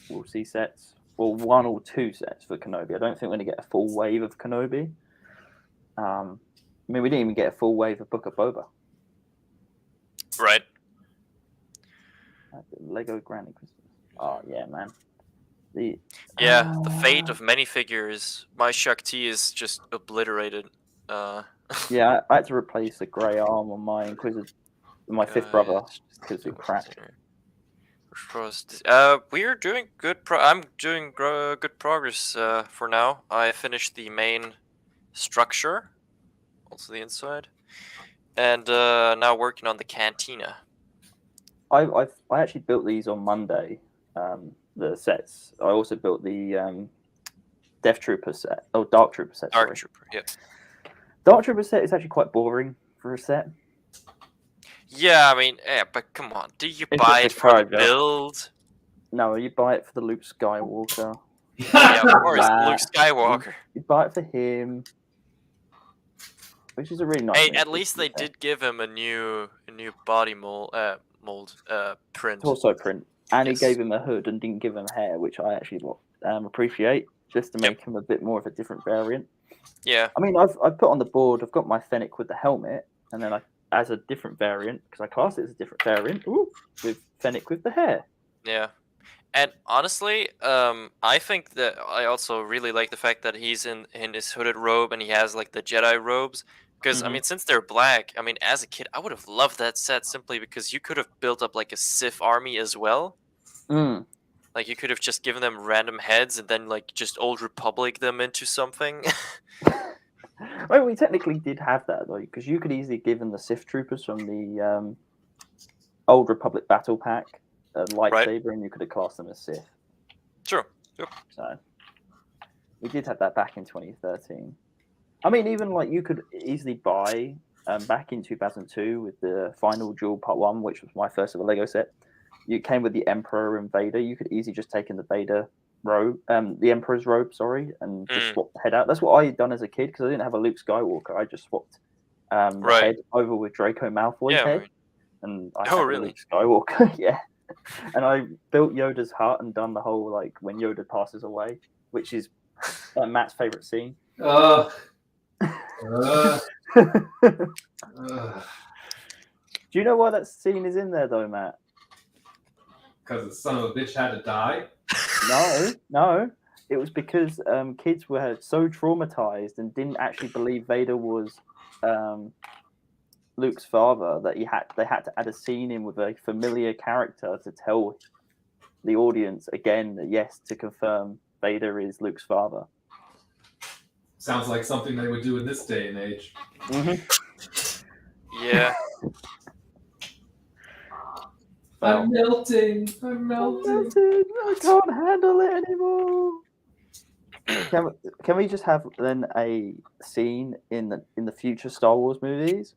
We'll see sets, or 1 or 2 sets for Kenobi. I don't think we're gonna get a full wave of Kenobi. I mean, we didn't even get a full wave of Book of Boba. Right. Lego Grand Inquisitor. Oh yeah, man. The fate of many figures. My Shakti is just obliterated. Yeah, I had to replace the grey arm on my Inquisitor my fifth brother because it cracked. We're doing good. I'm doing good progress for now. I finished the main structure, also the inside, and now working on the cantina. I actually built these on Monday. The sets. I also built the Death Trooper set. Oh, Dark Trooper set. Dark sorry. Trooper, yeah. Dark Trooper set is actually quite boring for a set. Yeah, I mean, but come on, do you It's buy just it a for the card, yeah. build? No, you buy it for the Luke Skywalker. Yeah, of course, That. Luke Skywalker. You buy it for him, which is a really nice. Hey, thing at to least do, they to be fair. did give him a new body mold print. Torso print, and Yes. he gave him a hood and didn't give him hair, which I actually appreciate, just to make him a bit more of a different variant. Yeah. I mean, I've put on the board. I've got my Fennec with the helmet, and then as a different variant because I class it as a different variant. With Fennec with the hair. Yeah. And honestly, I think that I also really like the fact that he's in his hooded robe and he has like the Jedi robes. Because I Mhm. mean, since they're black, I mean, as a kid, I would have loved that set simply because you could have built up like a Sith army as well. Mm. Like you could have just given them random heads and then like just Old Republic them into something. Well, we technically did have that though, because you could easily give them the Sith troopers from the Old Republic battle pack, a lightsaber, and you could have classed them as Sith. True. Yep. So we did have that back in 2013. I mean, even like you could easily buy back in 2002 with the Final Duel Part 1, which was my first ever Lego set. You came with the Emperor and Vader. You could easily just take in the Vader robe, the Emperor's robe, sorry, and just swap the head out. That's what I had done as a kid because I didn't have a Luke Skywalker. I just swapped the head over with Draco Malfoy's head, and I had really? Luke Skywalker. Yeah, and I built Yoda's hut and done the whole like when Yoda passes away, which is Matt's favorite scene. Do you know why that scene is in there though, Matt? Because the son of a bitch had to die? No. It was because kids were so traumatized and didn't actually believe Vader was Luke's father that they had to add a scene in with a familiar character to tell the audience again that yes, to confirm Vader is Luke's father. Sounds like something they would do in this day and age. Mm-hmm. Yeah. I'm melting. I'm melting. I can't handle it anymore. Can we just have then a scene in the future Star Wars movies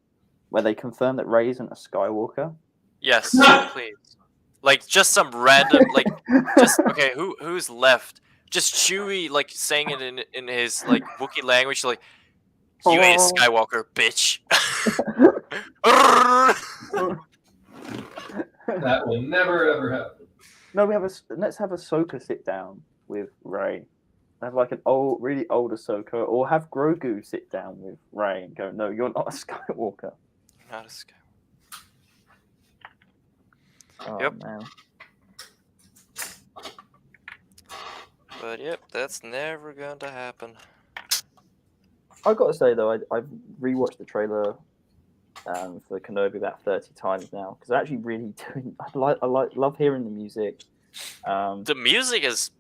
where they confirm that Rey isn't a Skywalker? Yes, please. Like just some random like just okay, who's left? Just Chewie like saying it in his like Wookiee language like you ain't a Skywalker, bitch. That will never ever happen. No, let's have Ahsoka sit down with Rey. Have like an really old Ahsoka, or have Grogu sit down with Rey and go, "No, you're not a Skywalker." Not a Skywalker. Oh, Yep. Man. But yep, that's never going to happen. I've got to say though, I've rewatched the trailer for Kenobi about 30 times now because I actually really do. I love hearing the music. The music is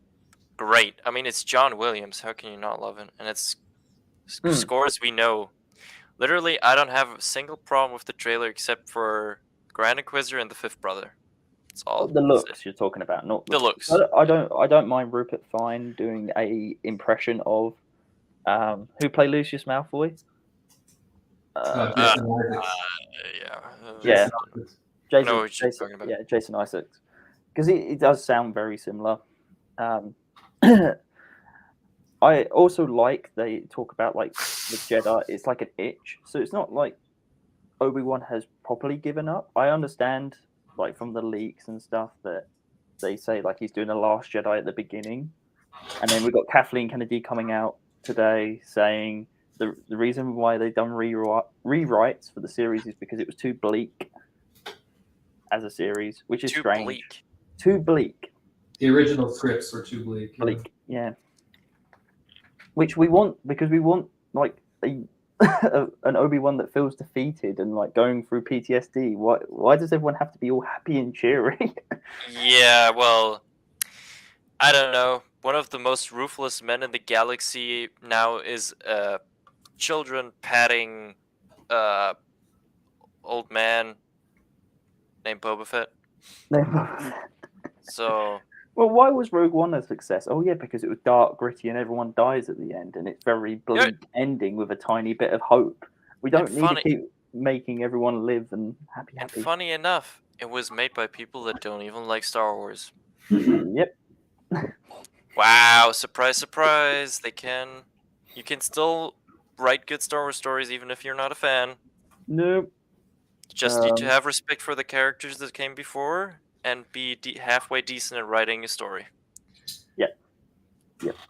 great. I mean, it's John Williams. How can you not love it? And it's scores we know. Literally, I don't have a single problem with the trailer except for Grand Inquisitor and the Fifth Brother. It's all the looks you're talking about, not the looks. I don't mind Rupert Fine doing a impression of who played Lucius Malfoy. Jason Isaacs. Yeah. I know what you're talking about. Yeah, Jason Isaacs, because he does sound very similar. I also like they talk about like the Jedi. It's like an itch, so it's not like Obi-Wan has properly given up. I understand, like from the leaks and stuff, that they say like he's doing the Last Jedi at the beginning, and then we've got Kathleen Kennedy coming out today saying the reason why they've done rewrites for the series is because it was too bleak as a series, which is strange. Too bleak. The original scripts were too bleak. Yeah. Which we want because we want like a an Obi-Wan that feels defeated and like going through PTSD. Why does everyone have to be all happy and cheery? Yeah, well, I don't know. One of the most ruthless men in the galaxy now is children patting old man named Boba Fett. So Well, why was Rogue One a success? Oh yeah, because it was dark, gritty, and everyone dies at the end, and it's very bleak ending with a tiny bit of hope. We don't need to keep making everyone live and happy. And funny enough, it was made by people that don't even like Star Wars. Yep. Wow, surprise, surprise. You can still write good Star Wars stories even if you're not a fan. Nope. You just need to have respect for the characters that came before and be halfway decent at writing a story. Yep.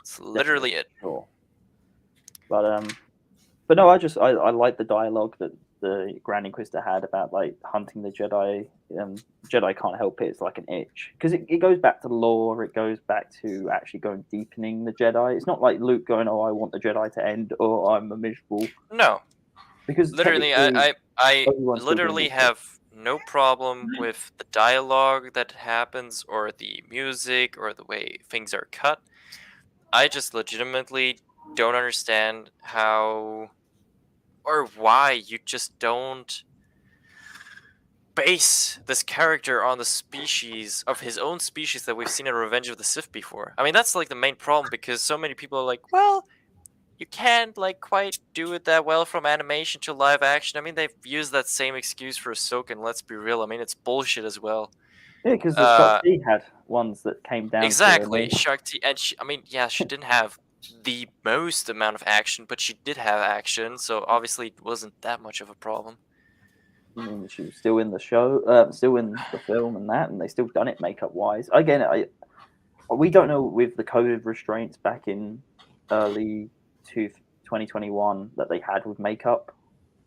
It's literally it. Sure. But no, I like the dialogue that the Grand Inquisitor had about like hunting the Jedi. Jedi can't help it; it's like an itch because it goes back to lore. It goes back to actually going deepening the Jedi. It's not like Luke going, "Oh, I want the Jedi to end," or "I'm a miserable." No, because literally, I literally have no problem with the dialogue that happens or the music or the way things are cut. I just legitimately don't understand how or why you just don't base this character on the species of his own species that we've seen in Revenge of the Sith before. I mean, that's like the main problem because so many people are like, well, you can't like quite do it that well from animation to live action. I mean, they've used that same excuse for Ahsoka, and let's be real, I mean, it's bullshit as well. Yeah, because the Shakti had ones that came down. Exactly, Shakti, and I mean, yeah, she didn't have the most amount of action, but she did have action, so obviously it wasn't that much of a problem. I mean, she was still in the show, still in the film and that, and they still done it makeup-wise. Again, we don't know with the COVID restraints back in early 2021 that they had with makeup.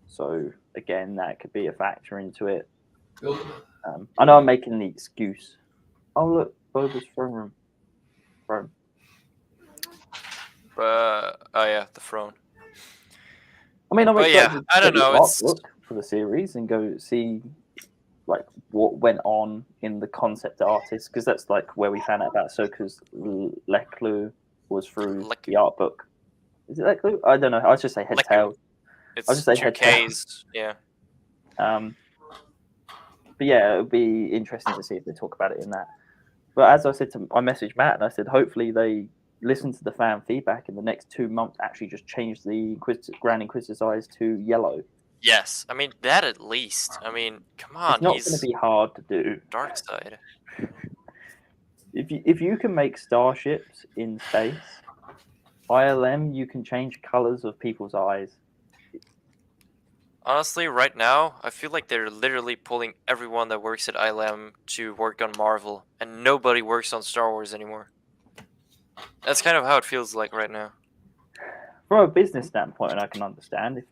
So again, that could be a factor into it. I know I'm making the excuse. Oh look, Boba's throne room. Oh yeah, the throne. I mean, I'm excited I don't know. It's look for the series and go see like what went on in the concept artist because that's like where we found out about Ahsoka's Leklu was through the art book. Is it Leklu? I don't know. I'll just say head tail. It's I'll just say two head tail. Ks. Yeah. But yeah, it would be interesting to see if they talk about it in that. But as I said I messaged Matt and I said hopefully they listen to the fan feedback in the next 2 months. Actually, just change the Grand Inquisitor's eyes to yellow. Yes, I mean that at least. I mean, come on, it's not going to be hard to do. Dark side. If you can make starships in space, ILM, you can change colors of people's eyes. Honestly, right now, I feel like they're literally pulling everyone that works at ILM to work on Marvel, and nobody works on Star Wars anymore. That's kind of how it feels like right now. From a business standpoint, I can understand. If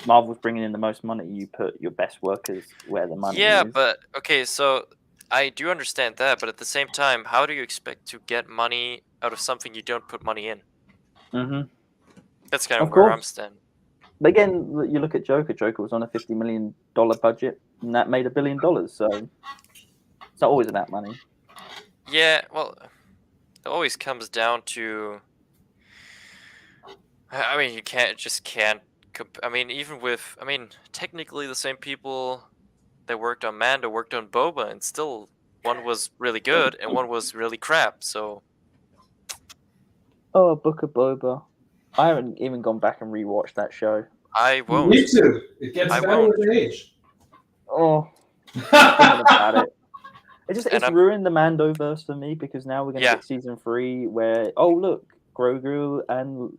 Marvel's bringing in the most money, you put your best workers where the money is. Yeah, but, okay, so I do understand that, but at the same time, how do you expect to get money out of something you don't put money in? Mm-hmm. That's kind of where I'm standing. But again, you look at Joker. Joker was on a $50 million budget, and that made $1 billion. So it's not always about money. Yeah, well, it always comes down to. I mean, you can't. I mean, even with. I mean, technically, the same people that worked on Mando worked on Boba, and still, one was really good and one was really crap. So. Oh, Book of Boba. I haven't even gone back and rewatched that show. I won't. Me too. It gets better with age. Oh, about it. It's ruined the Mandoverse for me because now we're going to get season 3 where look, Grogu and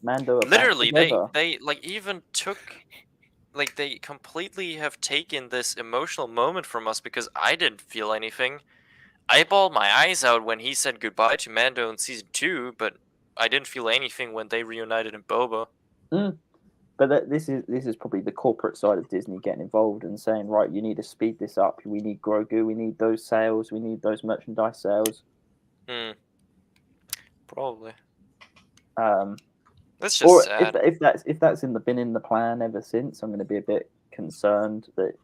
Mando are literally they like even took like they completely have taken this emotional moment from us because I didn't feel anything. I bawled my eyes out when he said goodbye to Mando in season 2, but I didn't feel anything when they reunited in Boba. But this is probably the corporate side of Disney getting involved and saying, right, you need to speed this up. We need Grogu. We need those sales. We need those merchandise sales. Probably. That's just Or sad. if that's been in the plan ever since, I'm going to be a bit concerned that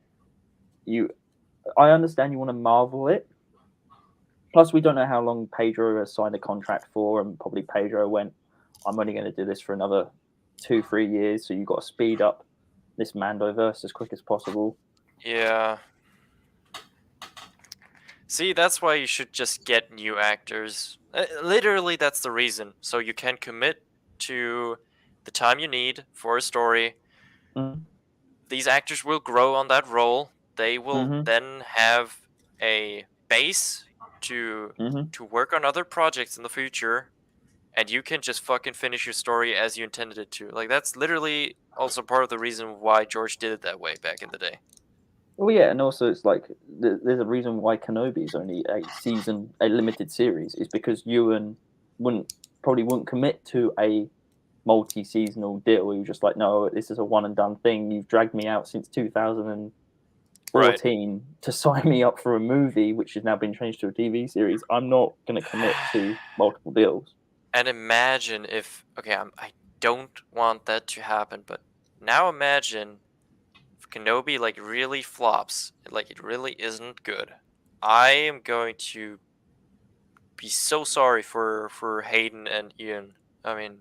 I understand you want to Marvel it. Plus, we don't know how long Pedro has signed a contract for, and probably Pedro went, I'm only going to do this for another 2-3 years, so you've got to speed up this Mandoverse as quick as possible. Yeah. See, that's why you should just get new actors. Literally, that's the reason. So you can commit to the time you need for a story. Mm. These actors will grow on that role. They will Mhm. then have a base to work on other projects in the future, and you can just fucking finish your story as you intended it to. Like, that's literally also part of the reason why George did it that way back in the day. Well, yeah, and also it's like there's a reason why Kenobi is only a limited series, is because Ewan probably wouldn't commit to a multi-seasonal deal. He was just like, no, this is a one and done thing. You've dragged me out since 2014 to sign me up for a movie, which has now been changed to a TV series. I'm not going to commit to multiple deals. And imagine if, okay, I don't want that to happen, but now imagine if Kenobi like really flops, like it really isn't good. I am going to be so sorry for Hayden and Ian. I mean,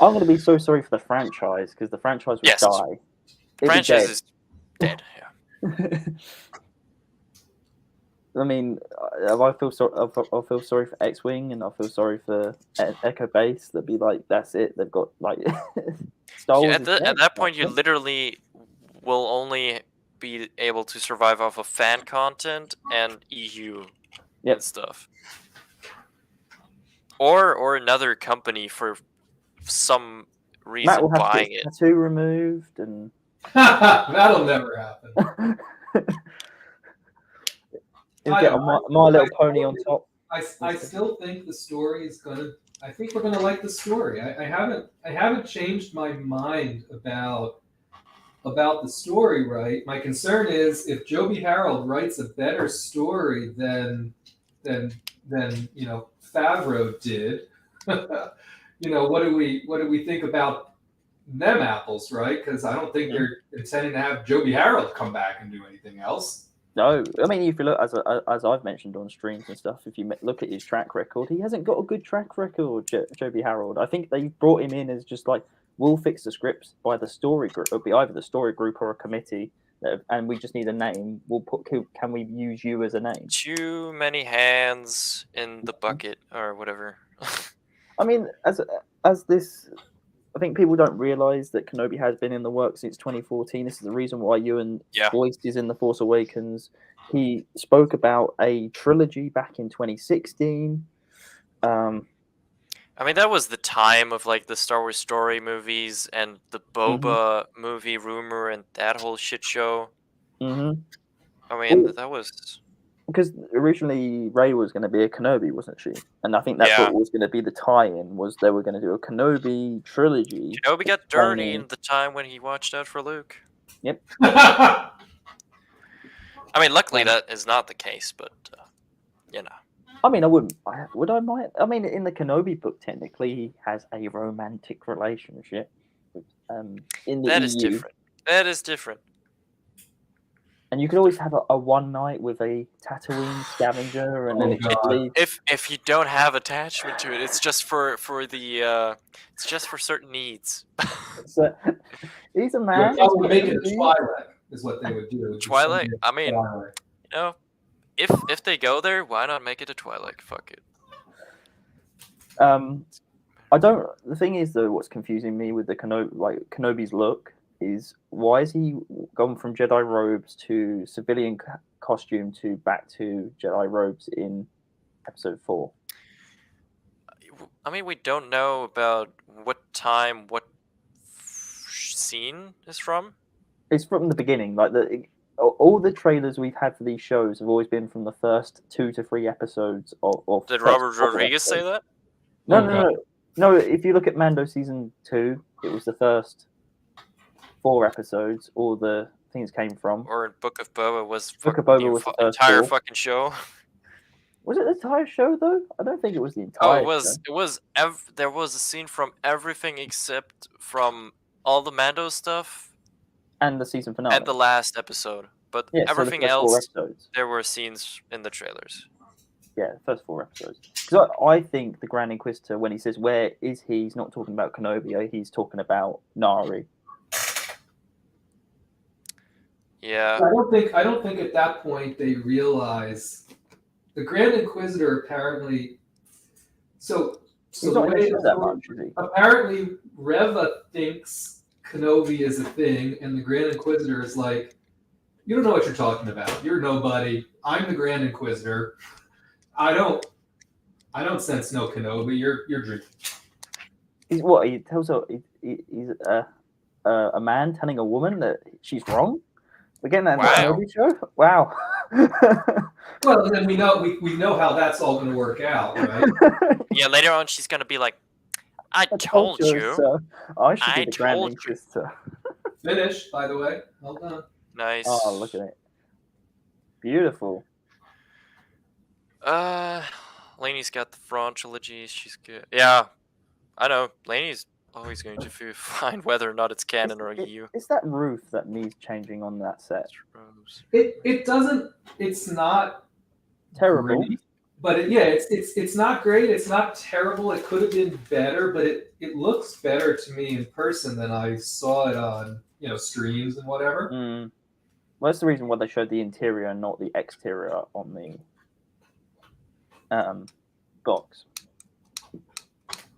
I'm going to be so sorry for the franchise, because the franchise would Yes. die. the It'd be franchise dead. is dead. Yeah. I mean, I feel sorry for X-Wing, and I feel sorry for Echo Base. They'd be like, that's it. They've got like Star Wars. At that point, you literally will only be able to survive off of fan content and EU and stuff, or another company for some Matt reason will have to buying get it. his tattoo removed, and That'll never happen. he'll get My Little Pony on top. I still think the story is gonna. I think we're gonna like the story. I haven't changed my mind about the story. Right. My concern is if Joby Harold writes a better story than Favreau did. What do we think about them apples, right? Because I don't think they're intending to have Joby Harold come back and do anything else. No, I mean, if you look, as I've mentioned on streams and stuff, if you look at his track record, he hasn't got a good track record, Joby Harold. I think they brought him in as just like, we'll fix the scripts by the story group. It'll be either the story group or a committee, and we just need a name. Can we use you as a name? Too many hands in the bucket or whatever. I mean, as this, I think people don't realize that Kenobi has been in the works since 2014. This is the reason why Ewan voiced is in The Force Awakens. He spoke about a trilogy back in 2016. I mean, that was the time of like the Star Wars story movies and the Boba movie rumor and that whole shit show. Mm-hmm. I mean, that was because originally Rey was going to be a Kenobi, wasn't she? And I think that's what was going to be the tie-in, was they were going to do a Kenobi trilogy. Kenobi got dirty in the time when he watched out for Luke. Yep. I mean, luckily that is not the case, but I mean, I wouldn't. Would I mind? I mean, in the Kenobi book, technically, he has a romantic relationship. In the that EU. is different. That is different. And you could always have a one night with a Tatooine scavenger, and then if you don't have attachment to it, it's just for the it's just for certain needs. So, he's a man. Probably make it a Twilight is what they would do. Twilight. I mean, if they go there, why not make it a Twilight? Fuck it. I don't. The thing is, though, what's confusing me with the Kenobi's look is, why is he gone from Jedi robes to civilian costume to back to Jedi robes in Episode 4? I mean, we don't know about what time, what scene is from. It's from the beginning. Like all the trailers we've had for these shows have always been from the first 2 to 3 episodes of Did Robert Rodriguez say that? No. If you look at Mando season 2, it was the first 4 episodes all the things came from. Or in Book of Boba was Book of Boba was the entire 4. fucking show. Was it the entire show though? I don't think it was the Oh, entire it was. show. It was. There was a scene from everything except from all the Mando stuff And the season finale. and the last episode. But Yeah, so the everything first 4 else, episodes. there were scenes in the trailers. Yeah, the first 4 episodes. Because I think the Grand Inquisitor, when he says where is he, he's not talking about Kenobi. He's talking about Nari. Yeah. I don't think at that point they realize the Grand Inquisitor apparently. So He's the not way mentioned that much, is he? apparently Reva thinks Kenobi is a thing, and the Grand Inquisitor is like, you don't know what you're talking about. You're nobody. I'm the Grand Inquisitor. I don't sense no Kenobi. You're drinking. He's what? He tells her he's a man telling a woman that she's wrong. We're getting that in Wow. the Kenobi show. Wow. Well, then we know how that's all going to work out, right? Yeah. Later on, she's gonna be like, "I told you." So I should I be the Grand told you. Inquisitor. Finished, by the way. Well done. Nice. Oh, look at it. Beautiful. Lainey's got the Thrawn trilogy. She's good. Yeah, I know. Lainey's always going to find whether or not it's canon or EU. It's that roof that needs changing on that set. Robes. It doesn't. It's not Terrible. great, but it's not great. It's not terrible. It could have been better, but it looks better to me in person than I saw it on streams and whatever. Mm. Well, that's the reason why they showed the interior and not the exterior on the box.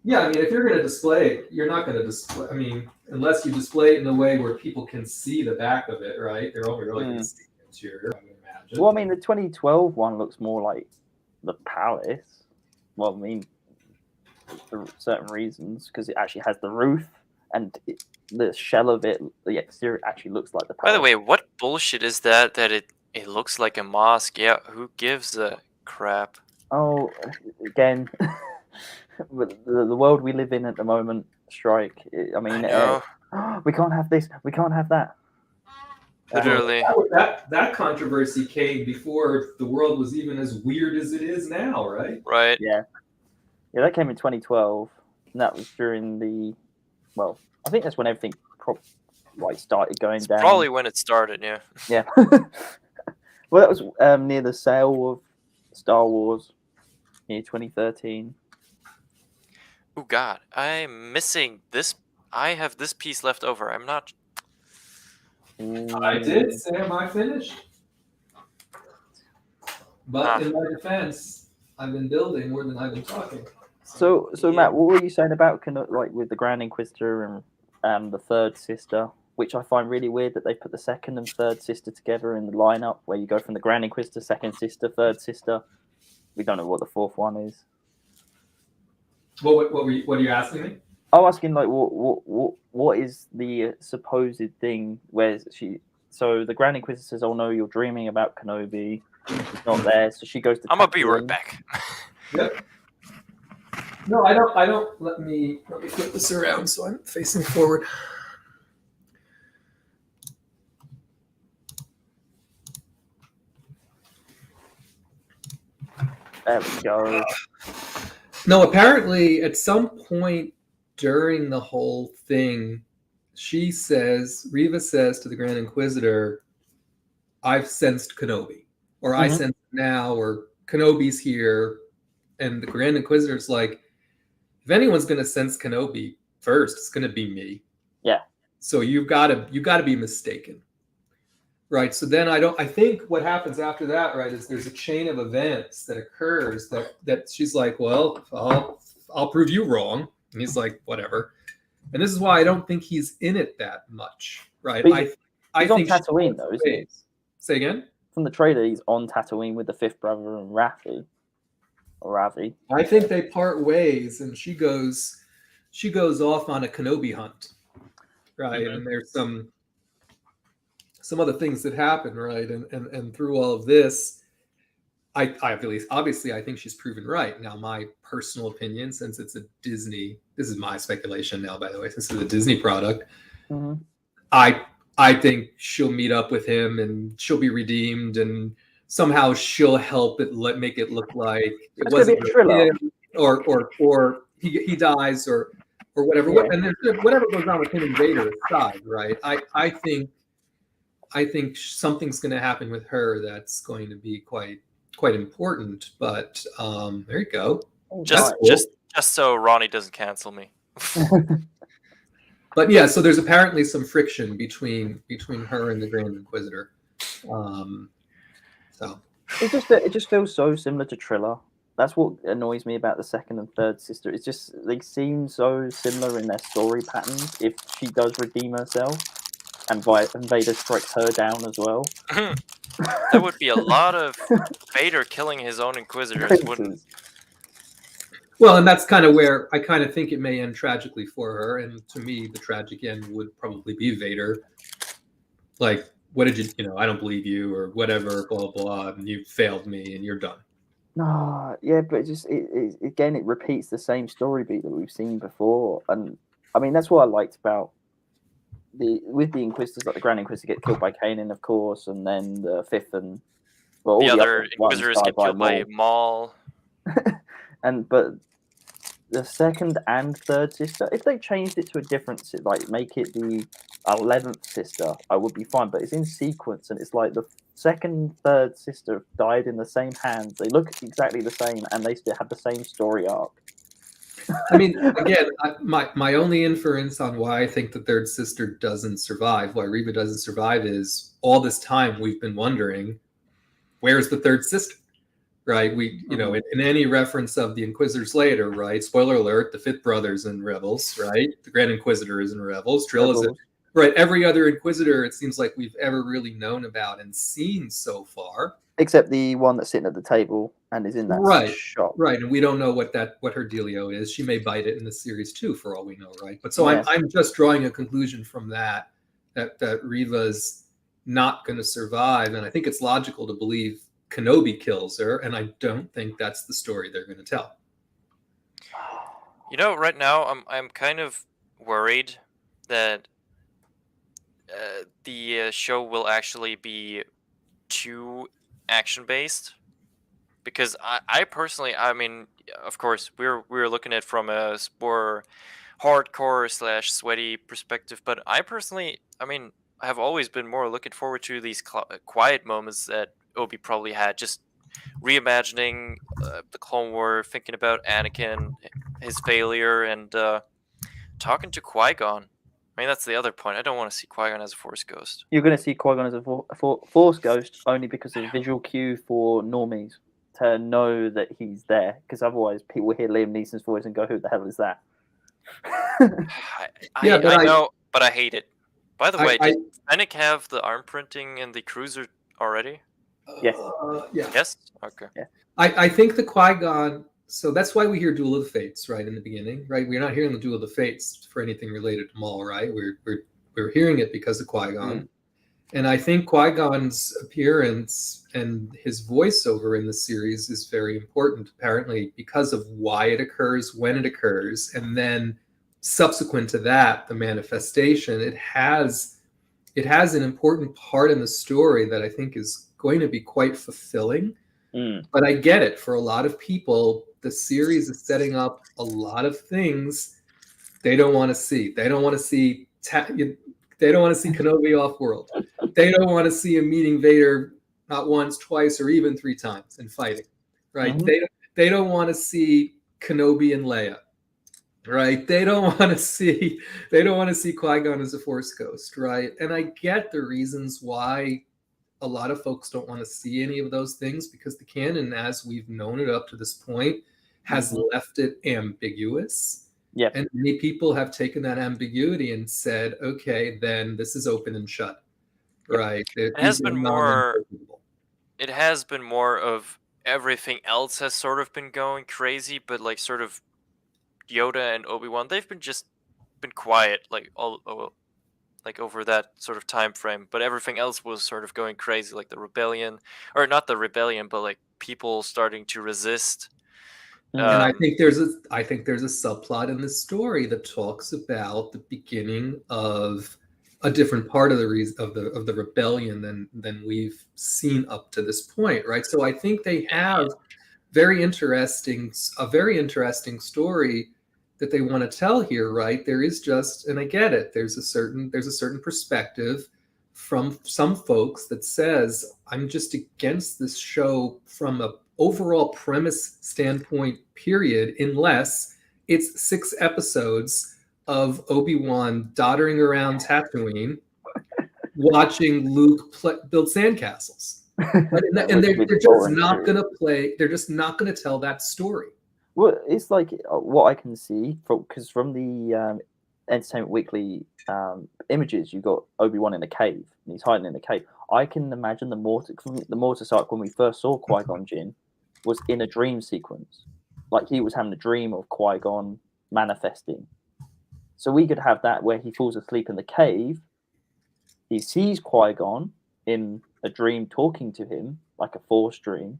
Yeah, I mean, if you're going to display it, you're not going to display. I mean, unless you display it in a way where people can see the back of it, right? They're only really going to see the interior, I would imagine. Well, I mean, the 2012 one looks more like the palace. Well, I mean, for certain reasons, because it actually has the roof and the shell of it, the exterior actually looks like the palace. By the way, what bullshit is that? That it looks like a mosque. Yeah, who gives a crap? Oh, again, with the world we live in at the moment, strike. I mean, we can't have this. We can't have that. Literally. That controversy came before the world was even as weird as it is now, right? Right. Yeah, that came in 2012, and that was during the. Well, I think that's when everything started going down. Probably when it started. Yeah. Yeah. Well, that was near the sale of Star Wars, near 2013. Oh God, I'm missing this. I have this piece left over. I'm not. I did, Sam. I finished. But in my defense, I've been building more than I've been talking. So Matt, what were you saying about with the Grand Inquisitor and the third sister, which I find really weird that they put the second and third sister together in the lineup, where you go from the Grand Inquisitor, second sister, third sister. We don't know what the fourth one is. What are you asking me? I'm asking like what is the supposed thing where she? So the Grand Inquisitor says, "Oh no, you're dreaming about Kenobi. He's not there." So she goes to. I'm gonna be right Tatooine. back. Yep. No, I don't. Let me flip this around so I'm facing forward. There we go. No, apparently at some point during the whole thing, Reva says to the Grand Inquisitor, "I've sensed Kenobi," or "I sense it now," or "Kenobi's here," and the Grand Inquisitor's like, "If anyone's going to sense Kenobi first, it's going to be me." Yeah. So you got to be mistaken. Right. So then I think what happens after that, right, is there's a chain of events that occurs that she's like, "Well, I'll prove you wrong." And he's like, "Whatever." And this is why I don't think he's in it that much. Right. He's on Tatooine though, isn't he? Say again? From the trailer, he's on Tatooine with the fifth brother and Rafi. I think they part ways and she goes off on a Kenobi hunt. Right. Mm-hmm. And there's some other things that happen, right? And through all of this, obviously I think she's proven right. Now, my personal opinion, since it's a Disney, this is my speculation now, by the way, since it's a Disney product, I think she'll meet up with him and she'll be redeemed and somehow she'll help it make it look like it It's gonna be wasn't a thriller. him, or he dies or whatever. Yeah. And there's whatever goes on with him and Vader aside, right? I think something's going to happen with her that's going to be quite important. But there you go. Just cool. just so Ronnie doesn't cancel me. But yeah, so there's apparently some friction between her and the Grand Inquisitor. So it just feels so similar to Triller. That's what annoys me about the second and third sister. It's just they seem so similar in their story patterns. If she does redeem herself, and Vader strikes her down as well, That would be a lot of Vader killing his own Inquisitors, wouldn't it? well, and that's kind of where I kind of think it may end tragically for her. And to me, the tragic end would probably be Vader. Like, what did you I don't believe you, or whatever, blah, blah, and you failed me and you're done. No, yeah, but it repeats the same story beat that we've seen before, and I mean that's what I liked about the Inquisitors. Like the Grand Inquisitor get killed by Kanan, of course, and then the fifth and all The the other ones Inquisitors die get killed by Maul. but the second and third sister, if they changed it to a different, like make it the 11th sister, I would be fine. But it's in sequence, and it's like the second, third sister died in the same hands. They look exactly the same, and they still have the same story arc. I mean, again, my only inference on why I think the third sister doesn't survive, why Reva doesn't survive, is all this time we've been wondering, where's the third sister? Right? We, in any reference of the Inquisitors later, right? Spoiler alert: the fifth brother's in Rebels, right? The Grand Inquisitor is in Rebels. Trill is in, right? Every other Inquisitor, it seems like we've ever really known about and seen so far, except the one that's sitting at the table and is in that shop. Right, and we don't know what her dealio is. She may bite it in the series too, for all we know, right? But so I'm just drawing a conclusion from that Reva's not going to survive, and I think it's logical to believe Kenobi kills her, and I don't think that's the story they're going to tell. Right now I'm kind of worried that the show will actually be too action-based, because I personally, I mean, of course, we're looking at it from a more hardcore / sweaty perspective, but I personally, I mean, I have always been more looking forward to these quiet moments that Obi probably had, just reimagining the Clone War, thinking about Anakin, his failure, and talking to Qui-Gon. I mean, that's the other point. I don't want to see Qui-Gon as a Force ghost. You're going to see Qui-Gon as a Force ghost only because of the visual cue for normies to know that he's there, because otherwise people hear Liam Neeson's voice and go, who the hell is that? I know, but I hate it. By the way, did Fennec have the arm printing in the cruiser already? Yes. Yeah. Yes? Okay. Yeah. I think the Qui-Gon, so that's why we hear Duel of the Fates, right, in the beginning, right? We're not hearing the Duel of the Fates for anything related to Maul, right? We're hearing it because of Qui-Gon. And I think Qui-Gon's appearance and his voiceover in the series is very important, apparently, because of why it occurs, when it occurs, and then subsequent to that, the manifestation. It has an important part in the story that I think is going to be quite fulfilling. But I get it. For a lot of people, the series is setting up a lot of things they don't want to see. They don't want to see Kenobi off-world. They don't want to see him meeting Vader not once, twice, or even 3 times and fighting. Right? They don't want to see Kenobi and Leia. Right? They don't want to see Qui-Gon as a Force ghost. Right? And I get the reasons why a lot of folks don't want to see any of those things, because the canon, as we've known it up to this point, has left it ambiguous. Yeah. And many people have taken that ambiguity and said, okay, then this is open and shut. Right. It has been more of everything else has sort of been going crazy, but like sort of Yoda and Obi-Wan, they've been quiet, like over that sort of time frame, but everything else was sort of going crazy, like the rebellion, or not the rebellion, but like people starting to resist. And I think there's a subplot in this story that talks about the beginning of a different part of the reason of the rebellion than we've seen up to this point, right? So I think they have a very interesting story that they want to tell here, right? There is just, and I get it, there's a certain perspective from some folks that says, I'm just against this show from a overall premise standpoint, period, unless it's 6 episodes of Obi-Wan doddering around Tatooine, watching Luke build sandcastles. Right? And they're just not going to play. They're just not going to tell that story. Well, it's like what I can see because from the Entertainment Weekly images, you got Obi-Wan in a cave and he's hiding in a cave. I can imagine the Mortis arc when we first saw Qui-Gon Jinn was in a dream sequence, like he was having a dream of Qui-Gon manifesting. So we could have that where he falls asleep in the cave, he sees Qui-Gon in a dream talking to him, like a Force dream,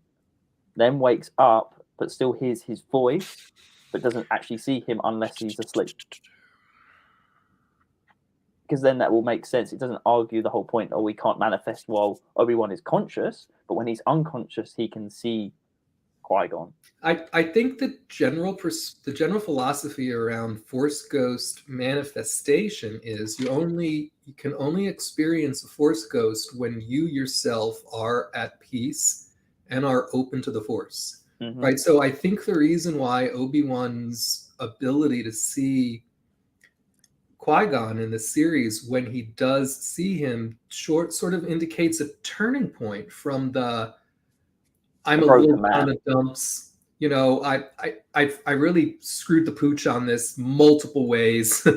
then wakes up, but still hears his voice, but doesn't actually see him unless he's asleep. Because then that will make sense. It doesn't argue the whole point, we can't manifest while Obi-Wan is conscious, but when he's unconscious, he can see Qui-Gon. I think the general philosophy around Force Ghost manifestation is you can only experience a Force Ghost when you yourself are at peace and are open to the Force. Mm-hmm. Right? So I think the reason why Obi-Wan's ability to see Qui-Gon in the series, when he does see him, sort of indicates a turning point from the I'm a little on the dumps. You know, I really screwed the pooch on this multiple ways.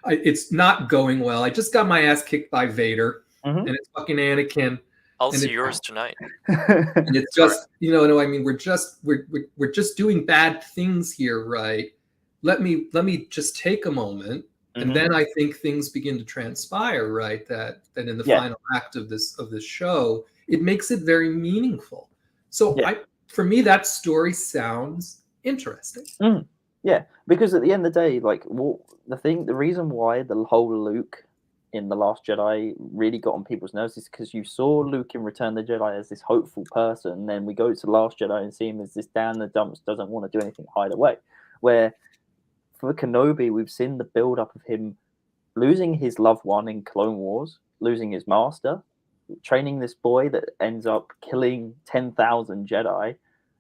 It's not going well. I just got my ass kicked by Vader, and it's fucking Anakin. I'll see yours tonight. And it's just, I mean, we're just doing bad things here, right? Let me just take a moment, and then I think things begin to transpire, right? That in the final act of this show, it makes it very meaningful. So for me, that story sounds interesting. Yeah, because at the end of the day, like the reason why the whole Luke in The Last Jedi really got on people's nerves is because you saw Luke in Return of the Jedi as this hopeful person, and then we go to The Last Jedi and see him as this down the dumps, doesn't want to do anything, hide away. Where for Kenobi, we've seen the build up of him losing his loved one in Clone Wars, losing his master, training this boy that ends up killing 10,000 Jedi.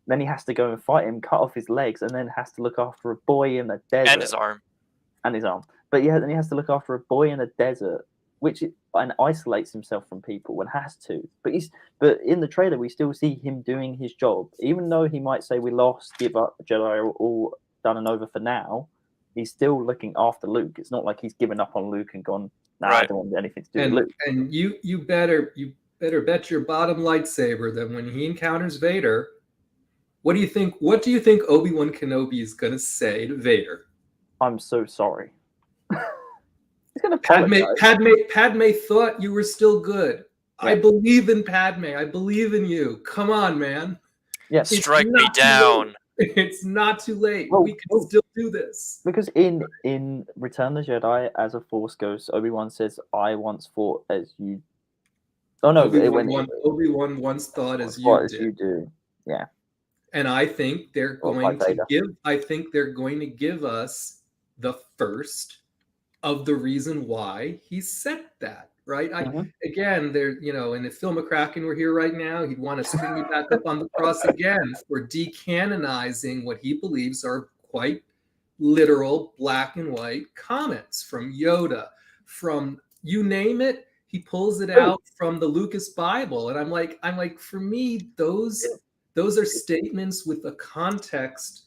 Then he has to go and fight him, cut off his legs, and then has to look after a boy in the desert. And his arm. But then he has to look after a boy in a desert, and isolates himself from people and has to. But in the trailer, we still see him doing his job. Even though he might say we lost, give up, Jedi are all done and over for now, he's still looking after Luke. It's not like he's given up on Luke and gone, I don't want anything to do with Luke. And you better bet your bottom lightsaber that when he encounters Vader, what do you think Obi-Wan Kenobi is gonna say to Vader? I'm so sorry. He's gonna Padme thought you were still good. Yeah. I believe in Padme. I believe in you. Come on, man. Yes. Strike me down. It's not too late. We can still do this. Because in Return of the Jedi, as a Force Ghost, Obi-Wan says, I once fought as you... Oh, no. Obi-Wan once thought as you did. You do. Yeah. And I think they're going to give us the first of the reason why he said that, right? Again, there, and if Phil McCracken were here right now, he'd want to string me back up on the cross again for decanonizing what he believes are quite literal black and white comments from Yoda, from you name it. He pulls it out from the Lucas Bible, and I'm like, for me, those are statements with a context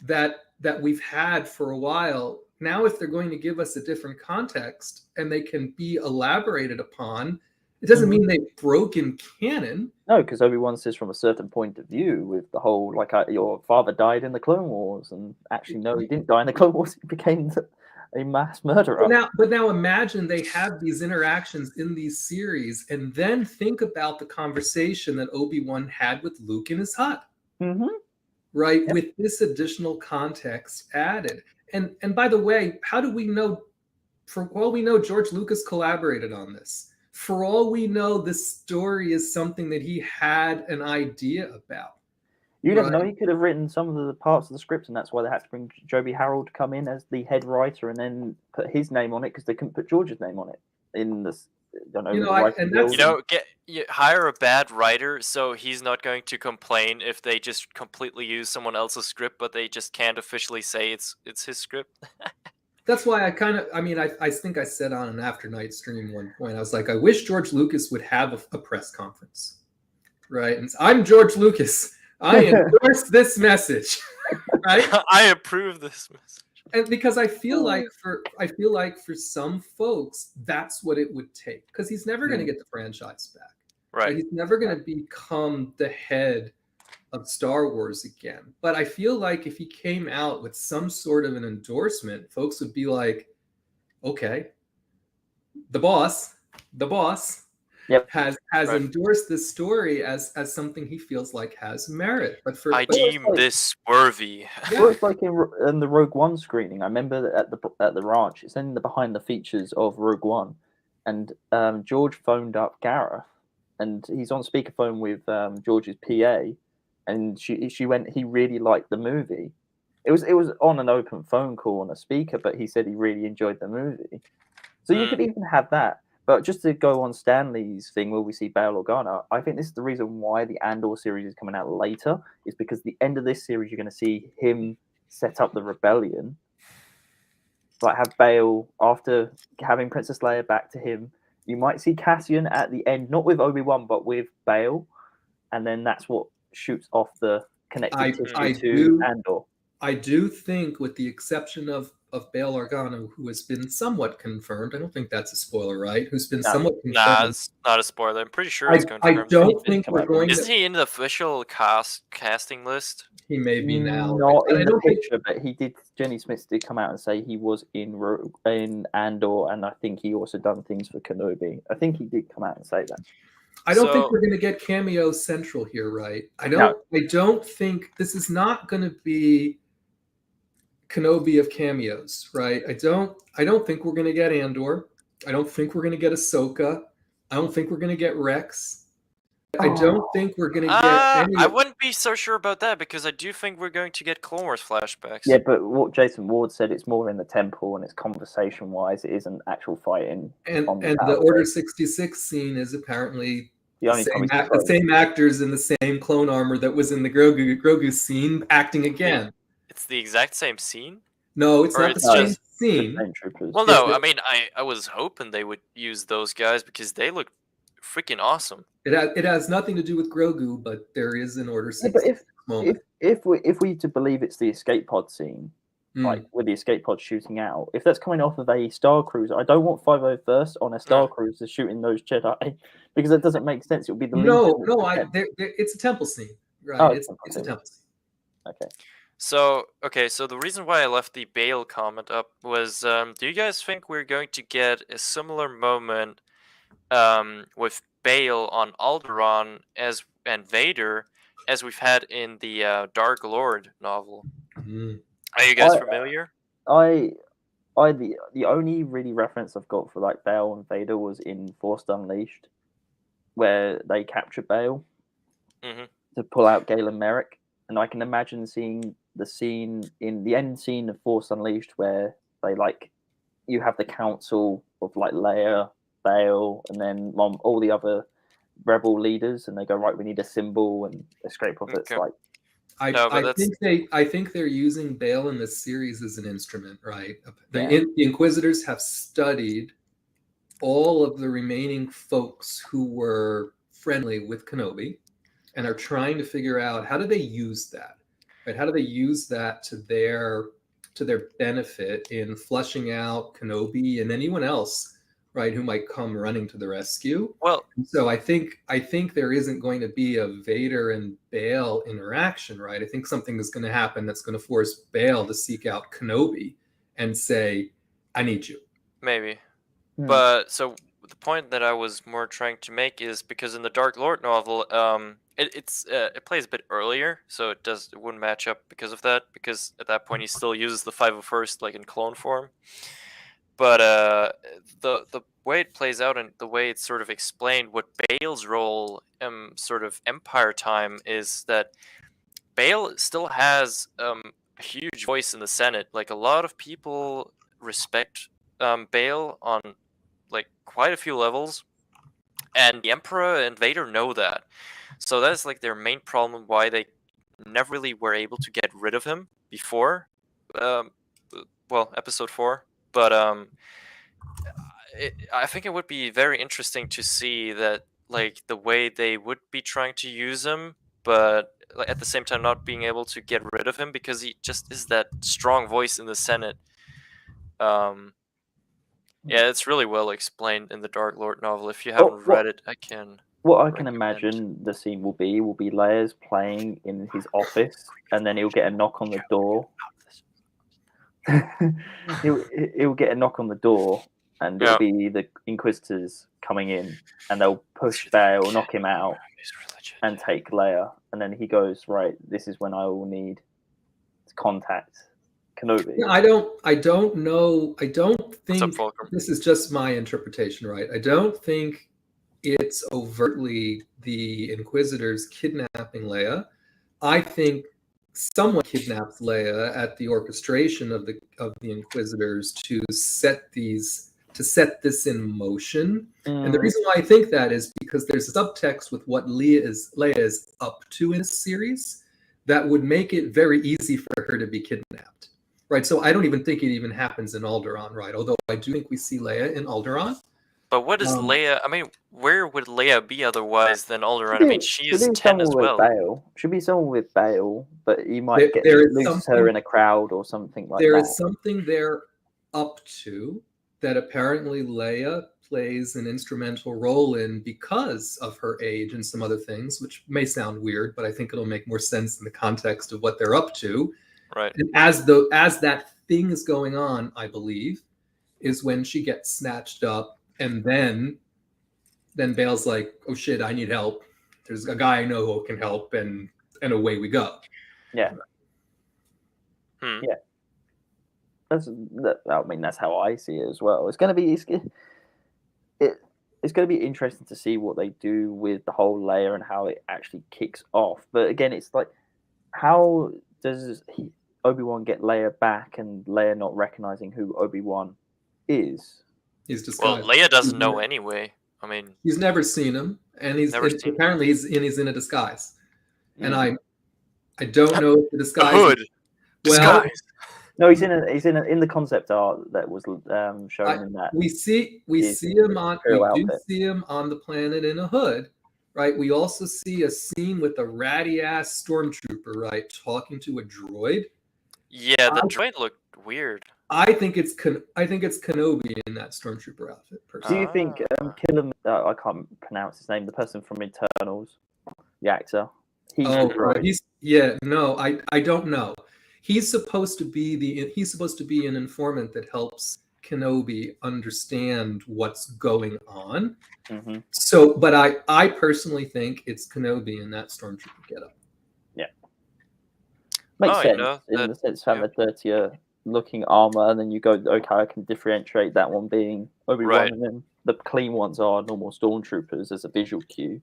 that we've had for a while. Now, if they're going to give us a different context and they can be elaborated upon, it doesn't mean they've broken canon. No, because Obi-Wan says from a certain point of view with the whole, your father died in the Clone Wars, and actually, no, he didn't die in the Clone Wars. He became a mass murderer. But now imagine they have these interactions in these series, and then think about the conversation that Obi-Wan had with Luke in his hut. Right? Yep. With this additional context added. And by the way, how do we know for all we know, George Lucas collaborated on this. For all we know, this story is something that he had an idea about. You never know. He could have written some of the parts of the script, and that's why they had to bring Joby Harold to come in as the head writer, and then put his name on it because they couldn't put George's name on it in this. Hire a bad writer, so he's not going to complain if they just completely use someone else's script, but they just can't officially say it's his script. That's why I think I said on an After Night stream one point, I was like, I wish George Lucas would have a press conference, right? And I'm George Lucas. I endorse this message, right? I approve this message. And because I feel like for some folks, that's what it would take. Because he's never going to get the franchise back. Right. He's never going to become the head of Star Wars again. But I feel like if he came out with some sort of an endorsement, folks would be like, okay, the boss has endorsed this story as something he feels like has merit. But I deem this worthy. Well, it's like in the Rogue One screening. I remember that at the ranch. It's in the behind the features of Rogue One, and George phoned up Gareth, and he's on speakerphone with George's PA, and she went, he really liked the movie. It was on an open phone call on a speaker, but he said he really enjoyed the movie. So you could even have that. But just to go on Stanley's thing, will we see Bail Organa? I think this is the reason why the Andor series is coming out later, is because the end of this series, you're going to see him set up the rebellion. Like, have Bail, after having Princess Leia back to him, you might see Cassian at the end, not with Obi-Wan, but with Bail. And then that's what shoots off the connective tissue to Andor. I do think, with the exception of Bail Organa, who has been somewhat confirmed. I don't think that's a spoiler, right? Who's been somewhat confirmed. Nah, it's not a spoiler. I'm pretty sure it's confirmed. I don't think we're going to... Isn't he in the official casting list? He may be now. Not in the picture, but he did. Jenny Smith did come out and say he was in Andor, and I think he also done things for Kenobi. I think he did come out and say that. I don't think we're going to get cameo central here, right? I don't think this is not going to be Kenobi of cameos, right? I don't think we're going to get Andor. I don't think we're going to get Ahsoka. I don't think we're going to get Rex. I don't think we're going to get any... I wouldn't be so sure about that, because I do think we're going to get Clone Wars flashbacks. Yeah, but what Jason Ward said, it's more in the temple and it's conversation-wise. It isn't actual fighting. And the Order 66 scene is apparently the same actors in the same clone armor that was in the Grogu scene acting again. It's the exact same scene? No, it's not the same scene. Well, no, I mean, I was hoping they would use those guys because they look freaking awesome. It has nothing to do with Grogu, but there is an Order 66 moment. If we to believe it's the escape pod scene, like with the escape pod shooting out, if that's coming off of a Star Cruiser, I don't want 501st on a Star Cruiser shooting those Jedi, because that doesn't make sense. It would be the it's a temple scene, right? It's a temple scene. Okay. So the reason why I left the Bail comment up was, do you guys think we're going to get a similar moment with Bail on Alderaan and Vader as we've had in the Dark Lord novel? Are you guys familiar? The only really reference I've got for like Bail and Vader was in Force Unleashed, where they capture Bail to pull out Galen Merrick, and I can imagine seeing the scene in the end scene of Force Unleashed where they you have the council of like Leia, Bail, and then all the other rebel leaders, and they go, right, we need a symbol, and escape of it's like. I think they're using Bail in this series as an instrument, right? The Inquisitors have studied all of the remaining folks who were friendly with Kenobi, and are trying to figure out how do they use that. Right? How do they use that to their benefit in flushing out Kenobi and anyone else, right, who might come running to the rescue? Well, so I think there isn't going to be a Vader and Bail interaction, right? I think something is going to happen that's going to force Bail to seek out Kenobi and say, "I need you." Maybe, but so the point that I was more trying to make is because in the Dark Lord novel, it plays a bit earlier, so it wouldn't match up because of that. Because at that point, he still uses the 501st like in clone form. But the way it plays out and the way it's sort of explained, what Bale's role, sort of Empire time, is that Bale still has a huge voice in the Senate. Like, a lot of people respect Bale on like quite a few levels, and the Emperor and Vader know that. So that's like their main problem, why they never really were able to get rid of him before, well, Episode 4. But I think it would be very interesting to see that, like, the way they would be trying to use him, but like, at the same time not being able to get rid of him because he just is that strong voice in the Senate. Yeah, it's really well explained in the Dark Lord novel. If you haven't read it, I can. What I can recommend. imagine the scene will be Leia's playing in his office, and then he'll get a knock on the door. he'll get a knock on the door, and it'll be the Inquisitors coming in, and they'll push Bale, knock him out, and take Leia. And then he goes, right, this is when I will need to contact Kenobi. Yeah, I don't know. I don't think What's up, this is just my interpretation, right? I don't think it's overtly the Inquisitors kidnapping Leia. I think someone kidnaps Leia at the orchestration of the Inquisitors to set this in motion. And the reason why I think that is because there's subtext with what Leia is up to in this series that would make it very easy for her to be kidnapped. Right, so I don't even think it even happens in Alderaan, right? Although I do think we see Leia in Alderaan. But what is Leia? I mean, where would Leia be otherwise than Alderaan? I mean, she is 10 as well. Bale. Should be someone with Bale, but you might lose her in a crowd or something like that. There is something they're up to that apparently Leia plays an instrumental role in because of her age and some other things, which may sound weird, but I think it'll make more sense in the context of what they're up to. Right. And as that thing is going on, I believe, is when she gets snatched up, and then Bale's like, "Oh shit, I need help. There's a guy I know who can help," and away we go. Yeah. Yeah. I mean, that's how I see it as well. It's going to be interesting to see what they do with the whole Leia and how it actually kicks off. But again, it's like, how does Obi-Wan get Leia back and Leia not recognizing who Obi-Wan is? He's disguised. Well, Leia doesn't know anyway. I mean, he's never seen him, and apparently he's in a disguise. And I don't know if the disguise. A hood. Disguise. No, he's in the concept art that was shown in that. We see him on the planet in a hood, right? We also see a scene with a ratty ass stormtrooper, right, talking to a droid. Yeah, the droid looked weird. I think it's Kenobi in that stormtrooper outfit. Personally. Do you think I can't pronounce his name, the person from Eternals, the actor? I don't know. He's supposed to be an informant that helps Kenobi understand what's going on. Mm-hmm. So, but I personally think it's Kenobi in that stormtrooper getup. Yeah, makes sense in the sense of having a dirtier looking armor, and then you go, okay, I can differentiate that one being Obi-Wan, right. And then the clean ones are normal stormtroopers as a visual cue.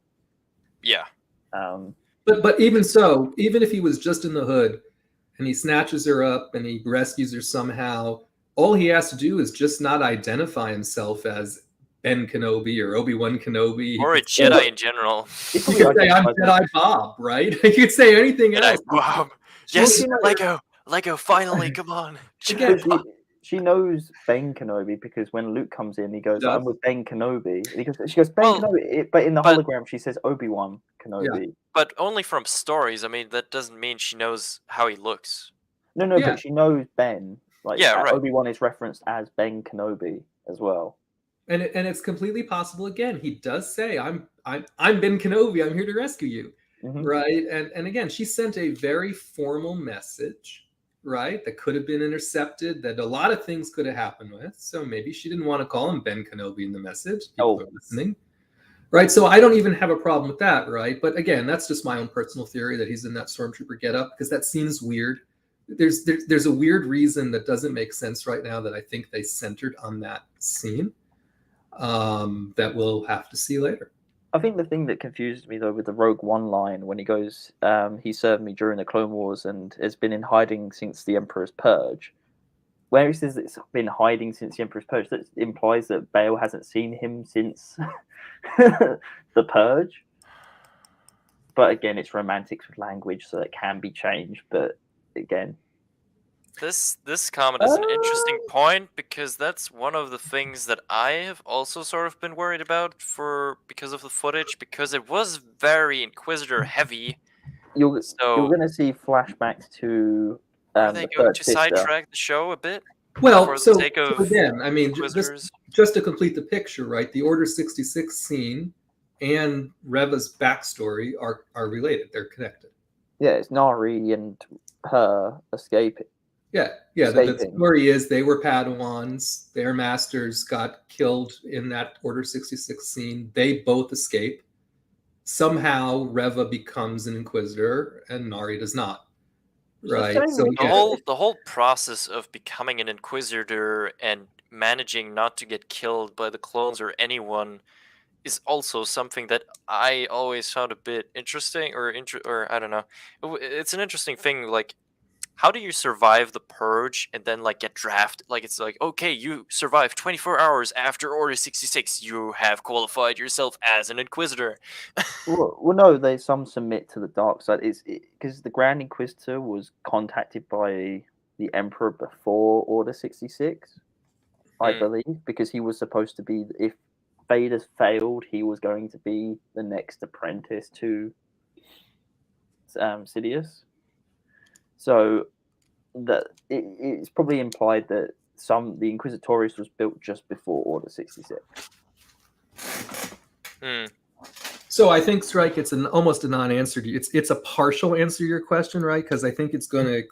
Yeah. But even so, even if he was just in the hood and he snatches her up and he rescues her somehow, all he has to do is just not identify himself as Ben Kenobi or Obi-Wan Kenobi. Or a Jedi in general. You could say, I'm Jedi Bob, right? You could say anything else. Bob. Yes, Lego, finally, come on. She knows Ben Kenobi because when Luke comes in, he goes, I'm with Ben Kenobi. She goes, Ben Kenobi. But in the hologram, she says Obi-Wan Kenobi. Yeah. But only from stories. I mean, that doesn't mean she knows how he looks. No, but she knows Ben. Like, right. Obi-Wan is referenced as Ben Kenobi as well. And it's completely possible. Again, he does say, "I'm Ben Kenobi. I'm here to rescue you." Mm-hmm. Right? And again, she sent a very formal message. Right, that could have been intercepted, that a lot of things could have happened with. So maybe she didn't want to call him Ben Kenobi in the message. People are listening. Right, so I don't even have a problem with that, right? But again, that's just my own personal theory that he's in that stormtrooper getup because that seems weird, there's a weird reason that doesn't make sense right now that I think they centered on that scene that we'll have to see later. I think the thing that confused me though with the Rogue One line when he goes, he served me during the Clone Wars and has been in hiding since the Emperor's Purge. Where he says it's been hiding since the Emperor's Purge, that implies that Bale hasn't seen him since the Purge. But again, it's romantics with language, so it can be changed. But again, This comment is an interesting point because that's one of the things that I have also sort of been worried about because of the footage, because it was very Inquisitor heavy. you're going to see flashbacks to Are they the going third to sister. sidetrack the show a bit? Well, For the so sake of again, I mean, Inquisitors? just to complete the picture, right? The Order 66 scene and Reva's backstory are related. They're connected. Yeah, it's Nari and her escaping. Yeah. The Escaping. story is they were Padawans. Their masters got killed in that Order 66 scene. They both escape. Somehow Reva becomes an Inquisitor and Nari does not. Right. So The whole process of becoming an Inquisitor and managing not to get killed by the clones or anyone is also something that I always found a bit interesting, or I don't know. It's an interesting thing. Like, how do you survive the Purge and then like get drafted? Like, it's like, okay, you survived 24 hours after Order 66. You have qualified yourself as an Inquisitor. Well, no, some submit to the dark side. It's because the Grand Inquisitor was contacted by the Emperor before Order 66, I believe, because he was supposed to be, if Vader failed, he was going to be the next apprentice to Sidious. So that it's probably implied that the Inquisitorius was built just before Order 66. So I think, Strike, it's almost a non-answer to you. It's a partial answer to your question, right? Because I think it's going to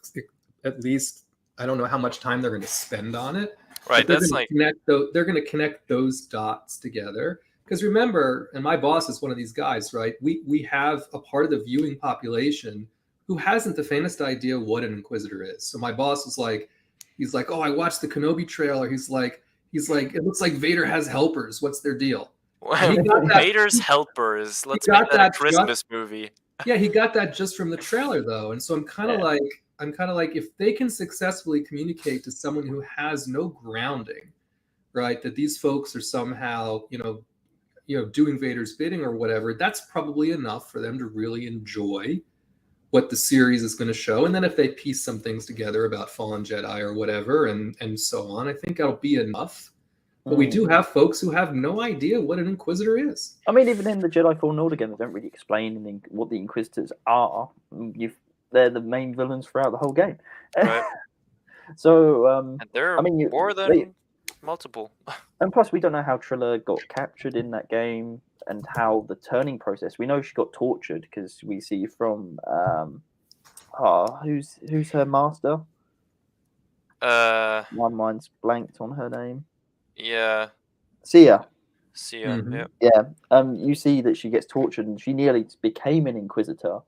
at least, I don't know how much time they're going to spend on it. Right, that's like they're going to connect those dots together. Because remember, and my boss is one of these guys, right? We have a part of the viewing population who hasn't the faintest idea what an Inquisitor is. So my boss was like, he's like, oh, I watched the Kenobi trailer. He's like, it looks like Vader has helpers. What's their deal? Vader's helpers. Let's make that a Christmas movie. Yeah, he got that just from the trailer, though, and so I'm kind of like, if they can successfully communicate to someone who has no grounding, right, that these folks are somehow, doing Vader's bidding or whatever, that's probably enough for them to really enjoy what the series is going to show. And then if they piece some things together about Fallen Jedi or whatever, and so on, I think that'll be enough. But we do have folks who have no idea what an Inquisitor is. I mean, even in the Jedi Fallen Order game, they don't really explain what the Inquisitors are. They're the main villains throughout the whole game. Right. So, and they're more than multiple. And plus, we don't know how Trilla got captured in that game and how the turning process. We know she got tortured because we see from who's her master? My mind's blanked on her name. Yeah. Sia. Mm-hmm. Yeah. You see that she gets tortured and she nearly became an Inquisitor.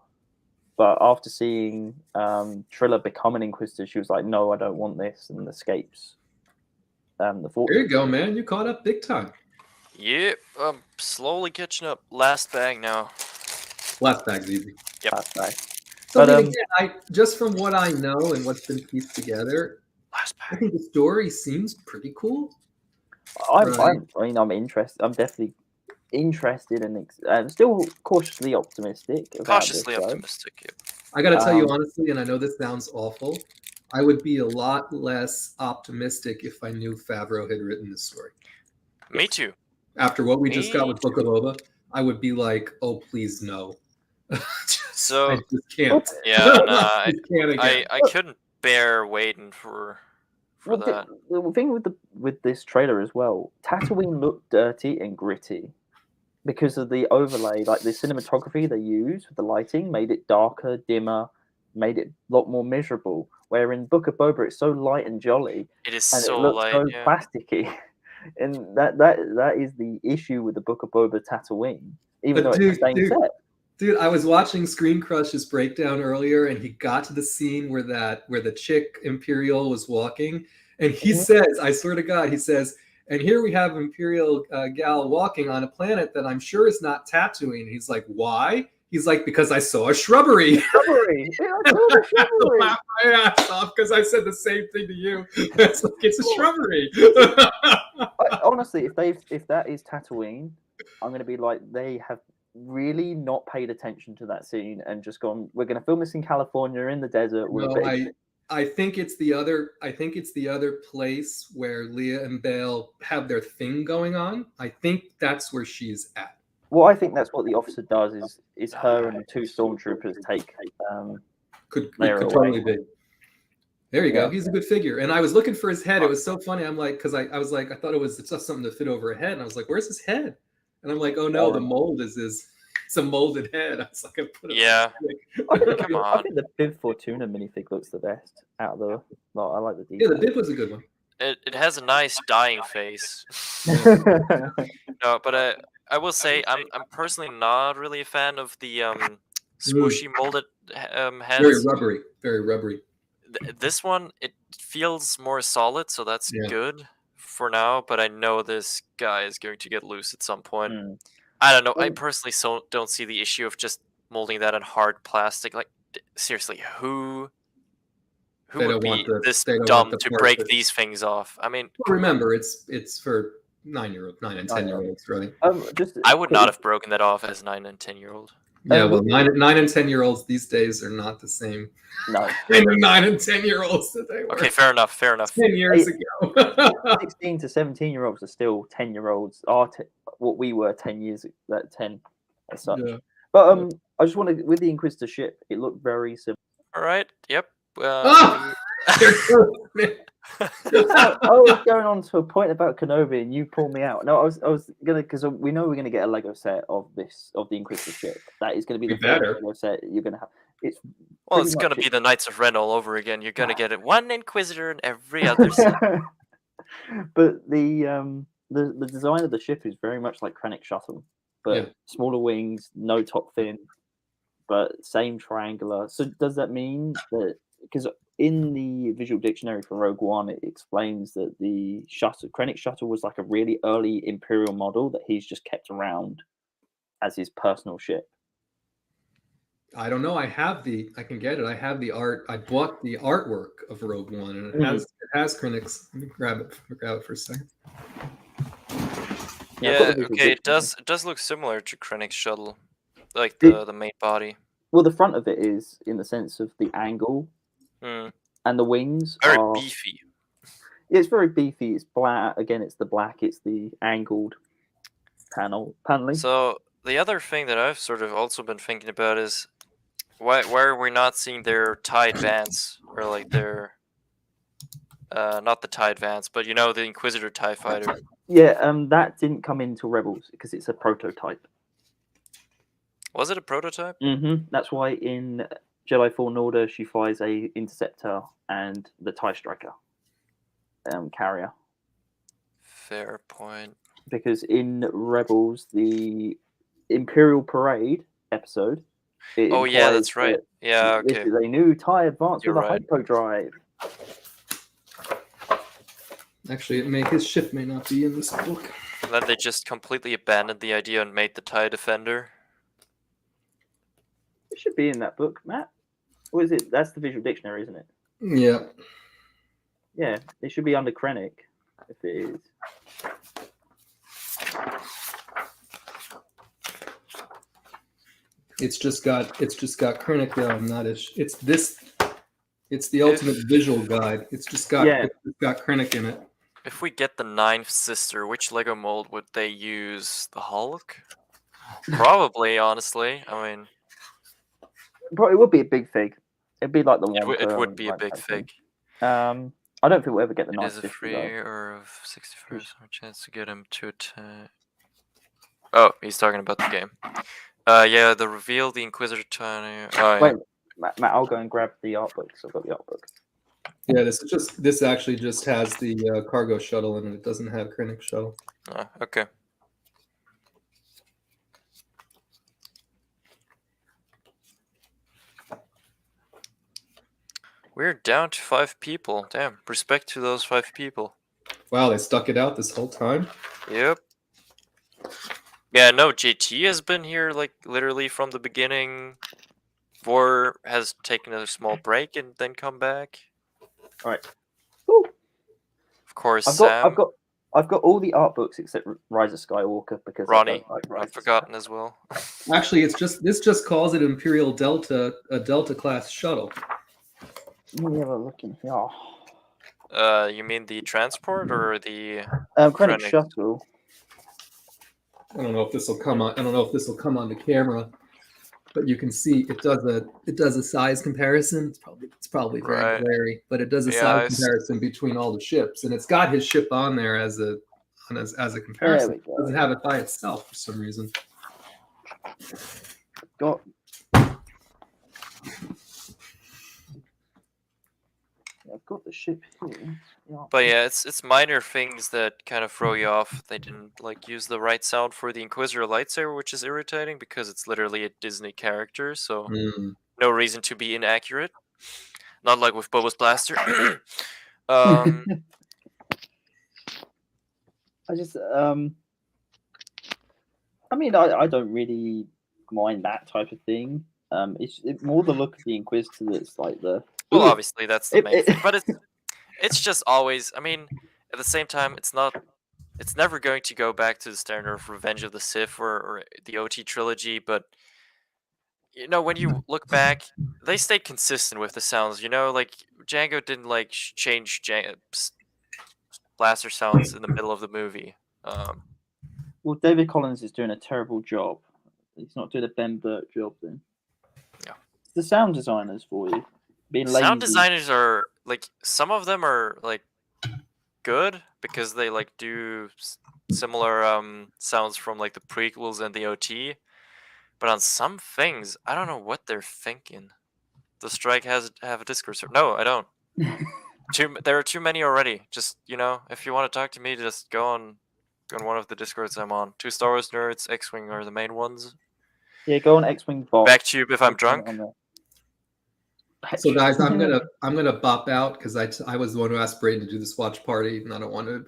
But after seeing Trilla become an Inquisitor, she was like, no, I don't want this, and escapes the fortress. There you go, man. You caught up big time. Yeah, I'm slowly catching up. Last bag now. Last bag's easy. Yep. Last bag. So again, just from what I know and what's been pieced together, I think the story seems pretty cool. I'm interested. I'm definitely interested and still cautiously optimistic. Optimistic. Yeah. I got to tell you honestly, and I know this sounds awful, I would be a lot less optimistic if I knew Favreau had written this story. Me too. After what we just got with Book of Boba, I would be like, oh, please no. I just can't. Yeah, I couldn't bear waiting for that. The thing with this trailer as well, Tatooine looked dirty and gritty because of the overlay, like the cinematography they used with the lighting made it darker, dimmer, made it a lot more miserable. Where in Book of Boba, it's so light and jolly. It is and so it looks light, so yeah. plasticky. And that is the issue with the Book of Boba Tatooine, even though it's the same set. Dude, I was watching Screen Crush's breakdown earlier, and he got to the scene where the chick Imperial was walking, and he says, I swear to God, he says, and here we have Imperial gal walking on a planet that I'm sure is not Tatooine. And he's like, why? He's like, because I saw a shrubbery. Shrubbery. Yeah, I saw the shrubbery. Laugh my ass off because I said the same thing to you. It's like it's a shrubbery. Honestly, if that is Tatooine, I'm going to be like, they have really not paid attention to that scene and just gone, we're going to film this in California in the desert. No, I think it's the other place where Leia and Bale have their thing going on. I think that's where she's at. Well, I think that's what the officer does is her and the two stormtroopers take Could Leia totally away. be. There you go. Yeah. He's a good figure. And I was looking for his head. It was so funny. I'm like, because I was like, I thought it's just something to fit over a head. And I was like, where's his head? And I'm like, oh no, the mold is it's a molded head. I was like, I put it Yeah. I think, Come I on. think the Biv Fortuna minifig looks the best out of the lot. I like the Yeah, the detail. bib was a good one. It has a nice dying face. No, but I will say I'm personally not really a fan of the swooshy molded Very heads. rubbery. Very rubbery. This one, it feels more solid, so that's Yeah. good for now. But I know this guy is going to get loose at some point. Mm. I don't know. I Mm. personally don't see the issue of just molding that in hard plastic. Like, seriously, who They would don't be want the- this they don't want dumb the to parts break that- these things off? I mean, Well, remember, it's for 9 and 10-year-olds, right? Just I would not have broken that off as 9 and 10-year-old. Yeah, well, 9 and 10-year-olds these days are not the same No. kind of 9 and 10-year-olds that they were Okay, fair enough. 10 years ago. 16 to 17-year-olds are still 10-year-olds. What we were 10 years that 10 as such. Yeah. But I just want to, with the Inquisitor ship, it looked very similar. All right. Yep. Ah! There it goes, man. I was going on to a point about Kenobi, and you pulled me out. No, I was gonna, because we know we're gonna get a Lego set of the Inquisitor ship. That is gonna be the We better. first Lego set you're gonna have. It's Well, pretty it's going to much be the Knights of Ren all over again. You're going to get it one Inquisitor and every other set. But the design of the ship is very much like Krennic Shuttle, but Yeah. smaller wings, no top fin, but same triangular. So does that mean that, because in the visual dictionary for Rogue One, it explains that the Krennic Shuttle was like a really early Imperial model that he's just kept around as his personal ship. I don't know. I can get it. I have the art. I bought the artwork of Rogue One, and it has Krennic's. Let me grab it for a second. I've got Yeah, the visual okay, it dictionary. does look similar to Krennic's shuttle. Like It- the main body. Well, the front of it is in the sense of the angle, Mm, and the wings very are. beefy. Yeah, it's very beefy. It's black. Again, it's the black. It's the angled paneling. So the other thing that I've sort of also been thinking about is why are we not seeing their TIE Advance, or like their not the TIE Advance, but you know, the Inquisitor TIE fighter. Yeah, that didn't come into Rebels because it's a prototype. Was it a prototype? That's why in Jedi Fallen Order she flies a interceptor and the TIE Striker carrier. Fair point. Because in Rebels, the Imperial Parade episode. it Oh yeah, that's implies right. Yeah, that this okay. is a new TIE Advance You're with a right. hyperdrive. Actually, his ship may not be in this book. And then they just completely abandoned the idea and made the TIE Defender. It should be in that book, Matt. Or is it? That's the visual dictionary, isn't it? Yeah. Yeah, it should be under Krennic, if it is. It's just got Krennic though, not as it's the ultimate visual guide. It's just got Krennic in it. If we get the 9th sister, which Lego mold would they use? The Hulk? Probably, honestly. I mean, But it would be a big fig. It'd be like the one. it would be a big fig. I don't think we'll ever get the It nice is a 50 free though. or of 61st chance to get him to attack. Oh, he's talking about the game. Yeah, the reveal, the Inquisitor tiny. Oh, Wait, Matt, I'll go and grab the art book. So I've got the art book. Yeah, this actually just has the cargo shuttle in it. It doesn't have Krennic shuttle. yeah. Okay. We're down to 5 people. Damn, respect to those 5 people. Wow, they stuck it out this whole time. Yep. Yeah, no, JT has been here like literally from the beginning. Vor has taken a small break and then come back. Alright. Ooh. Of course, I've got Sam, I've got all the art books except Rise of Skywalker because I Ronnie, don't like Rise I've of forgotten as well. Actually, this just calls it Imperial Delta, a Delta class shuttle. Let me have a look in here. You mean the transport or the Krennic Krennic? Shuttle. I don't know if this will come on. I don't know if this will come on the camera, but you can see it does a size comparison. It's probably very Right. blurry, but it does a Yeah, size comparison between all the ships, and it's got his ship on there as a comparison. There we go. It doesn't have it by itself for some reason. Got I've got the ship here. Yeah. But yeah, it's minor things that kind of throw you off. They didn't like use the right sound for the Inquisitor lightsaber, which is irritating because it's literally a Disney character, so no reason to be inaccurate. Not like with Boba's blaster. I just I mean I don't really mind that type of thing. It's more the look of the Inquisitor that's like the Well, obviously that's the main It- thing, but it's just always. I mean, at the same time, it's never going to go back to the standard of Revenge of the Sith or the OT trilogy. But you know, when you look back, they stayed consistent with the sounds. You know, like Django didn't like change blaster sounds in the middle of the movie. Well, David Collins is doing a terrible job. He's not doing a Ben Burt job then. Yeah. The sound designers for you. Being lazy. Sound designers are like some of them are like good because they like do similar sounds from like the prequels and the OT, but on some things I don't know what they're thinking. The strike have a Discord server. No, I don't. There are too many already. Just if you want to talk to me, just go on one of the Discords I'm on. 2 Star Wars nerds, X-Wing are the main ones. Yeah, go on X-Wing bot. Backtube if I'm drunk. So guys, I'm gonna bop out because I was the one who asked Braden to do this watch party, and I don't want to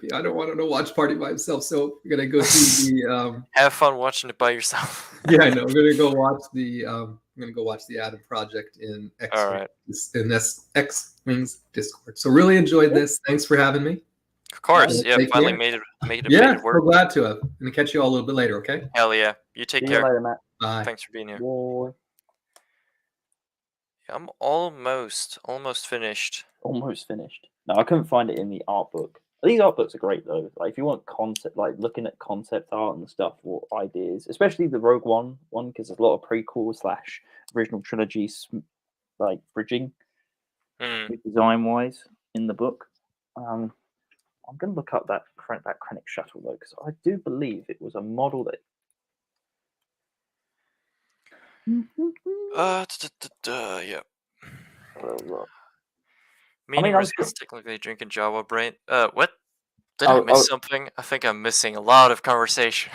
watch party by himself. So we're gonna go see the. Have fun watching it by yourself. Yeah, I know. We're gonna go watch the. I'm gonna go watch the Adam Project in X-Wings Discord. So really enjoyed this. Thanks for having me. Of course, yeah. Finally made it work. So glad to have. I'm gonna catch you all a little bit later. Okay. Hell yeah. You take See care. you later, Matt. Bye. Thanks for being here. Boy. I'm almost finished. Almost finished. No, I couldn't find it in the art book. These art books are great though. Like if you want concept, like looking at concept art and stuff or ideas, especially the Rogue One because there's a lot of prequel / original trilogy like bridging design wise in the book. I'm gonna look up that Krennic shuttle though because I do believe it was a model that. Yeah. Well, Meaning is technically drinking Java brain. What? Did I miss something? I think I'm missing a lot of conversation.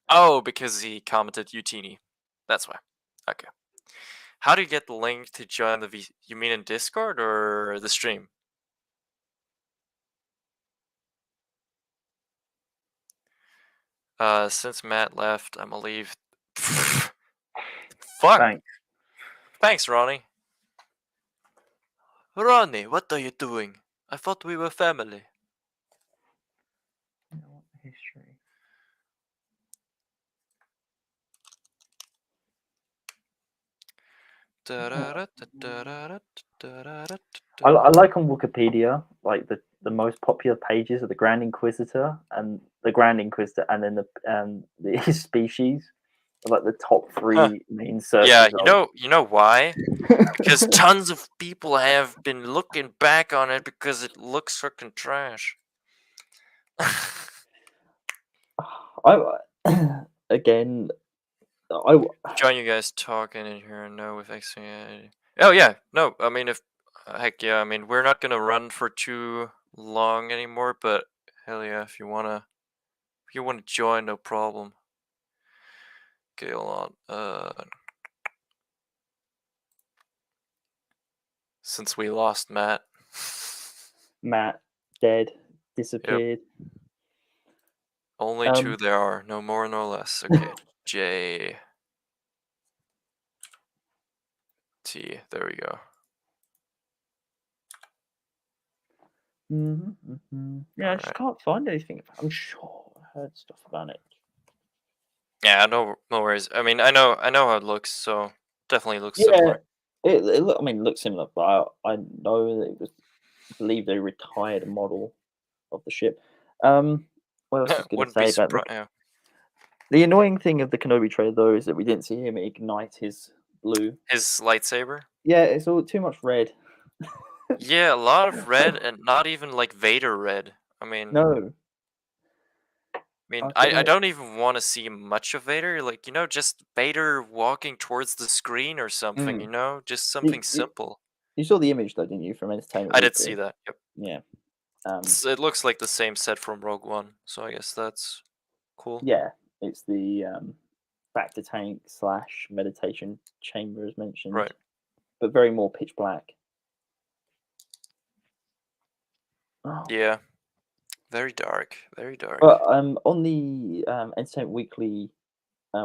Oh, because he commented Utini. That's why. Okay. How do you get the link to join the You mean in Discord or the stream? Since Matt left, I'm gonna leave. Fuck. Thanks, Ronnie. Ronnie, what are you doing? I thought we were family. History. I like on Wikipedia, like the most popular pages are the Grand Inquisitor and then the species are like the top 3 main search Yeah, results. you know why? Because tons of people have been looking back on it because it looks fucking trash. Again, Join you guys talking in here. No, with X. Oh yeah, no. I mean, heck yeah. I mean, we're not gonna run for too long anymore. But hell yeah, if you wanna join, no problem. Okay, hold on. Since we lost Matt. Matt dead, disappeared. Only two there are, no more, no less. Okay, J T. There we go. Yeah, I just can't find anything. I'm sure I heard stuff about it. Yeah, no worries. I mean, I know how it looks, so definitely looks similar. It looks similar, but I know that it was, I believe they retired a model of the ship. What else was I going to Wouldn't be say about surprised. the annoying thing of the Kenobi trailer, though, is that we didn't see him ignite his blue. His lightsaber? Yeah, it's all too much red. Yeah, a lot of red, and not even like Vader red. I mean, No. I don't even want to see much of Vader. Like, just Vader walking towards the screen or something. Just something simple. You saw the image, though, didn't you, from Entertainment I did Weekly? see that. Yep. Yeah. It looks like the same set from Rogue One, so I guess that's cool. Yeah, it's the Bacta tank / meditation chamber as mentioned. Right. But very more pitch black. Oh. Yeah. Very dark. Very dark. But on the Entertainment Weekly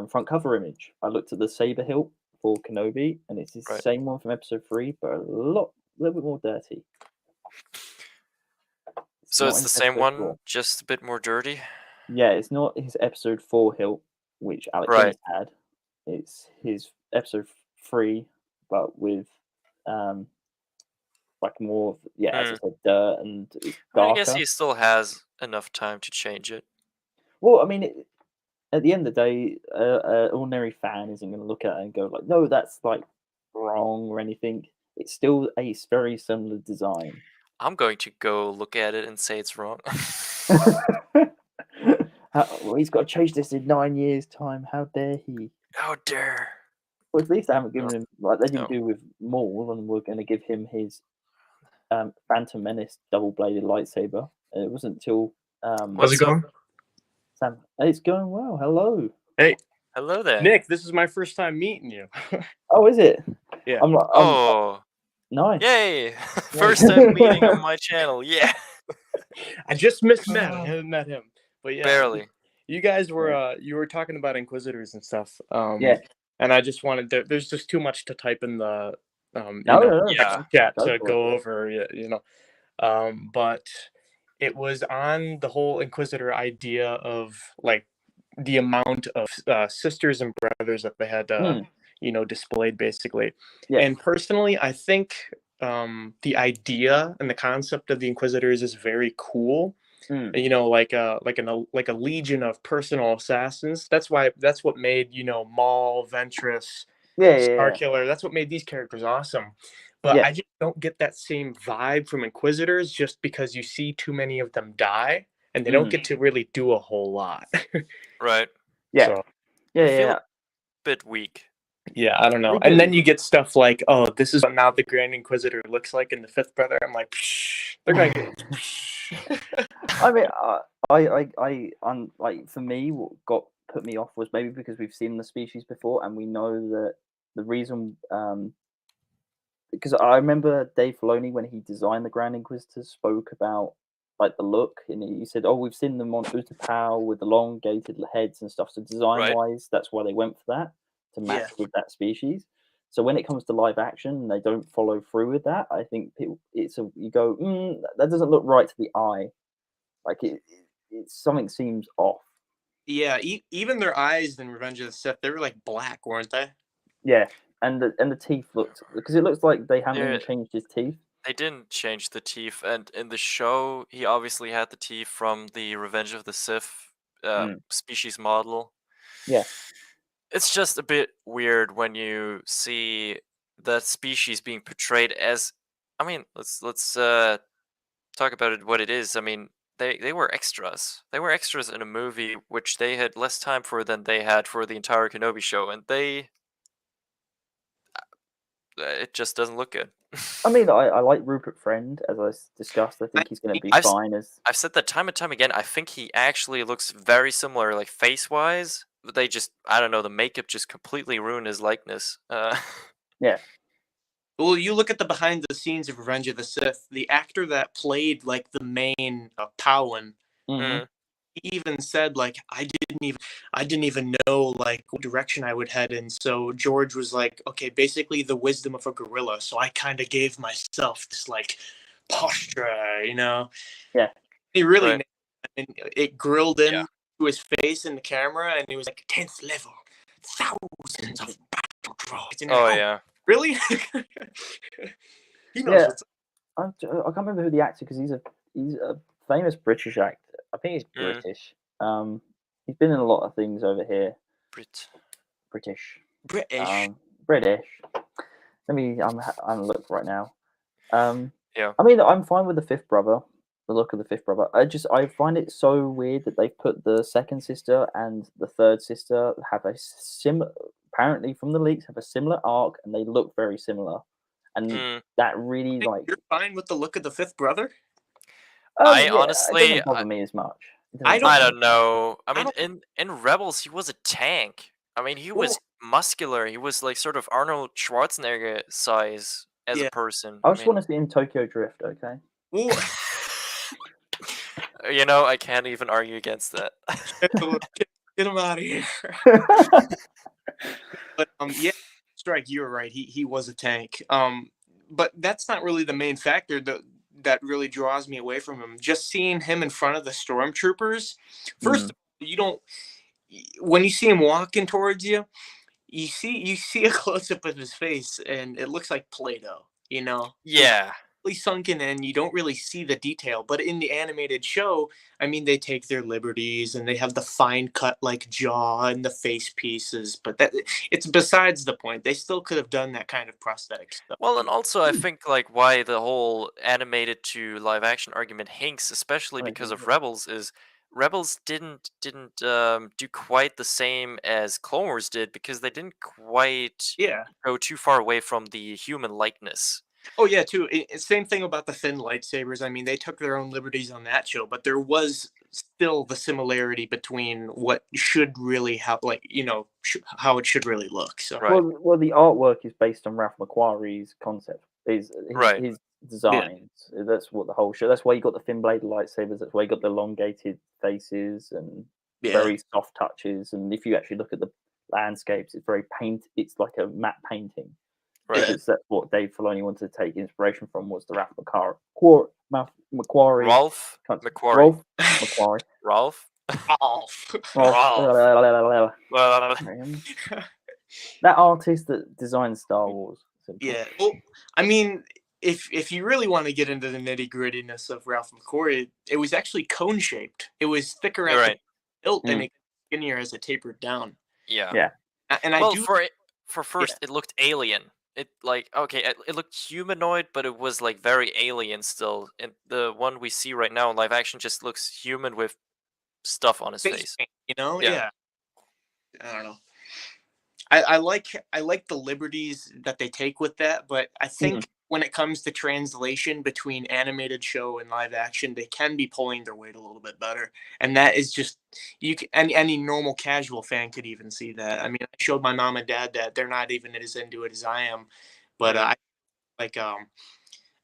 front cover image, I looked at the saber hilt for Kenobi, and it's the same one from Episode 3, but a little bit more dirty. So it's the same one, just a bit more dirty? Yeah, it's not his Episode 4 hilt, which Alec Guinness had. It's his Episode 3, but with like more, as I said, dirt and it's darker. I guess he still has enough time to change it. Well, I mean, at the end of the day, an ordinary fan isn't going to look at it and go like, "No, that's like wrong" or anything. It's still a very similar design. I'm going to go look at it and say it's wrong. Well, he's got to change this in 9 years' time. How dare he? How dare! Well, at least they haven't given him like they didn't do with Maul, and we're going to give him his Phantom Menace double-bladed lightsaber. And it wasn't until how's it going? Sam, it's going well. Hello. Hey. Hello there, Nick. This is my first time meeting you. Oh, is it? Yeah. Nice. Yay! First time meeting on my channel. Yeah. I just missed Matt. I haven't met him, but yeah, barely. You guys were you were talking about Inquisitors and stuff. Yeah. And I just wanted to. There's just too much to type in the chat to go over. But it was on the whole Inquisitor idea of like the amount of sisters and brothers that they had displayed basically. And personally, I think the idea and the concept of the Inquisitors is very cool. Like a legion of personal assassins. That's what made Maul, Ventress, Starkiller. That's what made these characters awesome. But I just don't get that same vibe from Inquisitors just because you see too many of them die and they don't get to really do a whole lot. Right. Yeah. So, a bit weak. Yeah, I don't know. And then you get stuff like, oh, this is what now the Grand Inquisitor looks like in the Fifth Brother. I'm like, they're going to get... I mean, like for me, what put me off was maybe because we've seen the species before, and we know that the reason. Because I remember Dave Filoni when he designed the Grand Inquisitor spoke about like the look, and he said, "Oh, we've seen them on Utapau with the elongated heads and stuff. So design-wise, that's why they went for that to match with that species." So when it comes to live action, they don't follow through with that. I think you go, that doesn't look right to the eye. Like something seems off. Yeah, even their eyes in Revenge of the Sith, they were like black, weren't they? Yeah, and the teeth looked, because it looks like they haven't even changed his teeth. They didn't change the teeth, and in the show, he obviously had the teeth from the Revenge of the Sith species model. Yeah. It's just a bit weird when you see that species being portrayed as. I mean, let's talk about it what it is. I mean, they were extras. They were extras in a movie which they had less time for than they had for the entire Kenobi show, and it just doesn't look good. I mean, I like Rupert Friend, as I discussed. I think he's going to be fine as. I've said that time and time again. I think he actually looks very similar, like face-wise. But they just, I don't know, the makeup just completely ruined his likeness. Yeah. Well, you look at the behind the scenes of Revenge of the Sith. The actor that played like the main Powin, Mm. he even said like I didn't even know like what direction I would head in. So George was like, okay, basically the wisdom of a gorilla. So I kind of gave myself this like posture, you know. Yeah. He really Right. and it grilled in Yeah. to his face in the camera, and he was like 10th level, thousands of battle droids. And Oh like, yeah. really? He knows Yeah. what's I can't remember who the actor, because he's a famous British actor. I think he's Mm. British. He's been in a lot of things over here. Brit. British. British. British. Let me. I'm having a look right now. Yeah. I mean, I'm fine with the fifth brother. The look of the fifth brother. I find it so weird that they've put the second sister and the third sister have a apparently from the leaks have a similar arc, and they look very similar. And that really like. You're fine with the look of the fifth brother? I Yeah, honestly, it doesn't bother me as much. I I don't know. I mean, don't- in Rebels, he was a tank. I mean, he was muscular. He was like sort of Arnold Schwarzenegger size as a Yeah. person. I just want to see him Tokyo Drift. Okay. Well, You know, I can't even argue against that. get him out of here. But yeah, Strike, you were right. He was a tank. But that's not really the main factor that really draws me away from him. Just seeing him in front of the stormtroopers. First, of all, you don't. When you see him walking towards you, you see a close up of his face, and it looks like Play-Doh. You know. Yeah. Really sunken in, you don't really see the detail, but in the animated show, I mean, they take their liberties and they have the fine cut like jaw and the face pieces, but that it's besides the point. They still could have done that kind of prosthetic stuff. Well, and also I think like why the whole animated to live action argument hinks, especially because of Rebels, is Rebels didn't do quite the same as Clone Wars did, because they didn't quite go too far away from the human likeness. Oh yeah, too. Same thing about the thin lightsabers. I mean, they took their own liberties on that show, but there was still the similarity between what should really have, like, you know, how it should really look. So well, the artwork is based on Ralph McQuarrie's concept. His designs. Yeah. That's what the whole show. That's why you got the thin bladed lightsabers. That's why you got the elongated faces and very soft touches. And if you actually look at the landscapes, it's very It's like a matte painting. Right. Because that's what Dave Filoni wanted to take inspiration from, was the Ralph McQuarrie. Ralph McQuarrie. Ralph. That artist that designed Star Wars. Yeah. Well, I mean, if you really want to get into the nitty grittiness of Ralph McQuarrie, it was actually cone shaped. It was thicker at the built and it skinnier as it tapered down. Yeah. And for first, it looked alien. It like it looked humanoid, but it was like very alien still. And the one we see right now in live action just looks human with stuff on his face. You know? Yeah. I don't know. I like the liberties that they take with that, but I think when it comes to translation between animated show and live action, they can be pulling their weight a little bit better. And that is just any normal casual fan could even see that. I mean, I showed my mom and dad that they're not even as into it as I am, but I like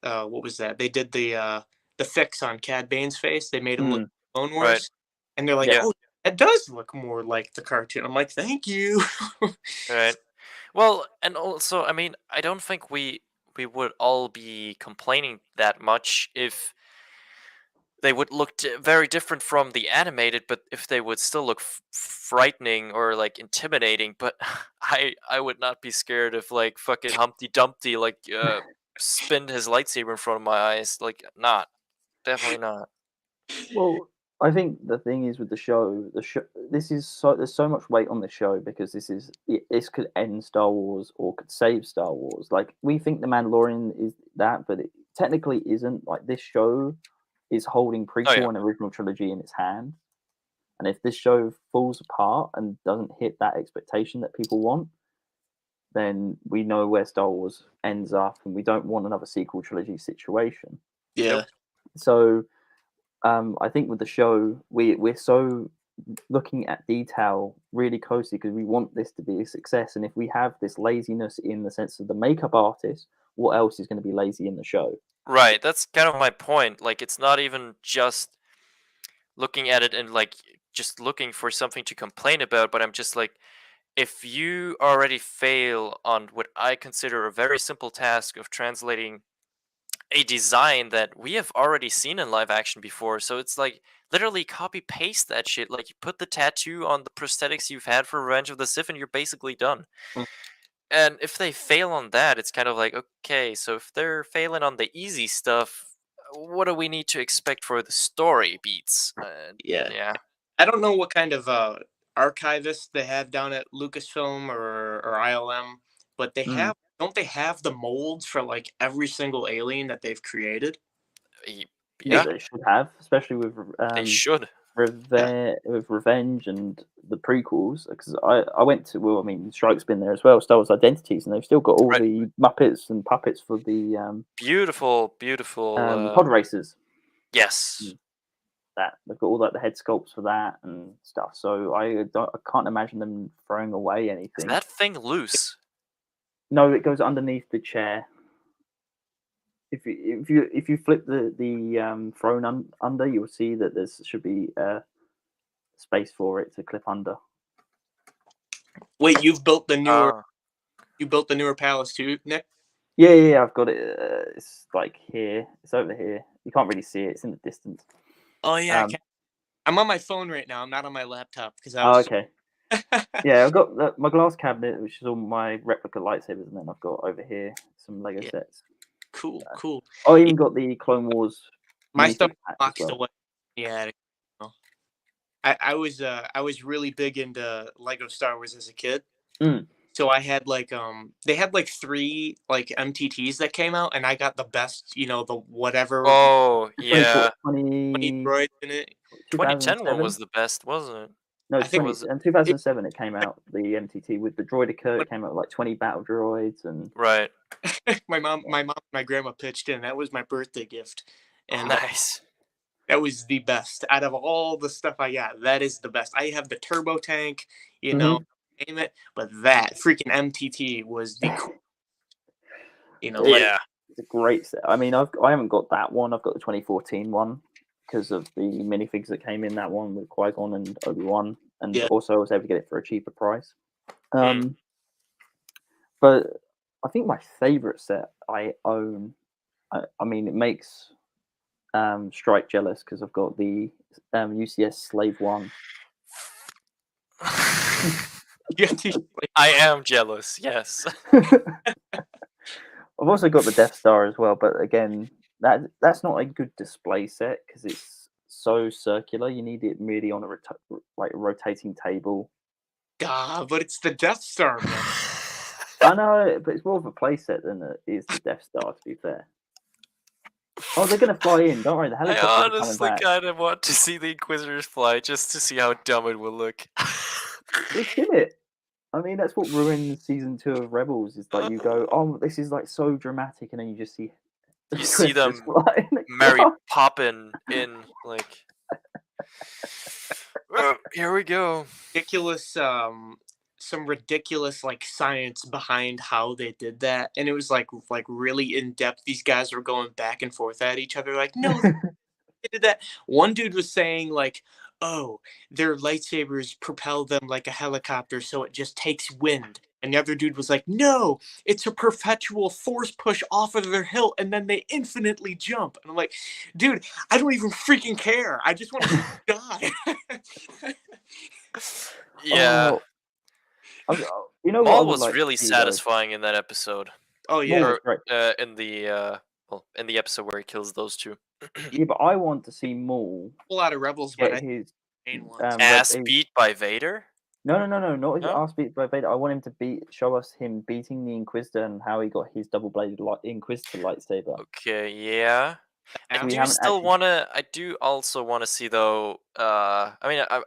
what was that? They did the fix on Cad Bane's face. They made him look Clone Wars, and they're like, oh, it does look more like the cartoon. I'm like, thank you. Right. Well, and also, I mean, I don't think we would all be complaining that much if they would look very different from the animated, but if they would still look frightening or like intimidating. But I would not be scared if like fucking Humpty Dumpty like spinned his lightsaber in front of my eyes. Like, definitely not. Well, I think the thing is with the show, there's so much weight on the show, because this could end Star Wars or could save Star Wars. Like, we think The Mandalorian is that, but it technically isn't. Like, this show is holding prequel and original trilogy in its hand, and if this show falls apart and doesn't hit that expectation that people want, then we know where Star Wars ends up, and we don't want another sequel trilogy situation. Yeah. So I think with the show, we're so looking at detail really closely because we want this to be a success. And if we have this laziness in the sense of the makeup artist what else is going to be lazy in the show? Right, that's kind of my point. Like, it's not even just looking at it and like just looking for something to complain about, but I'm just like, if you already fail on what I consider a very simple task of translating a design that we have already seen in live action before, so it's like literally copy paste that shit. Like, you put the tattoo on the prosthetics you've had for Revenge of the Sith, and you're basically done. Mm. And if they fail on that, it's kind of like, okay, so if they're failing on the easy stuff, what do we need to expect for the story beats? Yeah. Yeah. I don't know what kind of archivist they have down at Lucasfilm or ILM, but they have don't they have the molds for like every single alien that they've created? Yeah, They should have, especially with they should. with Revenge and the prequels. Because I went to, well, I mean, Strike's been there as well, Star Wars Identities, and they've still got all Right. the Muppets and puppets for the Beautiful pod racers. yes. That they've got all like the head sculpts for that and stuff. So I can't imagine them throwing away Is anything. that thing loose? No, it goes underneath the chair. If you flip the throne under, you'll see that there should be space for it to clip under. Wait, you've built the newer you built the newer palace too, Nick? Yeah, I've got it. It's like here. It's over here. You can't really see it. It's in the distance. Oh yeah, I'm on my phone right now. I'm not on my laptop because I Oh, was. okay. Yeah, I've got my glass cabinet, which is all my replica lightsabers, and then I've got over here some Lego sets. Cool. Oh, I even got the Clone Wars. My stuff boxed boxed away. Yeah. I was really big into Lego Star Wars as a kid. So I had like they had like 3 like MTTs that came out, and I got the best, the whatever. Oh yeah, 20 droids in it. 2010 one was the best, wasn't it? No, I think it was. In 2007 it came out, the MTT with the Droideka. It came out with like 20 battle droids and. Right. my mom, and my grandma pitched in. That was my birthday gift, and nice. that was the best out of all the stuff I got. That is the best. I have the turbo tank, name it, but that freaking MTT was the cool. Yeah, it's a great set. I mean, I haven't got that one. I've got the 2014 one because of the minifigs that came in that one with Qui-Gon and Obi-Wan, and also I was able to get it for a cheaper price. But I think my favorite set I own. I mean, it makes Strike jealous because I've got the UCS Slave 1. I am jealous. Yes. I've also got the Death Star as well, but again, that's not a good display set because it's so circular. You need it really on a rotating table. But it's the Death Star, man. I know, but it's more of a play set than it is the Death Star, to be fair. Oh, they're going to fly in. Don't worry. The helicopter. I honestly kind of want to see the Inquisitors fly just to see how dumb it will look. Just kill it. I mean, that's what ruins season 2 of Rebels. Is like you go, oh, this is like so dramatic, and then you just see. You see them Mary Poppin in like. Here we go. Ridiculous. Some ridiculous like science behind how they did that, and it was like really in depth. These guys were going back and forth at each other, like, no, they did that. One dude was saying like, oh, their lightsabers propel them like a helicopter, so it just takes wind. And the other dude was like, no, it's a perpetual force push off of their hilt, and then they infinitely jump. And I'm like, dude, I don't even freaking care. I just want to die. Yeah. Maul was really satisfying in that episode. Oh yeah, in the episode where he kills those 2. Yeah, but I want to see Maul. A lot of Rebels, but his ass beat by Vader. No, not his ass beat by Vader. I want him to show us him beating the Inquisitor and how he got his double-bladed Inquisitor lightsaber. Okay, yeah. I do also want to see though. I mean, I'm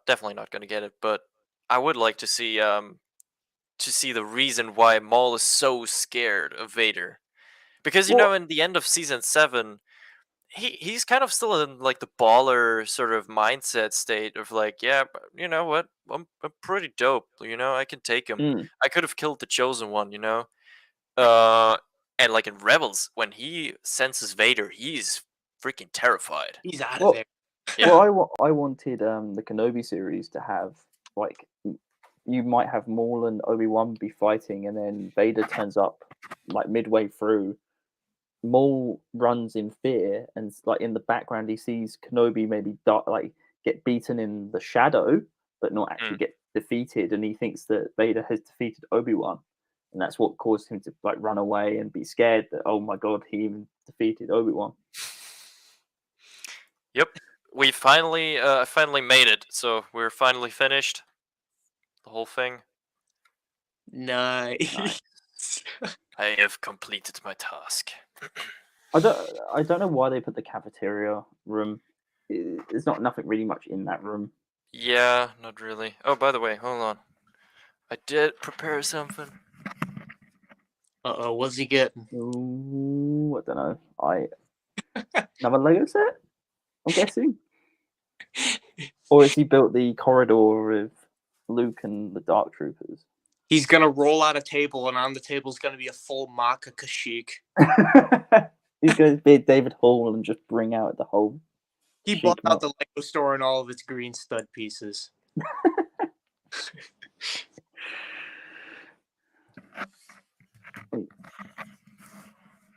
definitely not going to get it, but I would like to see the reason why Maul is so scared of Vader, because in the end of season 7, he's kind of still in like the baller sort of mindset state of like, yeah, but you know what, I'm pretty dope, I can take him. I could have killed the Chosen One, And like in Rebels, when he senses Vader, he's freaking terrified. He's out Well, of there. Yeah. Well, I wanted the Kenobi series to have like you might have Maul and Obi-Wan be fighting, and then Vader turns up like midway through. Maul runs in fear, and like in the background, he sees Kenobi maybe like get beaten in the shadow, but not actually get defeated, and he thinks that Vader has defeated Obi-Wan, and that's what caused him to like run away and be scared that, oh my god, he even defeated Obi-Wan. Yep, we finally made it. So we're finally finished the whole thing. Nice. I have completed my task. I don't know why they put the cafeteria room. There's not nothing really much in that room. Yeah, not really. Oh, by the way, hold on. I did prepare something. Uh-oh, what's he getting? Ooh, I don't know. Another Lego set? I'm guessing. Or has he built the corridor with Luke and the Dark Troopers? He's gonna roll out a table, and on the table is gonna be a full Maka Kashyyyk. He's going to be David Hall and just bring out the whole. He bought out the Lego store and all of its green stud pieces.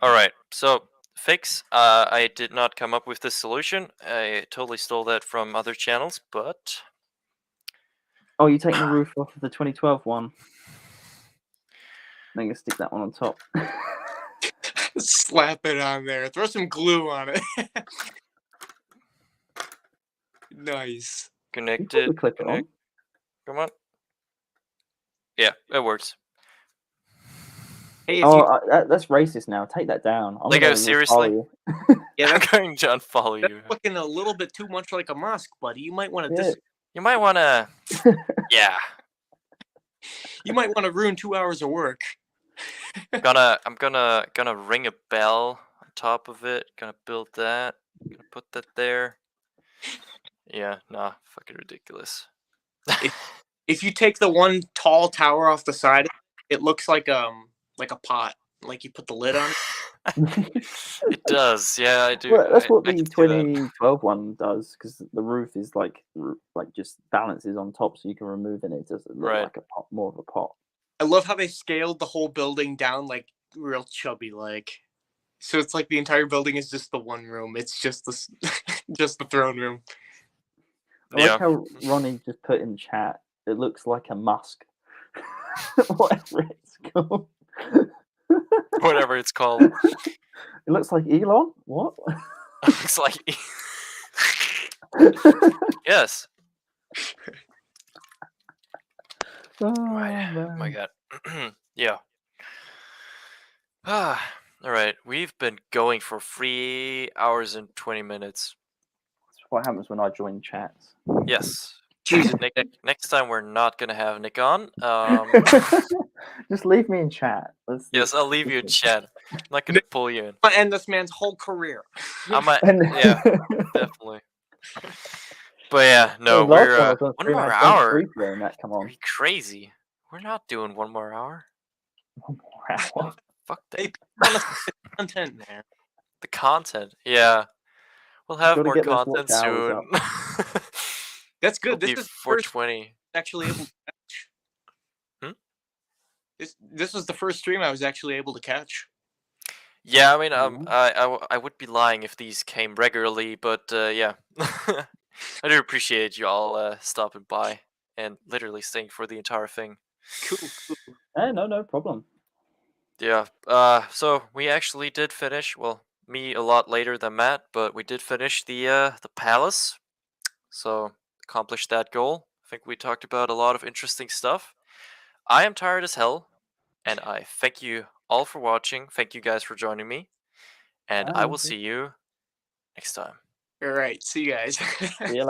All right, so fix. I did not come up with this solution. I totally stole that from other channels, but oh, you're taking the roof off of the 2012 one. I'm gonna stick that one on top. Slap it on there. Throw some glue on it. Nice. Connected. Clip it on. Come on. Yeah, it works. Hey, that's racist now. Take that down. Lego, seriously? Yeah, I'm going to unfollow you. That's looking a little bit too much like a mosque, buddy. You might want to. Yeah. You might want to. Yeah. You might want to ruin 2 hours of work. I'm gonna ring a bell on top of it. Gonna build that. Gonna put that there. Yeah, nah, fucking ridiculous. If you take the one tall tower off the side, it looks like a pot. Like you put the lid on it. It does, yeah, I do. Well, that's what I the can see that. 2012 one does, because the roof is like just balances on top, so you can remove it. It doesn't look like a pot, more of a pot. I love how they scaled the whole building down like real chubby like. So it's like the entire building is just the one room. It's just just the throne room. I like how Ronnie just put in chat, it looks like a Musk. Whatever it's called. Whatever it's called. It looks like Elon? What? Looks like yes. Oh my god. Yeah. All right, we've been going for 3 hours and 20 minutes. That's what happens when I join chats. Yes. Nick, next time we're not gonna have Nick on. Just leave me in chat. Yes, I'll leave you in chat. I'm not gonna pull you in. I'm gonna end this man's whole career. Yeah, definitely. But yeah, no, we're 1 more hour. Come on. Are you crazy? We're not doing 1 more hour. 1 more hour. Fuck that. Content, man. The content, yeah. We'll have more content soon. That's good. This is 420. Actually able to catch. This was the first stream I was actually able to catch. Yeah, I mean, I would be lying if these came regularly, but yeah, I do appreciate you all stopping by and literally staying for the entire thing. Cool. No problem. Yeah. So we actually did finish. Well, me a lot later than Matt, but we did finish the palace. So accomplished that goal. I think we talked about a lot of interesting stuff. I am tired as hell, and I thank you all for watching. Thank you guys for joining me, and I will see you next time. All right, see you guys. See you later.